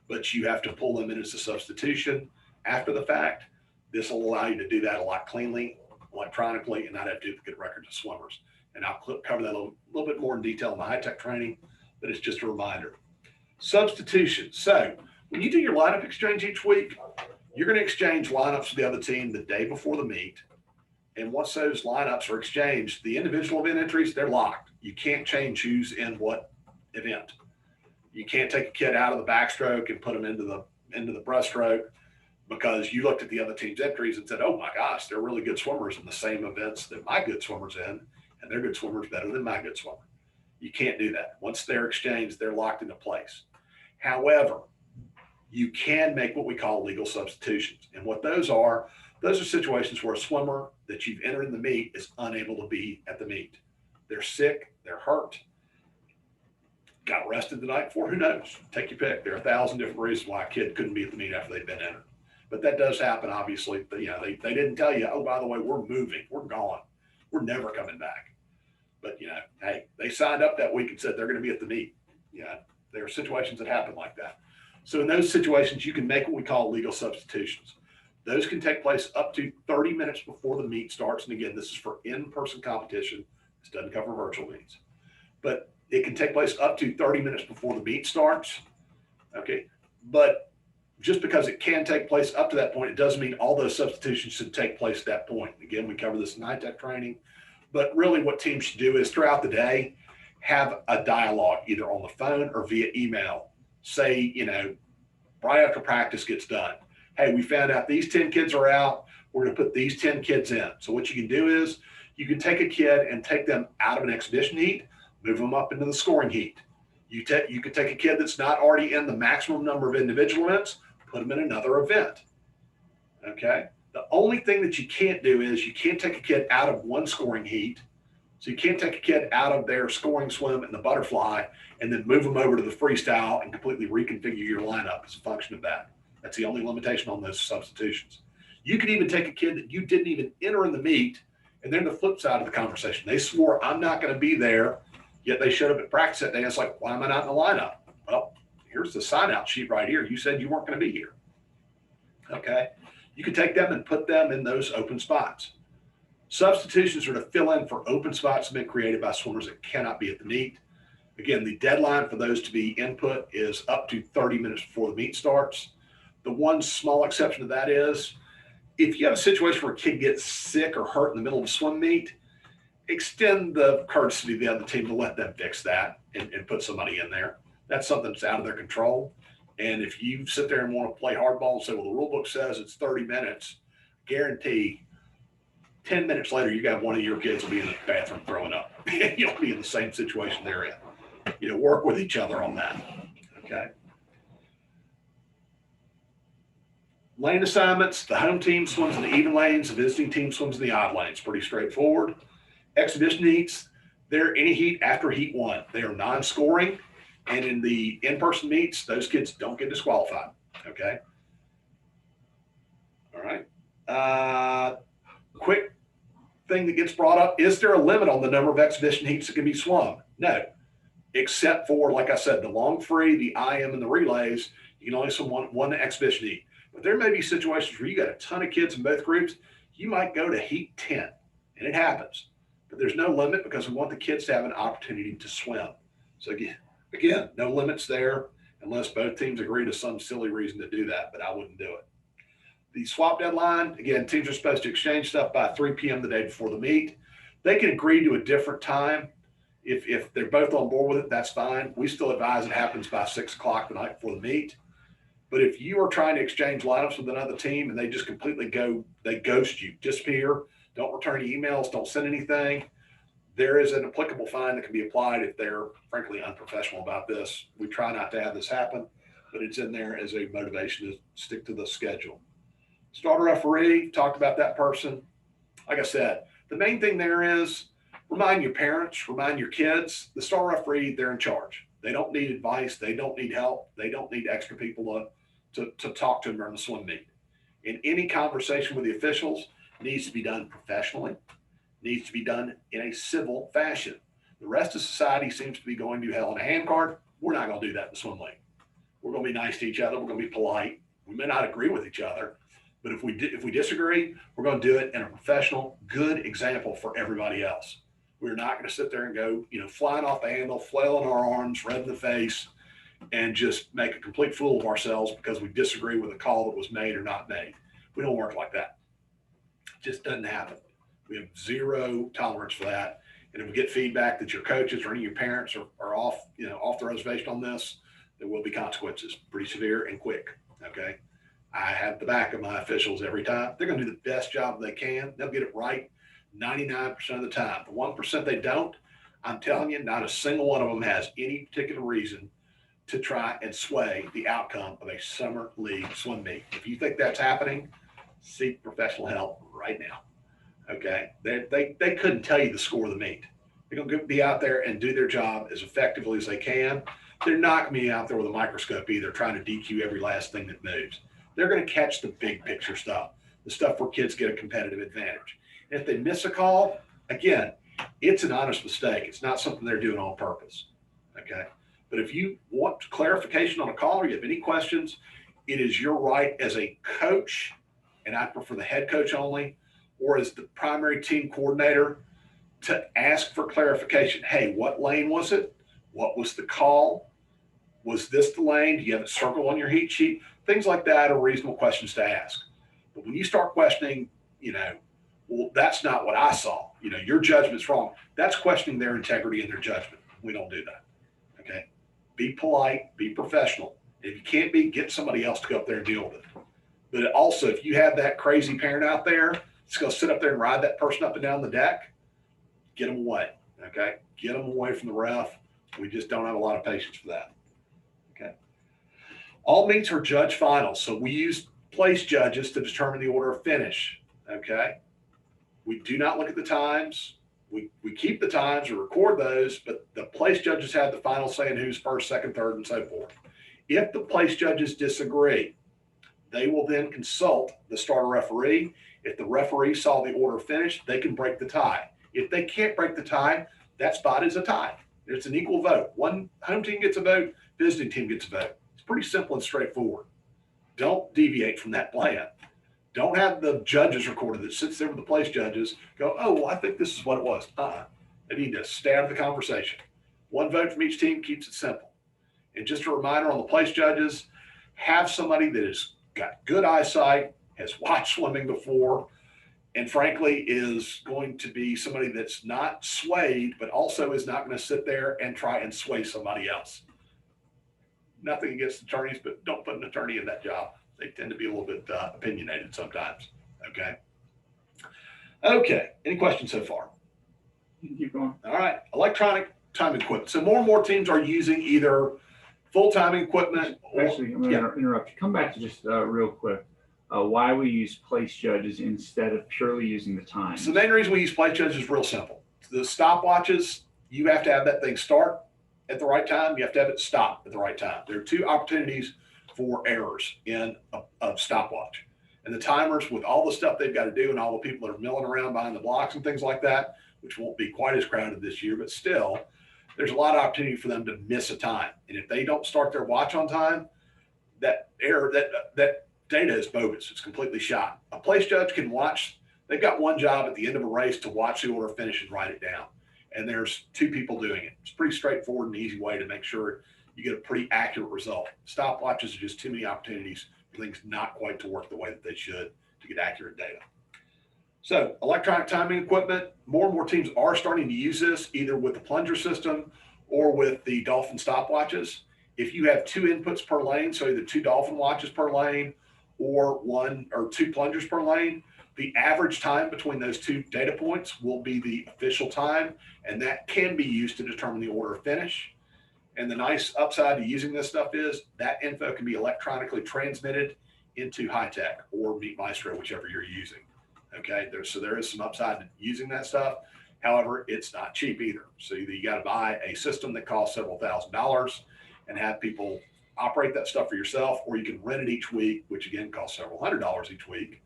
but you have to pull them in as a substitution after the fact. This will allow you to do that a lot cleanly, electronically, and not have duplicate records of swimmers. And I'll cover that a little bit more in detail in the high-tech training, but it's just a reminder. Substitutions. So when you do your lineup exchange each week, you're going to exchange lineups with the other team the day before the meet. And once those lineups are exchanged, the individual event entries, they're locked. You can't change who's in what event. You can't take a kid out of the backstroke and put them into the breaststroke because you looked at the other team's entries and said, oh my gosh, they're really good swimmers in the same events that my good swimmer's in, and they're good swimmers better than my good swimmer. You can't do that. Once they're exchanged, they're locked into place. However, you can make what we call legal substitutions. And what those are situations where a swimmer that you've entered in the meet is unable to be at the meet. They're sick, they're hurt, got arrested the night before, who knows? Take your pick. There are 1,000 different reasons why a kid couldn't be at the meet after they've been entered. But that does happen, obviously. But, they didn't tell you, oh, by the way, we're moving, we're gone, we're never coming back. But, hey, they signed up that week and said they're going to be at the meet. There are situations that happen like that. So in those situations, you can make what we call legal substitutions. Those can take place up to 30 minutes before the meet starts. And again, this is for in-person competition. This doesn't cover virtual meets. But it can take place up to 30 minutes before the meet starts. Okay. But just because it can take place up to that point, it doesn't mean all those substitutions should take place at that point. Again, we cover this in high-tech training. But really what teams should do is throughout the day, have a dialogue either on the phone or via email. Say, right after practice gets done, hey, we found out these 10 kids are out. We're going to put these 10 kids in. So what you can do is you can take a kid and take them out of an exhibition heat, move them up into the scoring heat. You could take a kid that's not already in the maximum number of individual events, put them in another event. Okay. The only thing that you can't do is you can't take a kid out of one scoring heat. So you can't take a kid out of their scoring swim and the butterfly and then move them over to the freestyle and completely reconfigure your lineup as a function of that. That's the only limitation on those substitutions. You could even take a kid that you didn't even enter in the meet, and they're the flip side of the conversation. They swore, I'm not going to be there, yet they showed up at practice that day. And it's like, why am I not in the lineup? Well, here's the sign-out sheet right here. You said you weren't going to be here. Okay. You could take them and put them in those open spots. Substitutions are to fill in for open spots that have been created by swimmers that cannot be at the meet. Again, the deadline for those to be input is up to 30 minutes before the meet starts. The one small exception to that is if you have a situation where a kid gets sick or hurt in the middle of a swim meet, extend the courtesy to the other team to let them fix that and put somebody in there. That's something that's out of their control. And if you sit there and want to play hardball and say, well, the rule book says it's 30 minutes, guarantee 10 minutes later, you got one of your kids will be in the bathroom throwing up. You'll be in the same situation they're in. Work with each other on that. Okay. Lane assignments, the home team swims in the even lanes, the visiting team swims in the odd lanes. Pretty straightforward. Exhibition heats, they're any heat after heat one. They are non-scoring. And in the in-person meets, those kids don't get disqualified. Okay. All right. Quick thing that gets brought up: is there a limit on the number of exhibition heats that can be swum? No, except for, like I said, the long free, the IM, and the relays. You can only swim one exhibition heat. But there may be situations where you got a ton of kids in both groups. You might go to heat 10, and it happens. But there's no limit because we want the kids to have an opportunity to swim. So again, no limits there unless both teams agree to some silly reason to do that, but I wouldn't do it. The swap deadline, again, teams are supposed to exchange stuff by 3 p.m. the day before the meet. They can agree to a different time. If they're both on board with it, that's fine. We still advise it happens by 6 o'clock the night before the meet. But if you are trying to exchange lineups with another team and they just completely they ghost you, disappear, don't return any emails, don't send anything, there is an applicable fine that can be applied if they're frankly unprofessional about this. We try not to have this happen, but it's in there as a motivation to stick to the schedule. Starter referee, talked about that person. Like I said, the main thing there is remind your parents, remind your kids, the starter referee, they're in charge. They don't need advice. They don't need help. They don't need extra people to talk to them during the swim meet. And any conversation with the officials needs to be done professionally, needs to be done in a civil fashion. The rest of society seems to be going to hell in a handcart. We're not going to do that in the swim league. We're going to be nice to each other. We're going to be polite. We may not agree with each other, but if we disagree, we're going to do it in a professional, good example for everybody else. We're not going to sit there and go, flying off the handle, flailing our arms, red in the face, and just make a complete fool of ourselves because we disagree with a call that was made or not made. We don't work like that. It just doesn't happen. We have zero tolerance for that. And if we get feedback that your coaches or any of your parents are off the reservation on this, there will be consequences, pretty severe and quick. Okay. I have the back of my officials every time. They're going to do the best job they can. They'll get it right 99% of the time. The 1% they don't, I'm telling you, not a single one of them has any particular reason to try and sway the outcome of a summer league swim meet. If you think that's happening, seek professional help right now. Okay, they couldn't tell you the score of the meet. They're going to be out there and do their job as effectively as they can. They're not going to be out there with a microscope either, trying to DQ every last thing that moves. They're going to catch the big picture stuff, the stuff where kids get a competitive advantage. And if they miss a call, again, it's an honest mistake. It's not something they're doing on purpose. Okay. But if you want clarification on a call or you have any questions, it is your right as a coach, and I prefer the head coach only, or as the primary team coordinator to ask for clarification. Hey, what lane was it? What was the call? Was this the lane? Do you have it circled on your heat sheet? Things like that are reasonable questions to ask. But when you start questioning, well, that's not what I saw. Your judgment's wrong. That's questioning their integrity and their judgment. We don't do that. Okay. Be polite, be professional. If you can't be, get somebody else to go up there and deal with it. But also, if you have that crazy parent out there that's going to sit up there and ride that person up and down the deck, get them away. Okay. Get them away from the ref. We just don't have a lot of patience for that. Okay. All meets are judge finals. So we use place judges to determine the order of finish. Okay. We do not look at the times. We keep the times or record those, but the place judges have the final say in who's first, second, third, and so forth. If the place judges disagree, they will then consult the starter referee. If the referee saw the order finished, they can break the tie. If they can't break the tie, that spot is a tie. It's an equal vote. One home team gets a vote, visiting team gets a vote. It's pretty simple and straightforward. Don't deviate from that plan. Don't have the judges recorded that sits there with the place judges go, oh, well, I think this is what it was. They need to stay out of the conversation. One vote from each team keeps it simple. And just a reminder on the place judges, have somebody that has got good eyesight, has watched swimming before, and frankly is going to be somebody that's not swayed, but also is not going to sit there and try and sway somebody else. Nothing against attorneys, but don't put an attorney in that job. They tend to be a little bit opinionated sometimes. Okay. Okay. Any questions so far? Keep going. All right. Electronic timing equipment. So more and more teams are using either full timing equipment. Actually, I'm going to interrupt you. Come back to just real quick. Why we use place judges instead of purely using the time. So the main reason we use place judges is real simple. The stopwatches, you have to have that thing start at the right time. You have to have it stop at the right time. There are two opportunities for errors in a stopwatch. And the timers, with all the stuff they've got to do and all the people that are milling around behind the blocks and things like that, which won't be quite as crowded this year, but still, there's a lot of opportunity for them to miss a time. And if they don't start their watch on time, that data is bogus. It's completely shot. A place judge can watch. They've got one job at the end of a race to watch the order finish and write it down. And there's 2 people doing it. It's pretty straightforward and easy way to make sure you get a pretty accurate result. Stopwatches are just too many opportunities for things not quite to work the way that they should to get accurate data. So electronic timing equipment, more and more teams are starting to use this either with the plunger system or with the Dolphin stopwatches. If you have 2 inputs per lane, so either 2 Dolphin watches per lane or 1 or 2 plungers per lane, the average time between those 2 data points will be the official time, and that can be used to determine the order of finish. And the nice upside to using this stuff is that info can be electronically transmitted into High-Tech or Meet Maestro, whichever you're using. Okay, so there is some upside to using that stuff. However, it's not cheap either. So either you got to buy a system that costs several $1,000s and have people operate that stuff for yourself, or you can rent it each week, which again costs several $100s each week.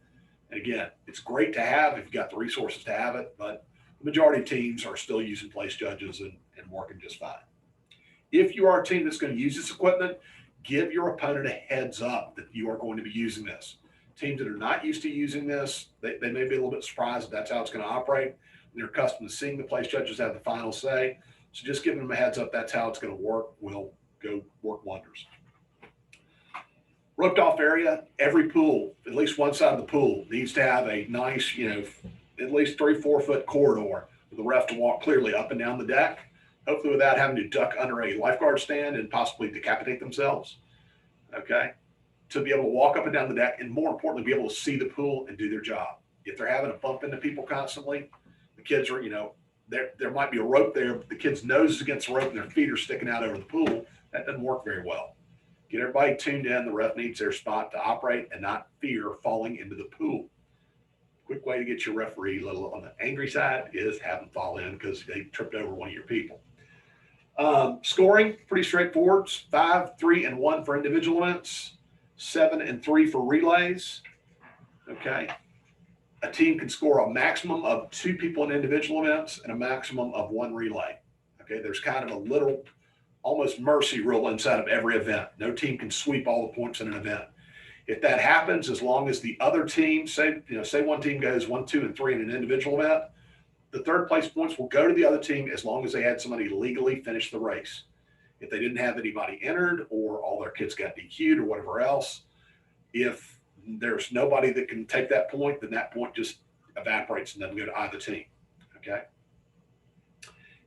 And again, it's great to have if you've got the resources to have it, but the majority of teams are still using place judges and working just fine. If you are a team that's going to use this equipment, give your opponent a heads up that you are going to be using this. Teams that are not used to using this, they may be a little bit surprised that that's how it's going to operate. They're accustomed to seeing the place judges have the final say. So just giving them a heads up that's how it's going to work will go work wonders. Roped off area, every pool, at least one side of the pool needs to have a nice, at least 3-4 foot corridor for the ref to walk clearly up and down the deck, hopefully without having to duck under a lifeguard stand and possibly decapitate themselves. Okay. To be able to walk up and down the deck and more importantly, be able to see the pool and do their job. If they're having to bump into people constantly, the kids are, there might be a rope there, but the kid's nose is against the rope and their feet are sticking out over the pool. That doesn't work very well. Get everybody tuned in. The ref needs their spot to operate and not fear falling into the pool. Quick way to get your referee a little on the angry side is have them fall in because they tripped over one of your people. Scoring, pretty straightforward. 5, 3, and 1 for individual events. 7 and 3 for relays. Okay. A team can score a maximum of 2 people in individual events and a maximum of 1 relay. Okay. There's kind of a little almost mercy rule inside of every event. No team can sweep all the points in an event. If that happens, as long as the other team, say one team goes 1, 2, and 3 in an individual event, the third place points will go to the other team as long as they had somebody legally finish the race. If they didn't have anybody entered or all their kids got DQ'd or whatever else, if there's nobody that can take that point, then that point just evaporates and doesn't go to either team. Okay.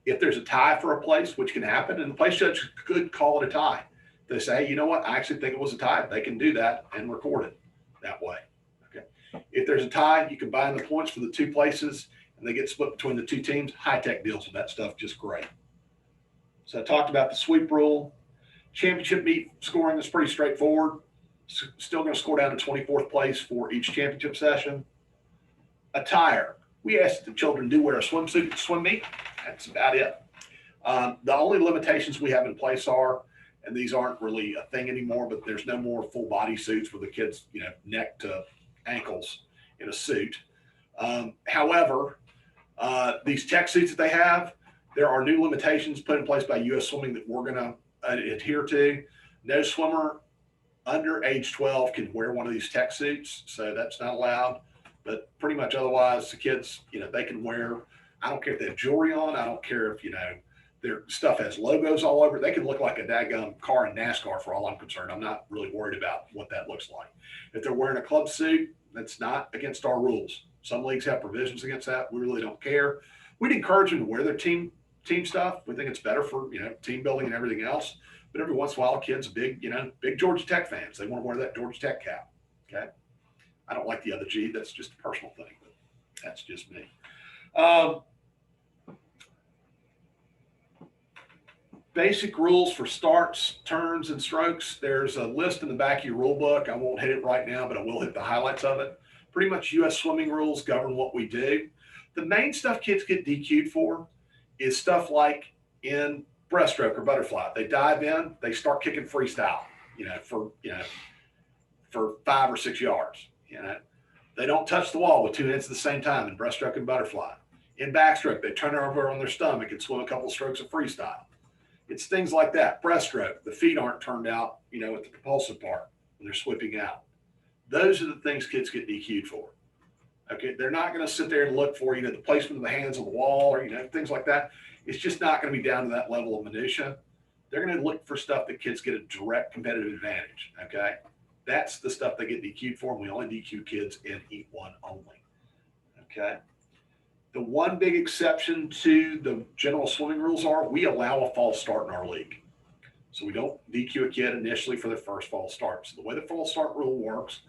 If there's a tie for a place, which can happen, and the place judge could call it a tie. They say, hey, you know what? I actually think it was a tie. They can do that and record it that way. Okay. If there's a tie, you combine the points for the 2 places and they get split between the 2 teams. High-Tech deals with that stuff just great. So I talked about the sweep rule. Championship meet scoring is pretty straightforward. Still going to score down to 24th place for each championship session. Attire. We ask that the children do wear a swimsuit at the swim meet. That's about it. The only limitations we have in place are, and these aren't really a thing anymore, but there's no more full body suits where the kids, neck to ankles in a suit. However, these tech suits that they have, there are new limitations put in place by U.S. Swimming that we're going to adhere to. No swimmer under age 12 can wear one of these tech suits, so that's not allowed. But pretty much otherwise, the kids, they can wear, I don't care if they have jewelry on. I don't care if, their stuff has logos all over. They can look like a daggum car in NASCAR for all I'm concerned. I'm not really worried about what that looks like. If they're wearing a club suit, that's not against our rules. Some leagues have provisions against that. We really don't care. We'd encourage them to wear their team stuff. We think it's better for, team building and everything else. But every once in a while, kids are big Georgia Tech fans. They want to wear that Georgia Tech cap. Okay. I don't like the other G. That's just a personal thing, but that's just me. Basic rules for starts, turns, and strokes. There's a list in the back of your rule book. I won't hit it right now, but I will hit the highlights of it. Pretty much U.S. swimming rules govern what we do. The main stuff kids get DQ'd for is stuff like in breaststroke or butterfly. They dive in, they start kicking freestyle, for 5 or 6 yards. You know, they don't touch the wall with 2 hands at the same time in breaststroke and butterfly. In backstroke, they turn over on their stomach and swim a couple strokes of freestyle. It's things like that. Breaststroke, the feet aren't turned out, you know, at the propulsive part when they're sweeping out. Those are the things kids get DQ'd for. Okay, they're not going to sit there and look for, you know, the placement of the hands on the wall or, you know, things like that. It's just not going to be down to that level of minutia. They're going to look for stuff that kids get a direct competitive advantage. Okay, that's the stuff they get DQ'd for, and we only DQ kids in Heat 1 only. Okay. The one big exception to the general swimming rules are we allow a false start in our league. So we don't DQ a kid initially for their first false start. So the way the false start rule works,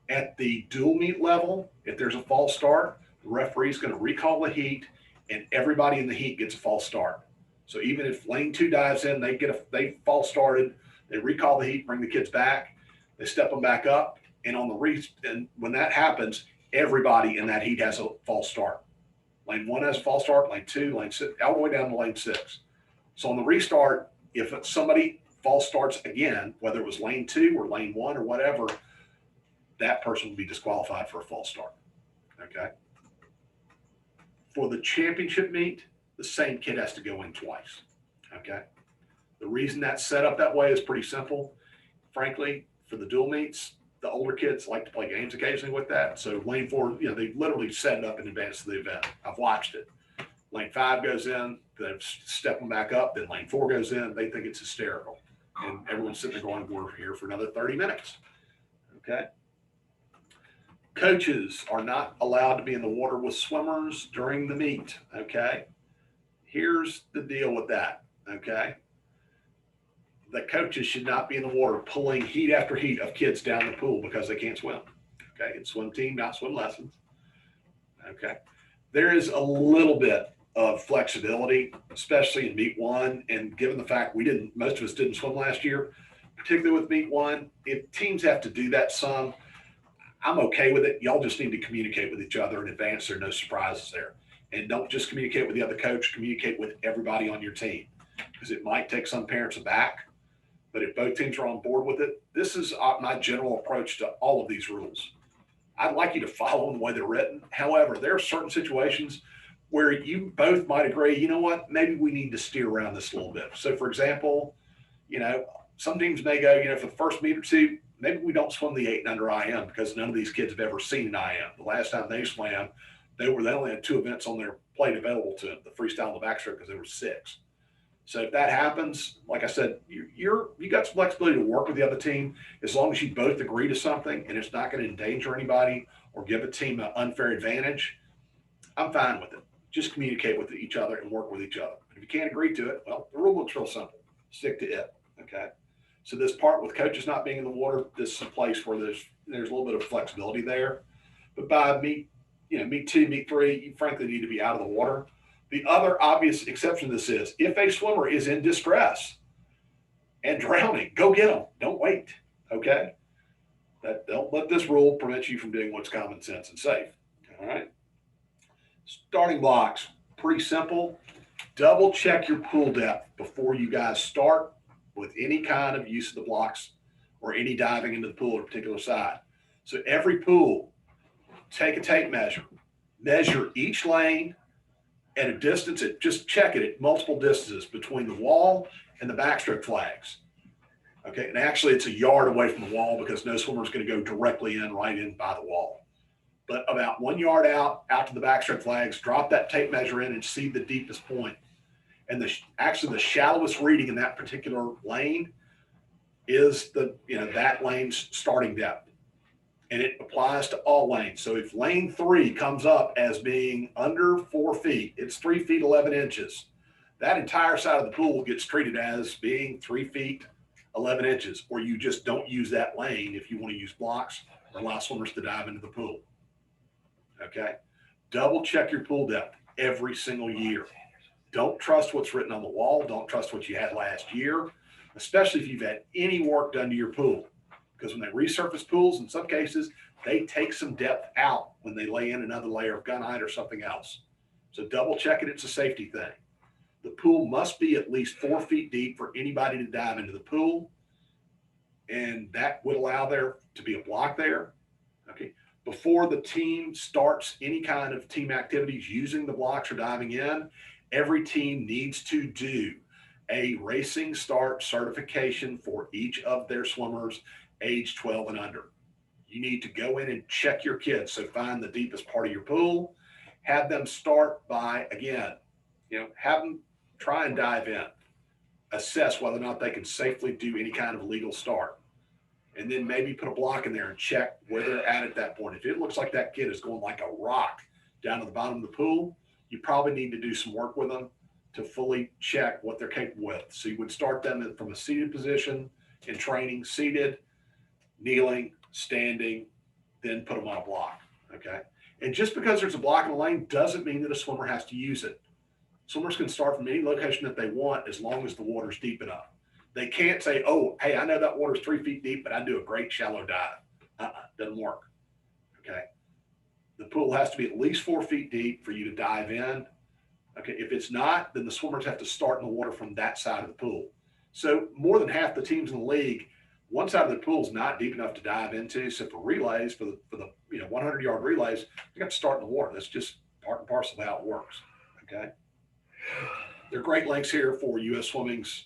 at the dual meet level, if there's a false start, the referee is going to recall the heat, and everybody in the heat gets a false start. So even if lane 2 dives in, they false started, they recall the heat, bring the kids back, they step them back up, and and when that happens, everybody in that heat has a false start. Lane 1 has a false start, lane 2, lane 6, all the way down to lane 6. So on the restart, if somebody false starts again, whether it was lane 2 or lane 1 or whatever, that person will be disqualified for a false start. Okay. For the championship meet, the same kid has to go in twice. Okay. The reason that's set up that way is pretty simple. Frankly, for the dual meets, the older kids like to play games occasionally with that. So lane 4, you know, they literally set it up in advance of the event. I've watched it. Lane 5 goes in, they step them back up. Then lane 4 goes in. They think it's hysterical. And everyone's sitting there going, we're here for another 30 minutes. Okay. Coaches are not allowed to be in the water with swimmers during the meet. Okay. Here's the deal with that. Okay. The coaches should not be in the water pulling heat after heat of kids down the pool because they can't swim. Okay. It's swim team, not swim lessons. Okay. There is a little bit of flexibility, especially in meet 1. And given the fact most of us didn't swim last year, particularly with meet 1, if teams have to do that some, I'm okay with it. Y'all just need to communicate with each other in advance. There are no surprises there. And don't just communicate with the other coach, communicate with everybody on your team, because it might take some parents aback. But if both teams are on board with it, this is my general approach to all of these rules. I'd like you to follow them the way they're written. However, there are certain situations where you both might agree, you know what, maybe we need to steer around this a little bit. So for example, you know, some teams may go, you know, for the first meet or two, maybe we don't swim the 8 and under IM because none of these kids have ever seen an IM. The last time they swam, they only had 2 events on their plate available to them, the freestyle and the backstroke, because there were 6. So if that happens, like I said, you got some flexibility to work with the other team as long as you both agree to something and it's not going to endanger anybody or give a team an unfair advantage. I'm fine with it. Just communicate with each other and work with each other. If you can't agree to it, well, the rule book's real simple. Stick to it. Okay. So this part with coaches not being in the water, this is a place where there's a little bit of flexibility there. But by meet 2, meet 3, you frankly need to be out of the water. The other obvious exception to this is if a swimmer is in distress and drowning, go get them. Don't wait. Okay. Don't let this rule prevent you from doing what's common sense and safe. All right. Starting blocks, pretty simple. Double check your pool depth before you guys start with any kind of use of the blocks or any diving into the pool at a particular side. So every pool, take a tape measure, measure each lane at a distance, just check it at multiple distances between the wall and the backstroke flags. Okay, and actually it's a yard away from the wall because no swimmer is going to go directly right in by the wall. But about 1 yard out to the backstroke flags, drop that tape measure in and see the deepest point. And the shallowest reading in that particular lane is that lane's starting depth. And it applies to all lanes. So if lane 3 comes up as being under 4 feet, it's 3 feet 11 inches. That entire side of the pool gets treated as being 3 feet 11 inches, or you just don't use that lane if you want to use blocks or allow swimmers to dive into the pool. Okay. Double check your pool depth every single year. Don't trust what's written on the wall. Don't trust what you had last year, especially if you've had any work done to your pool. Because when they resurface pools, in some cases, they take some depth out when they lay in another layer of gunite or something else. So double check it. It's a safety thing. The pool must be at least 4 feet deep for anybody to dive into the pool. And that would allow there to be a block there. Okay. Before the team starts any kind of team activities using the blocks or diving in, every team needs to do a racing start certification for each of their swimmers age 12 and under. You need to go in and check your kids. So find the deepest part of your pool, have them start by, again, have them try and dive in, assess whether or not they can safely do any kind of legal start. And then maybe put a block in there and check where they're at that point. If it looks like that kid is going like a rock down to the bottom of the pool, you probably need to do some work with them to fully check what they're capable with. So you would start them from a seated position in training, seated, kneeling, standing, then put them on a block, okay? And just because there's a block in the lane doesn't mean that a swimmer has to use it. Swimmers can start from any location that they want as long as the water's deep enough. They can't say, oh, hey, I know that water's 3 feet deep, but I do a great shallow dive. Doesn't work, okay? The pool has to be at least 4 feet deep for you to dive in. Okay, if it's not, then the swimmers have to start in the water from that side of the pool. So more than half the teams in the league, one side of the pool is not deep enough to dive into. So for relays, for the 100-yard relays, you got to start in the water. That's just part and parcel of how it works. Okay, there are great links here for U.S. Swimming's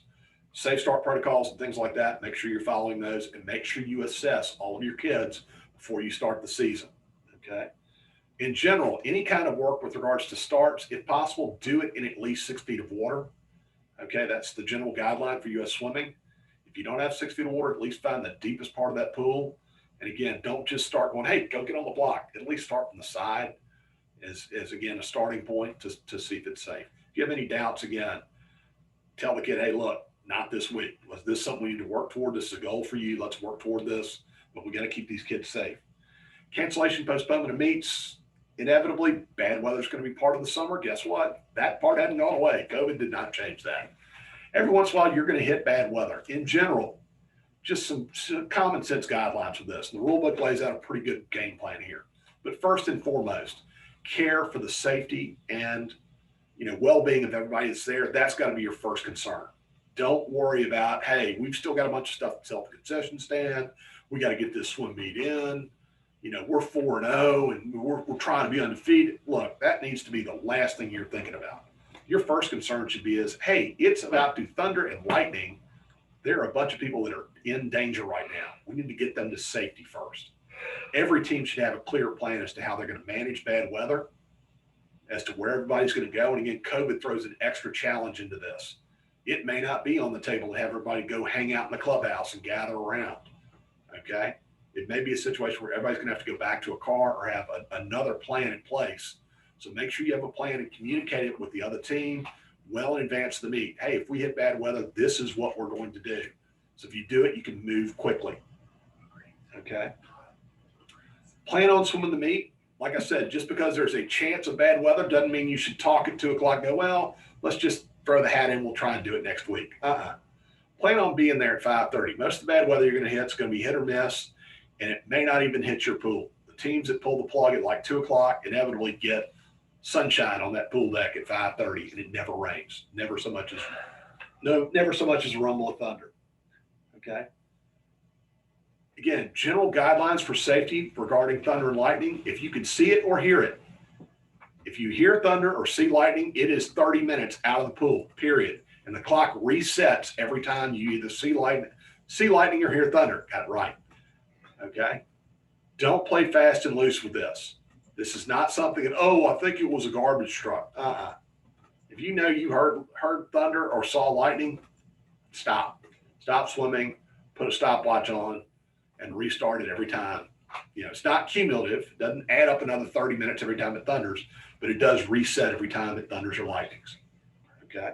safe start protocols and things like that. Make sure you're following those, and make sure you assess all of your kids before you start the season. Okay. In general, any kind of work with regards to starts, if possible, do it in at least 6 feet of water. Okay, that's the general guideline for U.S. Swimming. If you don't have 6 feet of water, at least find the deepest part of that pool. And again, don't just start going, hey, go get on the block. At least start from the side as again, a starting point to see if it's safe. If you have any doubts, again, tell the kid, hey, look, not this week. This is something we need to work toward. This is a goal for you. Let's work toward this, but we got to keep these kids safe. Cancellation, postponement of meets. Inevitably, bad weather is going to be part of the summer. Guess what? That part hadn't gone away. Coven did not change that. Every once in a while, you're going to hit bad weather. In general, just some common sense guidelines with this. The rule book lays out a pretty good game plan here. But first and foremost, care for the safety and well-being of everybody that's there. That's got to be your first concern. Don't worry about, hey, we've still got a bunch of stuff to sell at the concession stand. We got to get this swim meet in. We're 4-0 and we're trying to be undefeated. Look, that needs to be the last thing you're thinking about. Your first concern should be hey, it's about to thunder and lightning. There are a bunch of people that are in danger right now. We need to get them to safety first. Every team should have a clear plan as to how they're going to manage bad weather, as to where everybody's going to go. And again, COVID throws an extra challenge into this. It may not be on the table to have everybody go hang out in the clubhouse and gather around, okay? It may be a situation where everybody's going to have to go back to a car or have another plan in place. So make sure you have a plan and communicate it with the other team well in advance of the meet. Hey, if we hit bad weather, this is what we're going to do. So if you do it, you can move quickly. Okay. Plan on swimming the meet. Like I said, just because there's a chance of bad weather doesn't mean you should talk at 2 o'clock and go, well, let's just throw the hat in. We'll try and do it next week. Plan on being there at 5:30. Most of the bad weather you're going to hit is going to be hit or miss, and it may not even hit your pool. The teams that pull the plug at like 2 o'clock inevitably get sunshine on that pool deck at 5:30, and it never rains. Never so much as a rumble of thunder. Okay. Again, general guidelines for safety regarding thunder and lightning. If you can see it or hear it, if you hear thunder or see lightning, it is 30 minutes out of the pool, period. And the clock resets every time you either see lightning or hear thunder. Got it right. Okay. Don't play fast and loose with this. This is not something that, I think it was a garbage truck. If you know you heard thunder or saw lightning, stop. Stop swimming, put a stopwatch on, and restart it every time. It's not cumulative. It doesn't add up another 30 minutes every time it thunders, but it does reset every time it thunders or lightnings. Okay.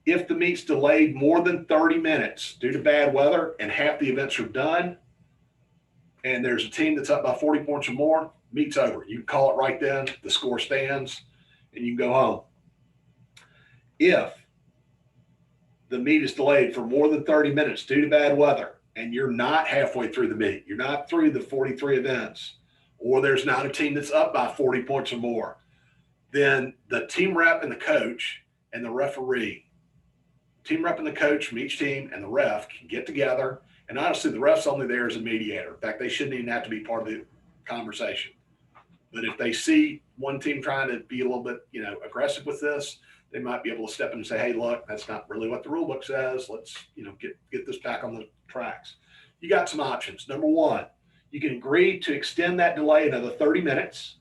If the meet's delayed more than 30 minutes due to bad weather and half the events are done, and there's a team that's up by 40 points or more, meet's over. You can call it right then. The score stands, and you can go home. If the meet is delayed for more than 30 minutes due to bad weather, and you're not halfway through the meet, you're not through the 43 events, or there's not a team that's up by 40 points or more, then the team rep and the coach and the referee, team rep and the coach from each team and the ref can get together And honestly, the ref's only there as a mediator. In fact, they shouldn't even have to be part of the conversation. But if they see one team trying to be a little bit, aggressive with this, they might be able to step in and say, hey, look, that's not really what the rule book says. Let's, get this back on the tracks. You got some options. Number one, you can agree to extend that delay another 30 minutes.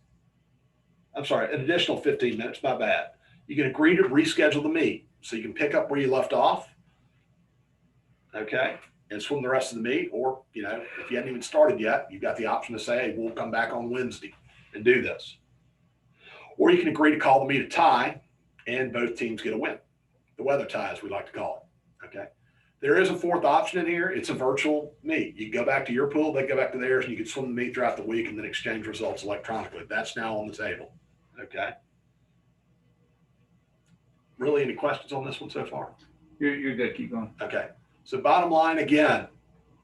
I'm sorry, an additional 15 minutes, my bad. You can agree to reschedule the meet. So you can pick up where you left off, okay, and swim the rest of the meet. Or, if you hadn't even started yet, you've got the option to say, hey, we'll come back on Wednesday and do this. Or you can agree to call the meet a tie and both teams get a win. The weather tie, as we like to call it, okay? There is a fourth option in here. It's a virtual meet. You can go back to your pool, they go back to theirs, and you can swim the meet throughout the week and then exchange results electronically. That's now on the table, okay? Really, any questions on this one so far? You're good. Keep going. Okay. So bottom line, again,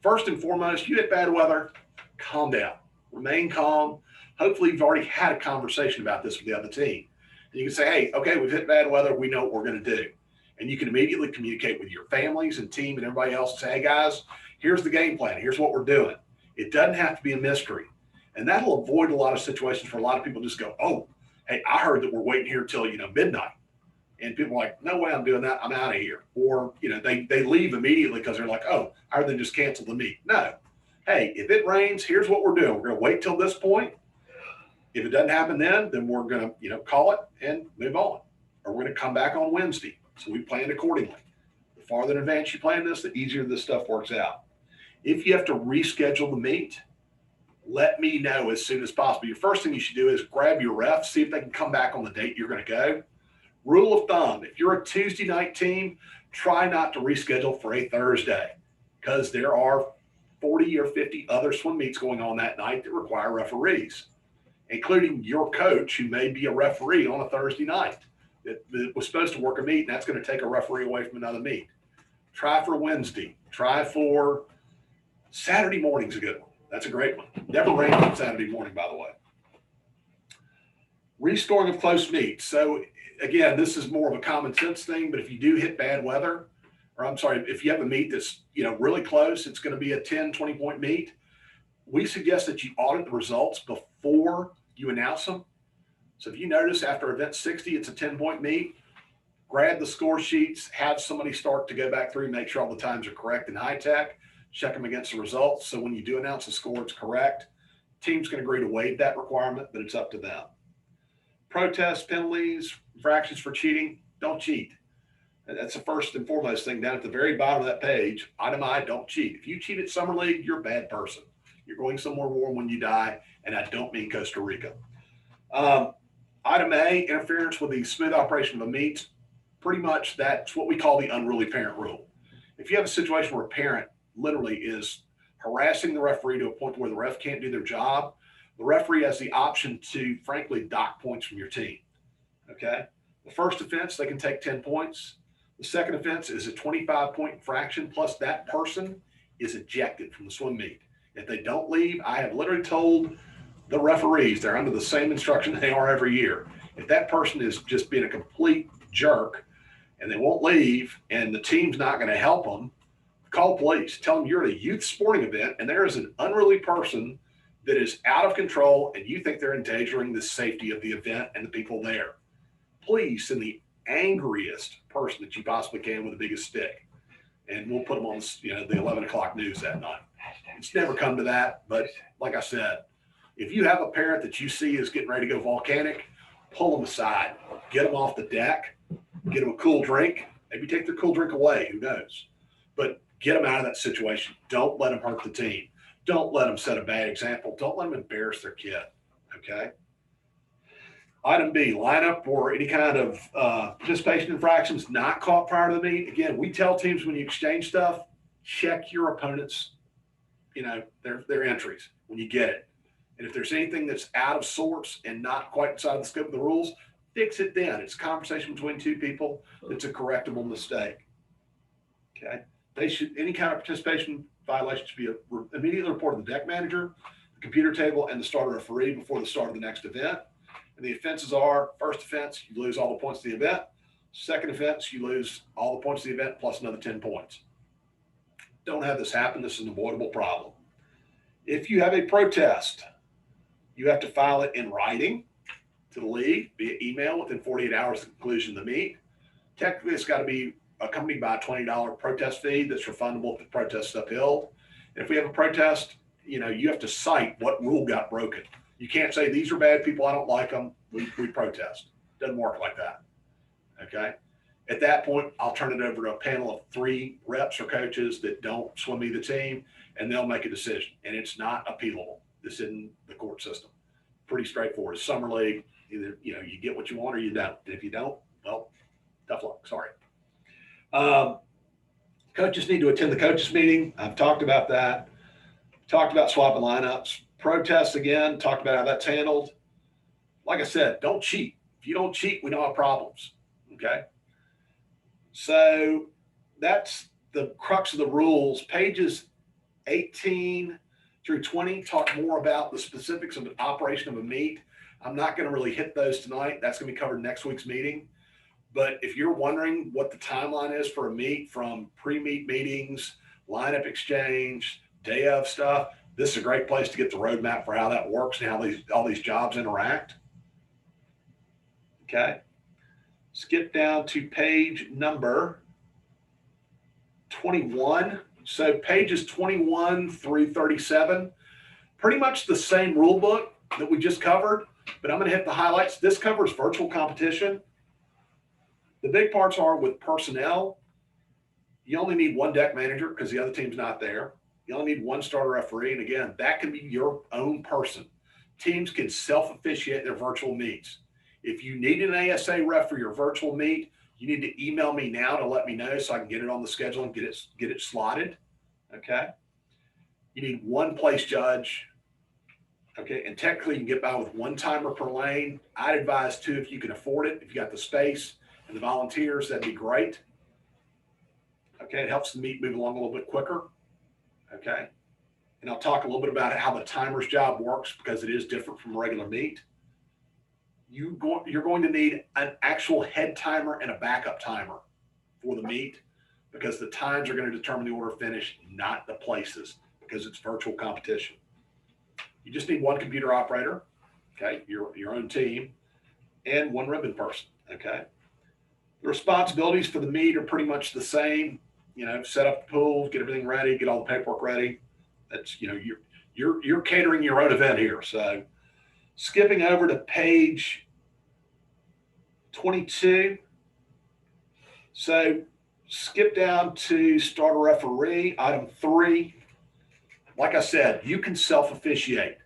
first and foremost, you hit bad weather, calm down. Remain calm. Hopefully you've already had a conversation about this with the other team. And you can say, hey, okay, we've hit bad weather. We know what we're going to do. And you can immediately communicate with your families and team and everybody else and say, hey, guys, here's the game plan. Here's what we're doing. It doesn't have to be a mystery. And that'll avoid a lot of situations where a lot of people just go, oh, hey, I heard that we're waiting here till, midnight. And people are like, no way I'm doing that. I'm out of here. Or, they leave immediately because they're like, oh, I heard they just canceled the meet. No. Hey, if it rains, here's what we're doing. We're going to wait till this point. If it doesn't happen then we're going to, call it and move on. Or we're going to come back on Wednesday. So we planned accordingly. The farther in advance you plan this, the easier this stuff works out. If you have to reschedule the meet, let me know as soon as possible. Your first thing you should do is grab your ref, see if they can come back on the date you're going to go. Rule of thumb, if you're a Tuesday night team, try not to reschedule for a Thursday because there are 40 or 50 other swim meets going on that night that require referees, including your coach who may be a referee on a Thursday night that was supposed to work a meet, and that's going to take a referee away from another meet. Try for Wednesday. Try for Saturday morning's a good one. That's a great one. Never rains on Saturday morning, by the way. Restoring of close meets. So again, this is more of a common sense thing, but if you do hit bad weather, if you have a meet that's, really close, it's going to be a 10, 20-point meet. We suggest that you audit the results before you announce them. So if you notice after event 60, it's a 10-point meet, grab the score sheets, have somebody start to go back through, make sure all the times are correct in high tech, check them against the results. So when you do announce the score, it's correct. Teams can agree to waive that requirement, but it's up to them. Protests, penalties, infractions for cheating, don't cheat. That's the first and foremost thing down at the very bottom of that page. Item I, don't cheat. If you cheat at Summer League, you're a bad person. You're going somewhere warm when you die, and I don't mean Costa Rica. Item A, interference with the smooth operation of a meet. Pretty much that's what we call the unruly parent rule. If you have a situation where a parent literally is harassing the referee to a point where the ref can't do their job, the referee has the option to, frankly, dock points from your team, okay? The first offense, they can take 10 points. The second offense is a 25-point infraction, plus that person is ejected from the swim meet. If they don't leave, I have literally told the referees, they're under the same instruction they are every year. If that person is just being a complete jerk and they won't leave and the team's not going to help them, call police. Tell them you're at a youth sporting event and there is an unruly person that is out of control and you think they're endangering the safety of the event and the people there. Please send the angriest person that you possibly can with the biggest stick. And we'll put them on, the 11 o'clock news that night. It's never come to that, but like I said, if you have a parent that you see is getting ready to go volcanic, pull them aside, get them off the deck, get them a cool drink, maybe take their cool drink away, who knows? But get them out of that situation. Don't let them hurt the team. Don't let them set a bad example. Don't let them embarrass their kid, okay? Item B, lineup or any kind of participation infractions not caught prior to the meet. Again, we tell teams when you exchange stuff, check your opponent's, their entries when you get it. And if there's anything that's out of sorts and not quite inside the scope of the rules, fix it then. It's a conversation between two people. It's a correctable mistake. Okay. Any kind of participation violation should be immediately reported to the deck manager, the computer table, and the starter referee before the start of the next event. And the offenses are: first offense, you lose all the points of the event. Second offense, you lose all the points of the event plus another 10 points. don't have this happen. This is an avoidable problem. If you have a protest, you have to file it in writing to the league via email within 48 hours of the conclusion of the meet. Technically, it's got to be accompanied by a $20 protest fee that's refundable if the protest is upheld. And if we have a protest, you have to cite what rule got broken. You can't say, these are bad people, I don't like them, we protest. Doesn't work like that, okay? At that point, I'll turn it over to a panel of 3 reps or coaches that don't swim me the team, and they'll make a decision. And it's not appealable. This isn't the court system. Pretty straightforward. It's summer league. Either, you get what you want or you don't. And if you don't, well, tough luck. Sorry. Coaches need to attend the coaches meeting. I've talked about that. Talked about swapping lineups. Protests, again, talked about how that's handled. Like I said, don't cheat. If you don't cheat, we don't have problems, okay? So that's the crux of the rules. Pages 18 through 20 talk more about the specifics of the operation of a meet. I'm not going to really hit those tonight. That's going to be covered in next week's meeting. But if you're wondering what the timeline is for a meet, from pre-meet meetings, lineup exchange, day of stuff, this is a great place to get the roadmap for how that works and how all these jobs interact. Okay. Skip down to page number 21. So pages 21 through 37, pretty much the same rule book that we just covered, but I'm going to hit the highlights. This covers virtual competition. The big parts are with personnel. You only need 1 deck manager because the other team's not there. You only need 1 starter referee. And again, that can be your own person. Teams can self-officiate their virtual meets. If you need an ASA ref for your virtual meet, you need to email me now to let me know so I can get it on the schedule and get it slotted. Okay. You need 1 place judge. Okay. And technically you can get by with 1 timer per lane. I'd advise 2 if you can afford it. If you got the space and the volunteers, that'd be great. Okay. It helps the meet move along a little bit quicker. Okay. And I'll talk a little bit about how the timer's job works because it is different from a regular meet. You're going to need an actual head timer and a backup timer for the meet because the times are going to determine the order of finish, not the places, because it's virtual competition. You just need 1 computer operator, okay, your own team, and 1 ribbon person, okay? The responsibilities for the meet are pretty much the same. Set up the pool, get everything ready, get all the paperwork ready. That's, you're catering your own event here. So skipping over to page 22. So skip down to starter referee, item 3. Like I said, you can self-officiate.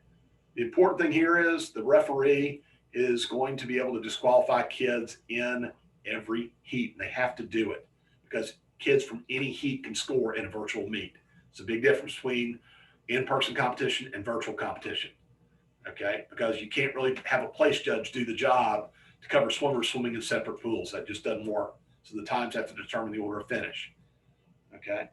The important thing here is the referee is going to be able to disqualify kids in every heat. And they have to do it because kids from any heat can score in a virtual meet. It's a big difference between in-person competition and virtual competition. Okay, because you can't really have a place judge do the job to cover swimmers swimming in separate pools. That just doesn't work. So the times have to determine the order of finish. Okay.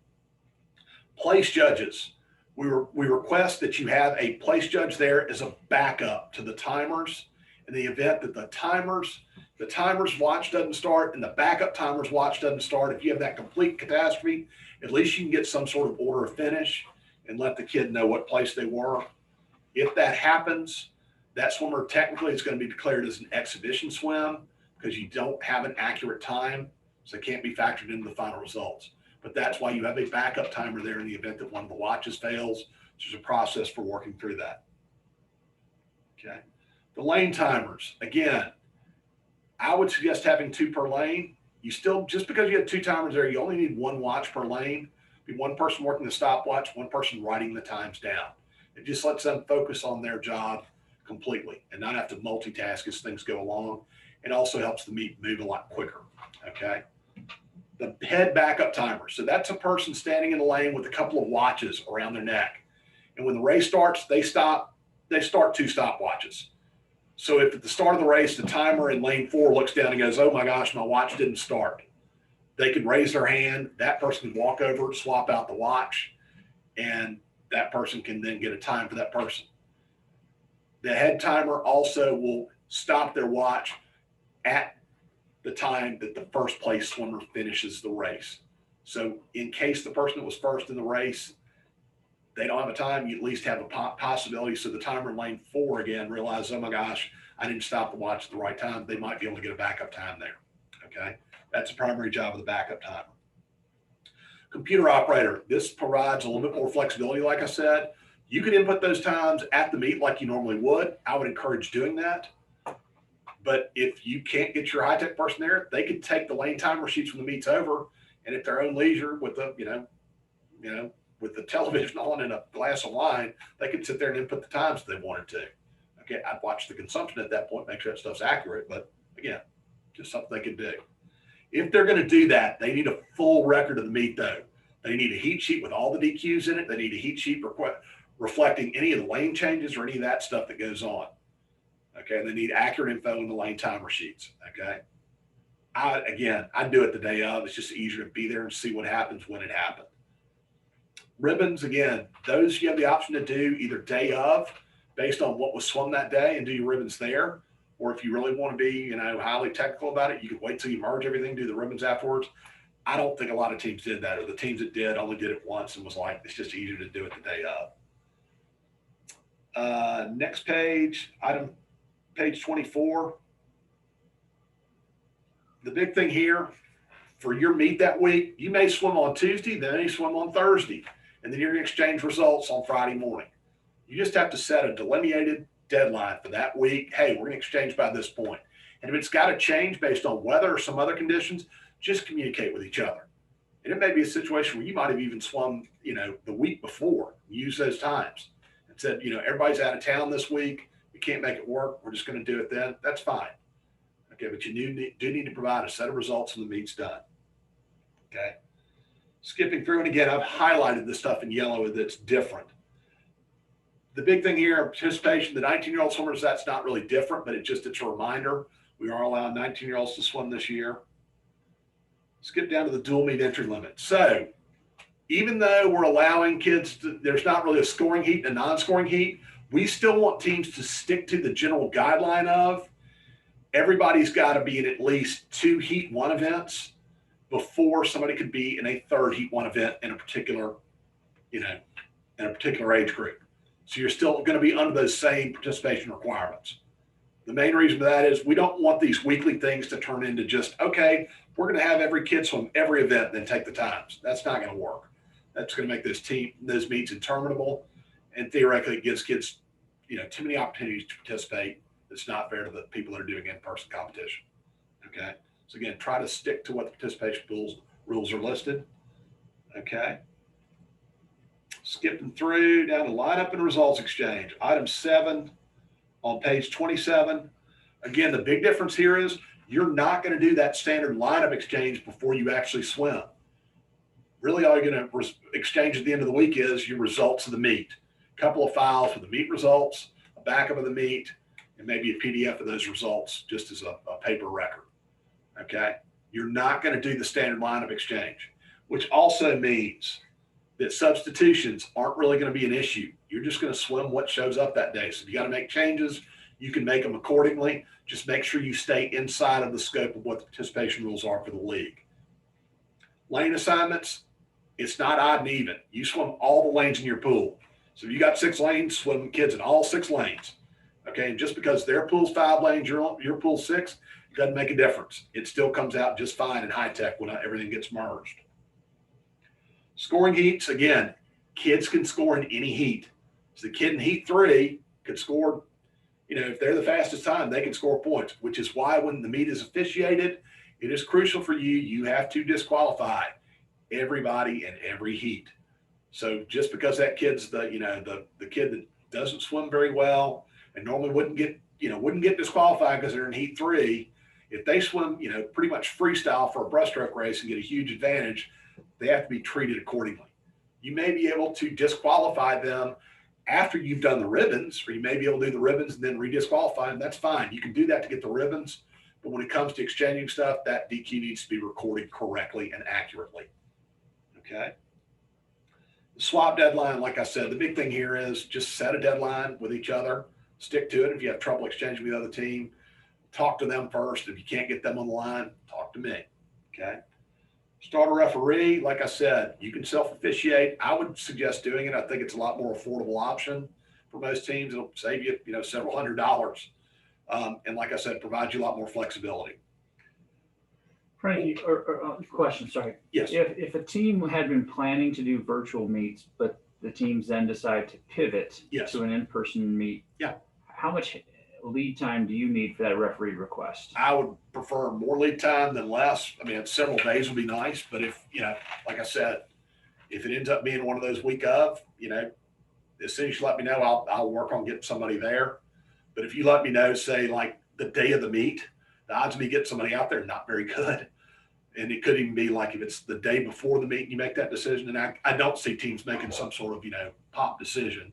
Place judges. We request that you have a place judge there as a backup to the timers in the event that the timers watch doesn't start and the backup timers watch doesn't start. If you have that complete catastrophe, at least you can get some sort of order of finish and let the kid know what place they were. If that happens, that swimmer technically is going to be declared as an exhibition swim because you don't have an accurate time, so it can't be factored into the final results. But that's why you have a backup timer there in the event that one of the watches fails. There's a process for working through that. Okay. The lane timers, again, I would suggest having 2 per lane. You still, just because you have 2 timers there, you only need 1 watch per lane. Be 1 person working the stopwatch, 1 person writing the times down. It just lets them focus on their job completely and not have to multitask as things go along. It also helps the meet move a lot quicker, okay? The head backup timer. So that's a person standing in the lane with a couple of watches around their neck. And when the race starts, they start 2 stopwatches. So if at the start of the race, the timer in lane 4 looks down and goes, oh my gosh, my watch didn't start, they can raise their hand. That person can walk over, swap out the watch, and that person can then get a time for that person. The head timer also will stop their watch at the time that the first place swimmer finishes the race. So in case the person that was first in the race, they don't have a time, you at least have a possibility. So the timer in lane 4 again realizes, oh my gosh, I didn't stop the watch at the right time. They might be able to get a backup time there. Okay. That's the primary job of the backup timer. Computer operator. This provides a little bit more flexibility. Like I said, you can input those times at the meet like you normally would. I would encourage doing that. But if you can't get your high-tech person there, they could take the lane timer sheets when the meet's over, and at their own leisure with the, with the television on and a glass of wine, they could sit there and input the times if they wanted to. Okay, I'd watch the consumption at that point, make sure that stuff's accurate, but again, just something they could do. If they're going to do that, they need a full record of the meet, though. They need a heat sheet with all the DQs in it. They need a heat sheet reflecting any of the lane changes or any of that stuff that goes on. Okay, and they need accurate info in the lane timer sheets. Okay, I do it the day of. It's just easier to be there and see what happens when it happened. Ribbons, again, those you have the option to do either day of, based on what was swum that day, and do your ribbons there. Or if you really want to be, highly technical about it, you can wait till you merge everything, do the ribbons afterwards. I don't think a lot of teams did that, or the teams that did only did it once and was like, it's just easier to do it the day of. Next page, page 24. The big thing here for your meet that week, you may swim on Tuesday, then you swim on Thursday, and then you're going to exchange results on Friday morning. You just have to set a delineated deadline for that week. Hey, we're going to exchange by this point. And if it's got to change based on weather or some other conditions, just communicate with each other. And it may be a situation where you might have even swum, the week before, use those times and said, everybody's out of town this week. We can't make it work. We're just going to do it then. That's fine. Okay, but you do need to provide a set of results when the meet's done. Okay. Skipping through, and again, I've highlighted the stuff in yellow that's different. The big thing here, participation, the 19-year-old swimmers, that's not really different, but it's a reminder. We are allowing 19-year-olds to swim this year. Skip down to the dual meet entry limit. So even though we're allowing kids there's not really a scoring heat and a non-scoring heat, we still want teams to stick to the general guideline of everybody's got to be in at least 2 Heat 1 events before somebody could be in a third Heat 1 event in a particular, age group. So you're still going to be under those same participation requirements. The main reason for that is we don't want these weekly things to turn into just, okay, we're going to have every kid swim every event, then take the times. That's not going to work. That's going to make those meets interminable. And theoretically, it gives kids, too many opportunities to participate. It's not fair to the people that are doing in-person competition. Okay. So again, try to stick to what the participation rules are listed. Okay. Skipping through down to lineup and results exchange. Item 7 on page 27. Again, the big difference here is you're not going to do that standard lineup exchange before you actually swim. Really, all you're going to exchange at the end of the week is your results of the meet. A couple of files with the meet results, a backup of the meet, and maybe a PDF of those results just as a paper record. Okay? You're not going to do the standard lineup exchange, which also means that substitutions aren't really going to be an issue. You're just going to swim what shows up that day. So if you got to make changes, you can make them accordingly. Just make sure you stay inside of the scope of what the participation rules are for the league. Lane assignments, it's not odd and even. You swim all the lanes in your pool. So if you got 6 lanes, swim kids in all 6 lanes. Okay, and just because their pool's 5 lanes, your pool's 6, it doesn't make a difference. It still comes out just fine in high tech when everything gets merged. Scoring heats, again, kids can score in any heat. So the kid in heat 3 could score, if they're the fastest time, they can score points, which is why when the meet is officiated, it is crucial for you. You have to disqualify everybody in every heat. So just because that kid's the kid that doesn't swim very well and normally wouldn't get disqualified because they're in heat 3, if they swim, pretty much freestyle for a breaststroke race and get a huge advantage, they have to be treated accordingly. You may be able to disqualify them after you've done the ribbons, or you may be able to do the ribbons and then redisqualify them. That's fine. You can do that to get the ribbons. But when it comes to exchanging stuff, that DQ needs to be recorded correctly and accurately. Okay. The swap deadline, like I said, the big thing here is just set a deadline with each other, stick to it. If you have trouble exchanging with the other team, talk to them first. If you can't get them on the line, talk to me. Okay. Start a referee, like I said, you can self-officiate. I would suggest doing it. I think it's a lot more affordable option for most teams. It'll save you, several $100s. And like I said, provide you a lot more flexibility. Frankie, or question, sorry. Yes. If a team had been planning to do virtual meets, but the teams then decide to pivot Yes. to an in-person meet, Yeah. how much lead time do you need for that referee request? I would prefer more lead time than less. I mean, several days would be nice, but if, like I said, if it ends up being one of those week of, as soon as you let me know, I'll work on getting somebody there. But if you let me know, say like the day of the meet, the odds of me getting somebody out there, not very good. And it could even be like if it's the day before the meet and you make that decision, and I don't see teams making some sort of, pop decision.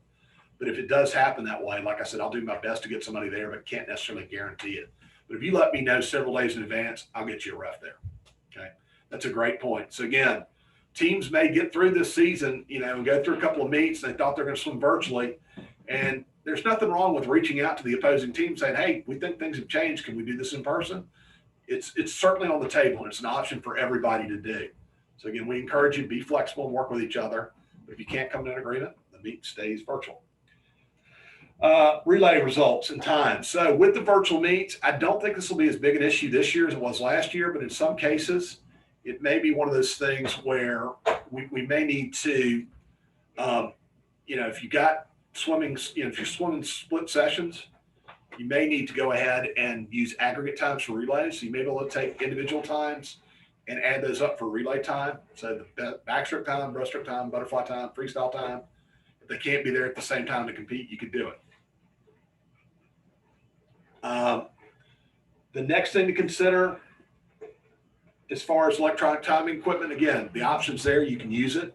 But if it does happen that way, like I said, I'll do my best to get somebody there, but can't necessarily guarantee it. But if you let me know several days in advance, I'll get you a ref there. Okay. That's a great point. So again, teams may get through this season, and go through a couple of meets. They thought they're going to swim virtually. And there's nothing wrong with reaching out to the opposing team saying, hey, we think things have changed. Can we do this in person? It's certainly on the table, and it's an option for everybody to do. So again, we encourage you to be flexible and work with each other. But if you can't come to an agreement, the meet stays virtual. Relay results and time. So with the virtual meets, I don't think this will be as big an issue this year as it was last year, but in some cases, it may be one of those things where we may need to, if you got swimming, if you're swimming split sessions, you may need to go ahead and use aggregate times for relays. So you may be able to take individual times and add those up for relay time. So the backstroke time, breaststroke time, butterfly time, freestyle time. If they can't be there at the same time to compete, you could do it. The next thing to consider as far as electronic timing equipment, again, the options there, you can use it.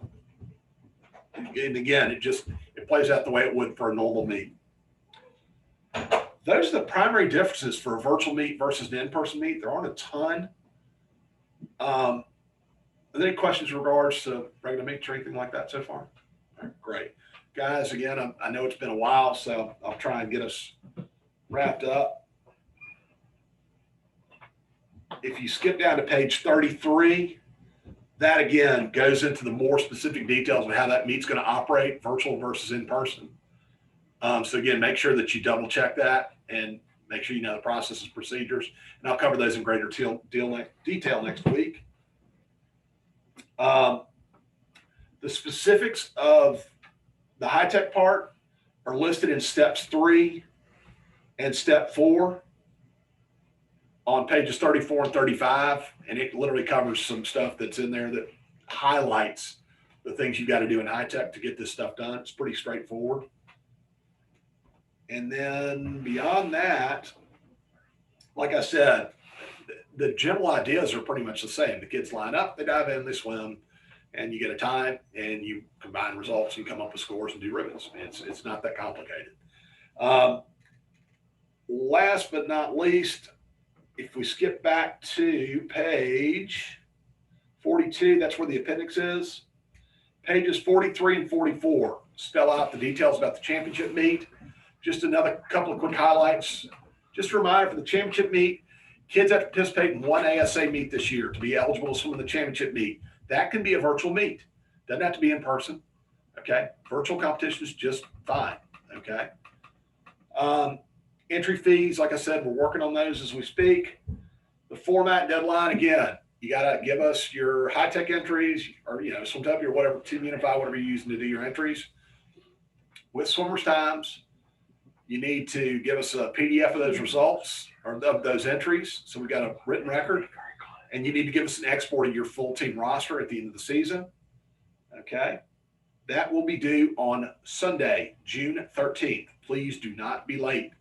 And again, it plays out the way it would for a normal meet. Those are the primary differences for a virtual meet versus an in-person meet. There aren't a ton. Are there any questions in regards to regular meets or anything like that so far? All right, great. Guys, again, I know it's been a while, so I'll try and get us wrapped up. If you skip down to page 33, that again goes into the more specific details of how that meet's going to operate, virtual versus in person. So again, make sure that you double check that and make sure you know the processes, procedures, and I'll cover those in greater detail next week. The specifics of the high-tech part are listed in steps 3 and step 4 on pages 34 and 35, and it literally covers some stuff that's in there that highlights the things you got to do in high-tech to get this stuff done. It's pretty straightforward. And then beyond that, like I said, the general ideas are pretty much the same. The kids line up, they dive in, they swim, and you get a time, and you combine results, and you come up with scores and do ribbons. It's not that complicated. Last but not least, if we skip back to page 42, that's where the appendix is. Pages 43 and 44 spell out the details about the championship meet. Just another couple of quick highlights. Just a reminder for the championship meet, kids have to participate in one ASA meet this year to be eligible to swim in the championship meet. That can be a virtual meet. Doesn't have to be in person. Okay. Virtual competition is just fine. Okay. Entry fees, like I said, we're working on those as we speak. The format deadline, again, you got to give us your high-tech entries or, Swim W or whatever, Team Unify, whatever you're using to do your entries. With swimmers' times, you need to give us a PDF of those results or of those entries. So we got a written record, and you need to give us an export of your full team roster at the end of the season. Okay. That will be due on Sunday, June 13th. Please do not be late,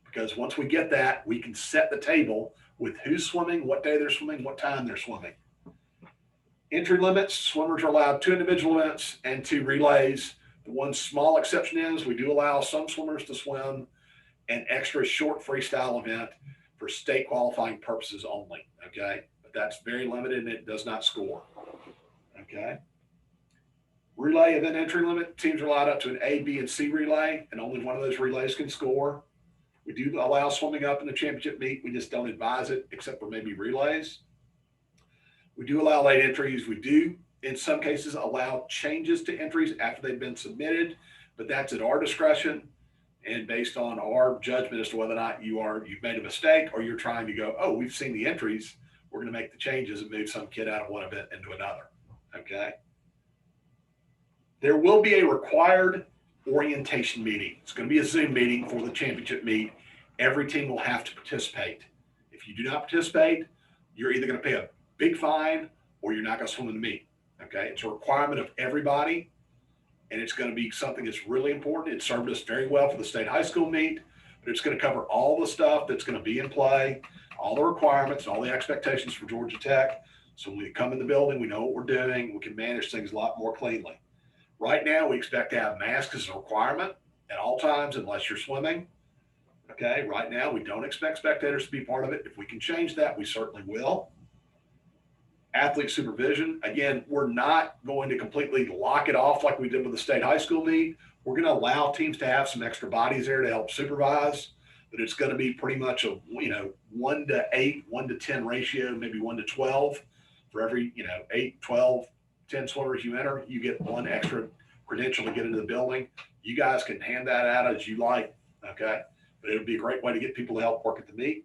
because once we get that, we can set the table with who's swimming, what day they're swimming, what time they're swimming. Entry limits, swimmers are allowed 2 individual events and 2 relays. The one small exception is we do allow some swimmers to swim an extra short freestyle event for state qualifying purposes only, okay? But that's very limited and it does not score, okay? Relay event entry limit, teams are allowed up to an A, B, and C relay, and only one of those relays can score. We do allow swimming up in the championship meet. We just don't advise it except for maybe relays. We do allow late entries. We do, in some cases, allow changes to entries after they've been submitted, but that's at our discretion and based on our judgment as to whether or not you've made a mistake or you're trying to go, oh, we've seen the entries, we're going to make the changes and move some kid out of one event into another. Okay. There will be a required orientation meeting. It's going to be a Zoom meeting for the championship meet. Every team will have to participate. If you do not participate, you're either going to pay a big fine or you're not going to swim in the meet. Okay. It's a requirement of everybody. And it's going to be something that's really important. It served us very well for the state high school meet, but it's going to cover all the stuff that's going to be in play, all the requirements, all the expectations for Georgia Tech. So when we come in the building, we know what we're doing. We can manage things a lot more cleanly. Right now, we expect to have masks as a requirement at all times unless you're swimming. Okay, right now, we don't expect spectators to be part of it. If we can change that, we certainly will. Athlete supervision. Again, we're not going to completely lock it off like we did with the state high school meet. We're going to allow teams to have some extra bodies there to help supervise, but it's going to be pretty much a 1 to 8, 1 to 10 ratio, maybe 1 to 12 for every 8, 12, 10 swimmers you enter. You get one extra credential to get into the building. You guys can hand that out as you like, okay? But it'll be a great way to get people to help work at the meet.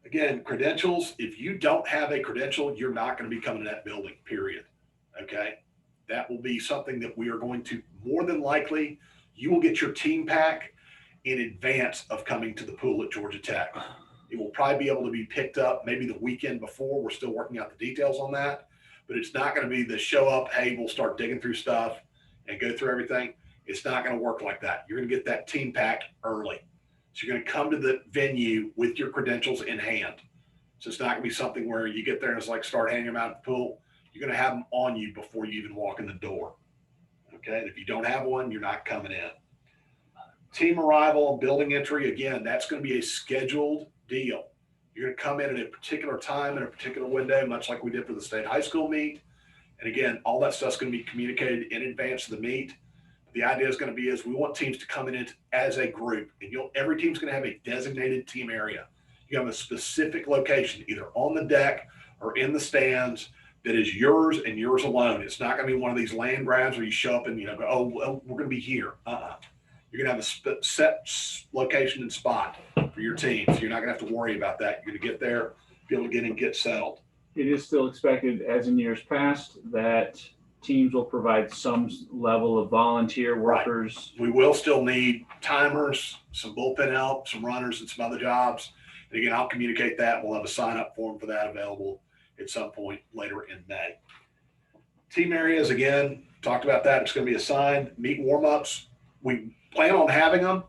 Again, credentials, if you don't have a credential, you're not going to be coming to that building, period. Okay. That will be something that we are going to, more than likely, you will get your team pack in advance of coming to the pool at Georgia Tech. It will probably be able to be picked up maybe the weekend before. We're still working out the details on that, but it's not going to be the show up, hey, we'll start digging through stuff and go through everything. It's not going to work like that. You're going to get that team pack early. So you're going to come to the venue with your credentials in hand. So it's not going to be something where you get there and it's like start hanging them out at the pool. You're going to have them on you before you even walk in the door. Okay. And if you don't have one, you're not coming in. Team arrival and building entry. Again, that's going to be a scheduled deal. You're going to come in at a particular time in a particular window, much like we did for the state high school meet. And again, all that stuff's going to be communicated in advance of the meet. The idea is going to be is we want teams to come in as a group, and every team's going to have a designated team area. You have a specific location, either on the deck or in the stands, that is yours and yours alone. It's not going to be one of these land grabs where you show up and go, oh, well, we're going to be here. You're going to have a set location and spot for your team, so you're not going to have to worry about that. You're going to get there, be able to get in, get settled. It is still expected, as in years past, that teams will provide some level of volunteer workers. Right. We will still need timers, some bullpen help, some runners, and some other jobs. And again, I'll communicate that. We'll have a sign-up form for that available at some point later in May. Team areas, again, talked about that. It's going to be assigned. Meet warm-ups. We plan on having them.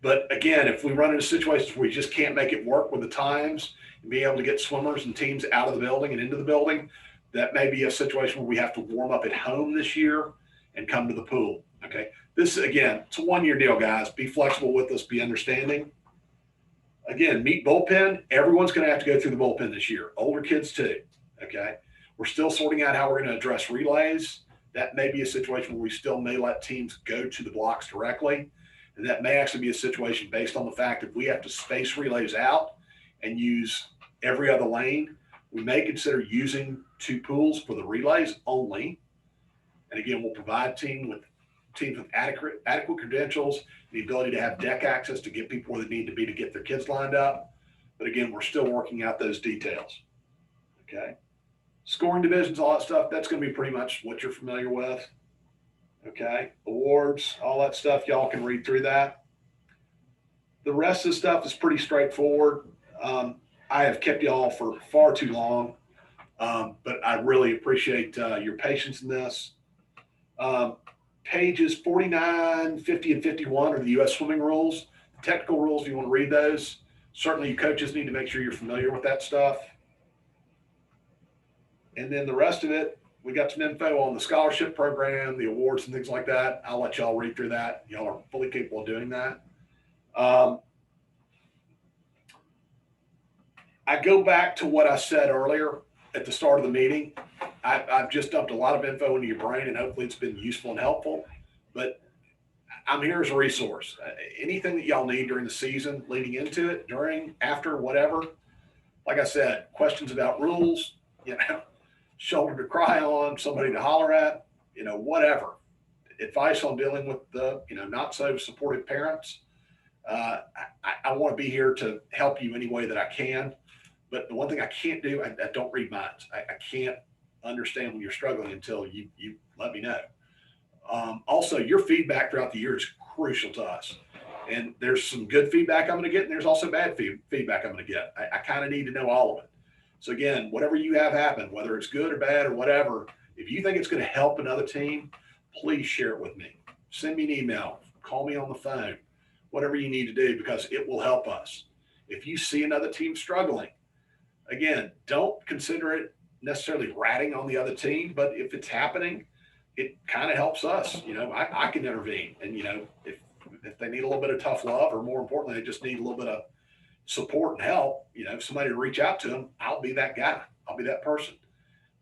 But again, if we run into situations where we just can't make it work with the times and be able to get swimmers and teams out of the building and into the building, that may be a situation where we have to warm up at home this year and come to the pool. Okay. This, again, it's a 1-year deal, guys. Be flexible with us, be understanding. Again, meet bullpen. Everyone's going to have to go through the bullpen this year. Older kids too. Okay. We're still sorting out how we're going to address relays. That may be a situation where we still may let teams go to the blocks directly. And that may actually be a situation based on the fact that we have to space relays out and use every other lane. We may consider using 2 pools for the relays only. And again, we'll provide teams with adequate credentials, the ability to have deck access to get people where they need to be to get their kids lined up. But again, we're still working out those details. Okay. Scoring divisions, all that stuff, that's going to be pretty much what you're familiar with. Okay. Awards, all that stuff, y'all can read through that. The rest of the stuff is pretty straightforward. I have kept y'all for far too long, but I really appreciate your patience in this. Pages 49, 50, and 51 are the U.S. swimming rules. The technical rules, if you want to read those, certainly you coaches need to make sure you're familiar with that stuff. And then the rest of it, we got some info on the scholarship program, the awards and things like that. I'll let y'all read through that. Y'all are fully capable of doing that. I go back to what I said earlier at the start of the meeting. I've just dumped a lot of info into your brain, and hopefully it's been useful and helpful. But I'm here as a resource. Anything that y'all need during the season, leading into it, during, after, whatever. Like I said, questions about rules, shoulder to cry on, somebody to holler at, whatever. Advice on dealing with the, not so supportive parents. I want to be here to help you any way that I can. But the one thing I can't do, I don't read minds. I can't understand when you're struggling until you let me know. Also, your feedback throughout the year is crucial to us. And there's some good feedback I'm going to get, and there's also bad feedback I'm going to get. I kind of need to know all of it. So again, whatever you have happen, whether it's good or bad or whatever, if you think it's going to help another team, please share it with me. Send me an email, call me on the phone, whatever you need to do, because it will help us. If you see another team struggling, again, don't consider it necessarily ratting on the other team, but if it's happening, it kind of helps us. I can intervene, and if they need a little bit of tough love, or more importantly, they just need a little bit of support and help, somebody to reach out to them, I'll be that guy. I'll be that person.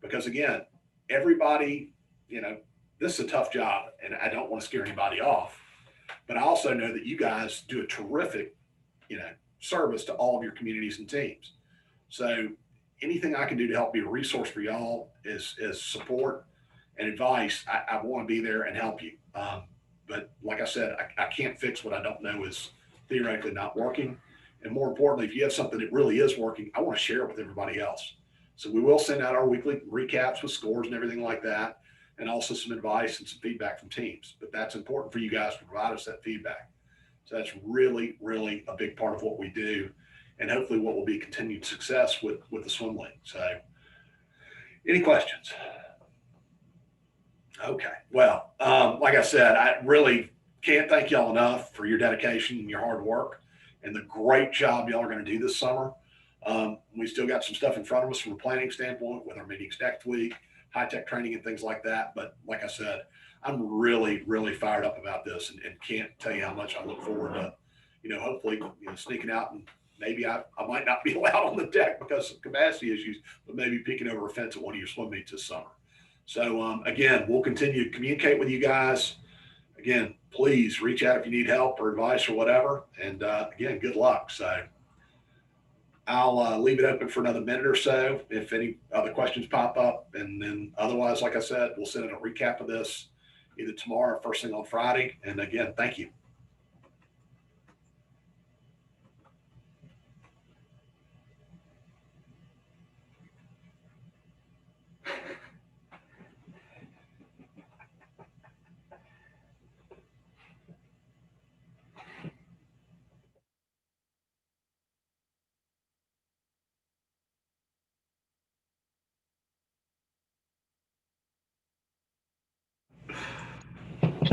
Because again, everybody, this is a tough job, and I don't want to scare anybody off, but I also know that you guys do a terrific, service to all of your communities and teams. So anything I can do to help be a resource for y'all is support and advice. I want to be there and help you. But like I said, I can't fix what I don't know is theoretically not working. And more importantly, if you have something that really is working, I want to share it with everybody else. So we will send out our weekly recaps with scores and everything like that, and also some advice and some feedback from teams. But that's important for you guys to provide us that feedback. So that's really, really a big part of what we do, and hopefully what will be continued success with the swim league. So any questions? Okay. Well, like I said, I really can't thank y'all enough for your dedication and your hard work and the great job y'all are going to do this summer. We still got some stuff in front of us from a planning standpoint with our meetings next week, high-tech training and things like that. But like I said, I'm really, really fired up about this, and can't tell you how much I look forward to, hopefully, sneaking out, and maybe I might not be allowed on the deck because of capacity issues, but maybe peeking over a fence at one of your swim meets this summer. So again, we'll continue to communicate with you guys. Again, please reach out if you need help or advice or whatever. And again, good luck. So I'll leave it open for another minute or so if any other questions pop up. And then otherwise, like I said, we'll send in a recap of this either tomorrow or first thing on Friday. And again, thank you.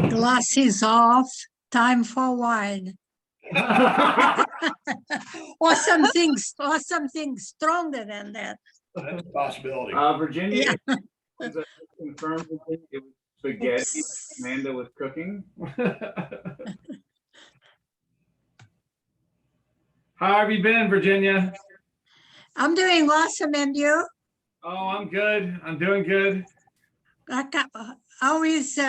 Glasses off, time for wine. or something stronger than that. That's a possibility. Virginia, confirmed it was spaghetti Amanda was cooking. How have you been, Virginia? I'm doing awesome, and you? Oh, I'm good. I'm doing good. How is